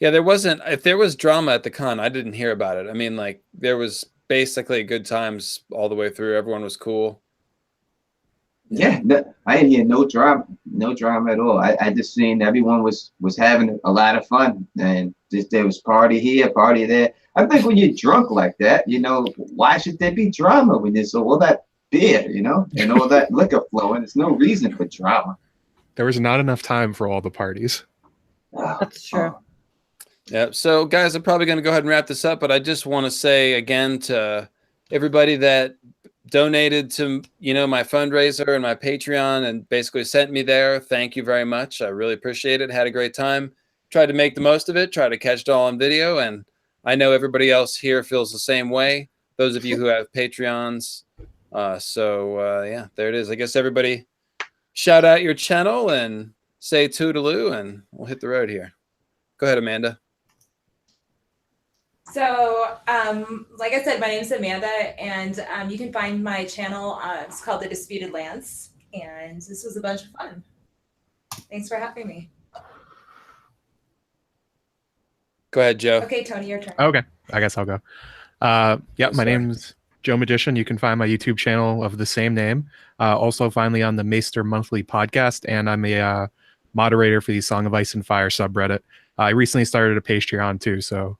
Yeah, if there was drama at the con, I didn't hear about it. I mean, like, there was basically good times all the way through. Everyone was cool.
Yeah, I didn't hear no drama at all. I just seen everyone was having a lot of fun, and just there was party here, party there. I think when you're drunk like that, you know, why should there be drama when there's all that beer, you know, and all that liquor flowing? There's no reason for drama.
There was not enough time for all the parties.
That's true.
Yeah. So, guys, I'm probably going to go ahead and wrap this up, but I just want to say again to everybody that donated to, you know, my fundraiser and my Patreon and basically sent me there. Thank you very much. I really appreciate it. Had a great time. Tried to make the most of it. Try to catch it all on video. And I know everybody else here feels the same way. Those of you who have Patreons. Yeah, there it is. I guess everybody shout out your channel and say toodaloo, and we'll hit the road here. Go ahead, Amanda.
So, like I said, my name is Amanda, and you can find my channel. It's called The Disputed Lands, and this was a bunch of fun. Thanks for having me.
Go ahead, Joe.
Okay, Tony, your turn.
Okay, I guess I'll go. Yeah, my name's Joe Magician. You can find my YouTube channel of the same name. Also, finally on the Maester Monthly podcast, and I'm a moderator for the Song of Ice and Fire subreddit. I recently started a Patreon too, so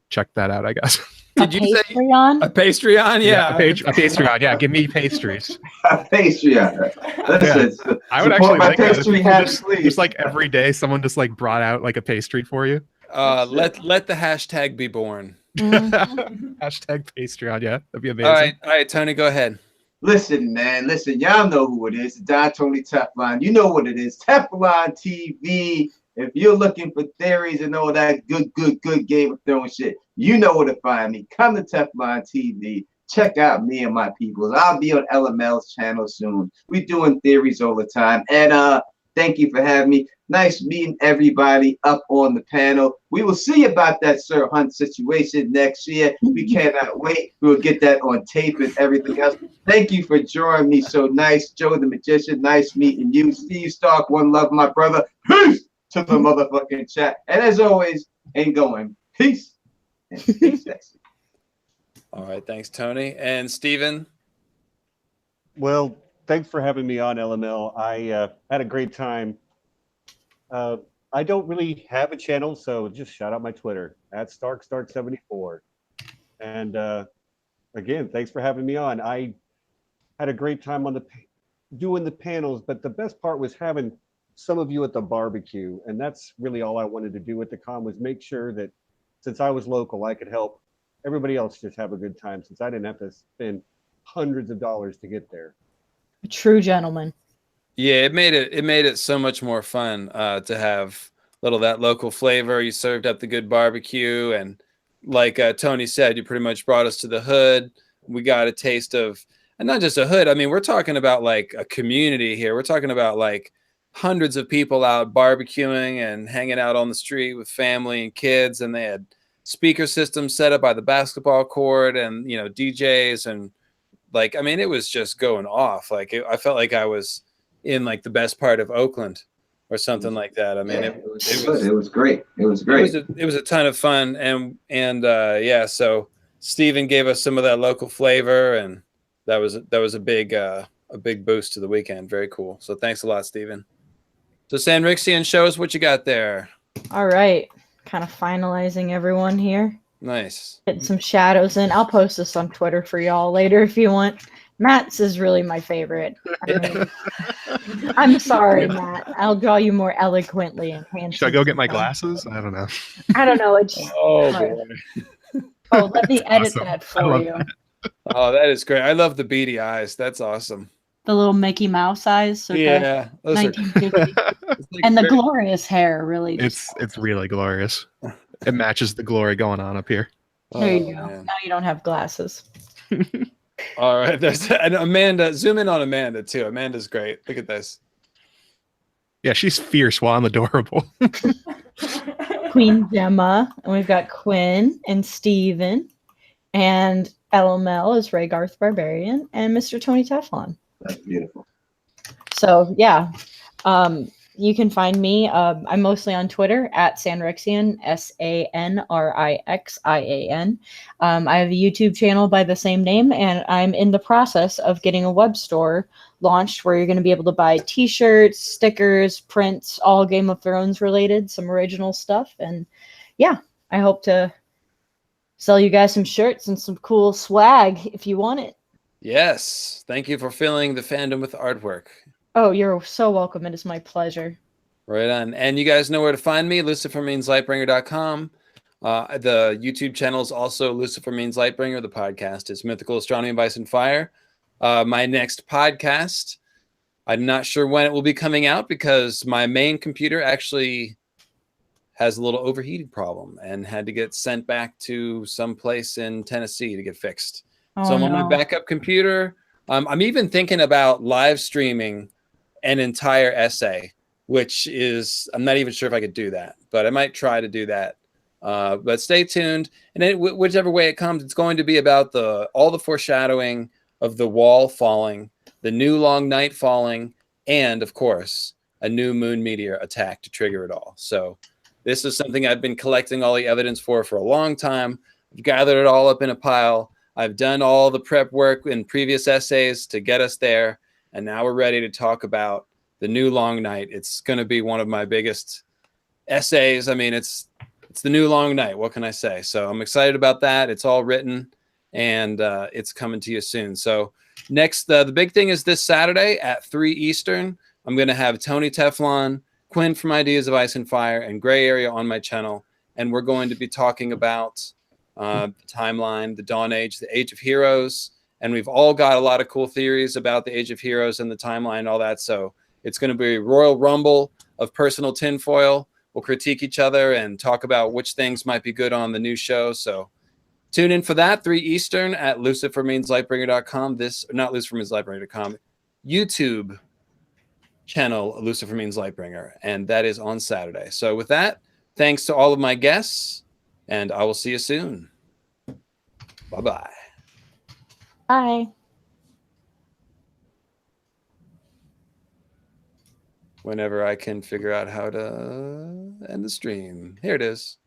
check that out, I guess.
Did you say
Patreon?
a Patreon? Yeah,
a Patreon. Yeah, give me pastries.
A Patreon. Listen,
I would
support
actually
my
like that. If
pastry
people
hat,
just
please.
like every day, someone just like brought out like a pastry for you.
let the hashtag be born.
Hashtag Patreon. Yeah, that'd be amazing.
All right, Tony, go ahead.
Listen, man. Listen, y'all know who it is. Don Tony Teflon. You know what it is. Teflon TV. If you're looking for theories and all that good Game of Thrones shit, you know where to find me. Come to Teflon TV. Check out me and my peoples. I'll be on LML's channel soon. We're doing theories all the time. And thank you for having me. Nice meeting everybody up on the panel. We will see about that Sir Hunt situation next year. We cannot wait. We will get that on tape and everything else. Thank you for joining me. So nice. Joe the Magician, nice meeting you. Steve Stark, one love, my brother. Peace to the motherfucking chat. And as always, ain't going. Peace. And stay sexy.
All right, thanks, Tony. And Steven?
Well, thanks for having me on, LML. I had a great time. I don't really have a channel, so just shout out my Twitter at StarkStart74. And again, thanks for having me on. I had a great time on doing the panels, but the best part was having some of you at the barbecue, and that's really all I wanted to do with the con, was make sure that since I was local, I could help everybody else just have a good time, since I didn't have to spend hundreds of dollars to get there.
A true gentleman.
Yeah, it made it so much more fun to have that local flavor. You served up the good barbecue, and like Tony said, you pretty much brought us to the hood. We got a taste of, and not just a hood. I mean, we're talking about like a community here. We're talking about like hundreds of people out barbecuing and hanging out on the street with family and kids, and they had speaker systems set up by the basketball court, and DJs, and like, I mean, it was just going off. Like I felt like I was in like the best part of Oakland or something like that. I mean,
Yeah,
it
was great. It was great.
It was a ton of fun, and yeah. So Steven gave us some of that local flavor, and that was a big boost to the weekend. Very cool. So thanks a lot, Steven. So Sanrixian, show us what you got there.
All right. Kind of finalizing everyone here.
Nice.
Getting some shadows in. I'll post this on Twitter for y'all later if you want. Matt's is really my favorite. I mean, I'm sorry, Matt. I'll draw you more eloquently and handsome.
Should I go get my glasses? I don't know.
I don't know. It's let me edit
awesome.
that for you.
Oh, that is great. I love the beady eyes. That's awesome.
The little Mickey Mouse eyes. So
yeah, those
1950. And the glorious hair, really.
It's really glorious. It matches the glory going on up here.
There you go. Man. Now you don't have glasses.
All right, and Amanda. Zoom in on Amanda too. Amanda's great. Look at this.
Yeah, she's fierce while I'm adorable.
Queen Gemma, and we've got Quinn and Steven, and LML is Ray Garth Barbarian, and Mr. Tony Teflon.
That's beautiful.
So yeah, you can find me. I'm mostly on Twitter at Sanrixian, SANRIXIAN. I have a YouTube channel by the same name, and I'm in the process of getting a web store launched where you're going to be able to buy t-shirts, stickers, prints, all Game of Thrones related, some original stuff. And yeah, I hope to sell you guys some shirts and some cool swag if you want it.
Yes. Thank you for filling the fandom with artwork.
Oh, you're so welcome. It is my pleasure.
Right on. And you guys know where to find me, lucifermeanslightbringer.com. The YouTube channel is also Lucifer Means Lightbringer. The podcast is Mythical Astronomy of Ice and Fire. My next podcast, I'm not sure when it will be coming out because my main computer actually has a little overheating problem and had to get sent back to some place in Tennessee to get fixed. So I'm on my backup computer. I'm even thinking about live streaming an entire essay, which is, I'm not even sure if I could do that, but I might try to do that. But stay tuned. And then whichever way it comes, it's going to be about all the foreshadowing of the wall falling, the new long night falling, and of course, a new moon meteor attack to trigger it all. So this is something I've been collecting all the evidence for a long time. I've gathered it all up in a pile. I've done all the prep work in previous essays to get us there. And now we're ready to talk about the new long night. It's going to be one of my biggest essays. I mean, it's the new long night. What can I say? So I'm excited about that. It's all written and it's coming to you soon. So next, the big thing is this Saturday at 3 Eastern. I'm going to have Tony Teflon, Quinn from Ideas of Ice and Fire, and Gray Area on my channel. And we're going to be talking about the timeline, the Dawn Age, the Age of Heroes. And we've all got a lot of cool theories about the Age of Heroes and the timeline and all that. So it's going to be a Royal Rumble of personal tinfoil. We'll critique each other and talk about which things might be good on the new show. So tune in for that, 3 Eastern at lucifermeanslightbringer.com. Not lucifermeanslightbringer.com, YouTube channel Lucifer Means Lightbringer. And that is on Saturday. So with that, thanks to all of my guests, and I will see you soon. Bye-bye.
Bye.
Whenever I can figure out how to end the stream. Here it is.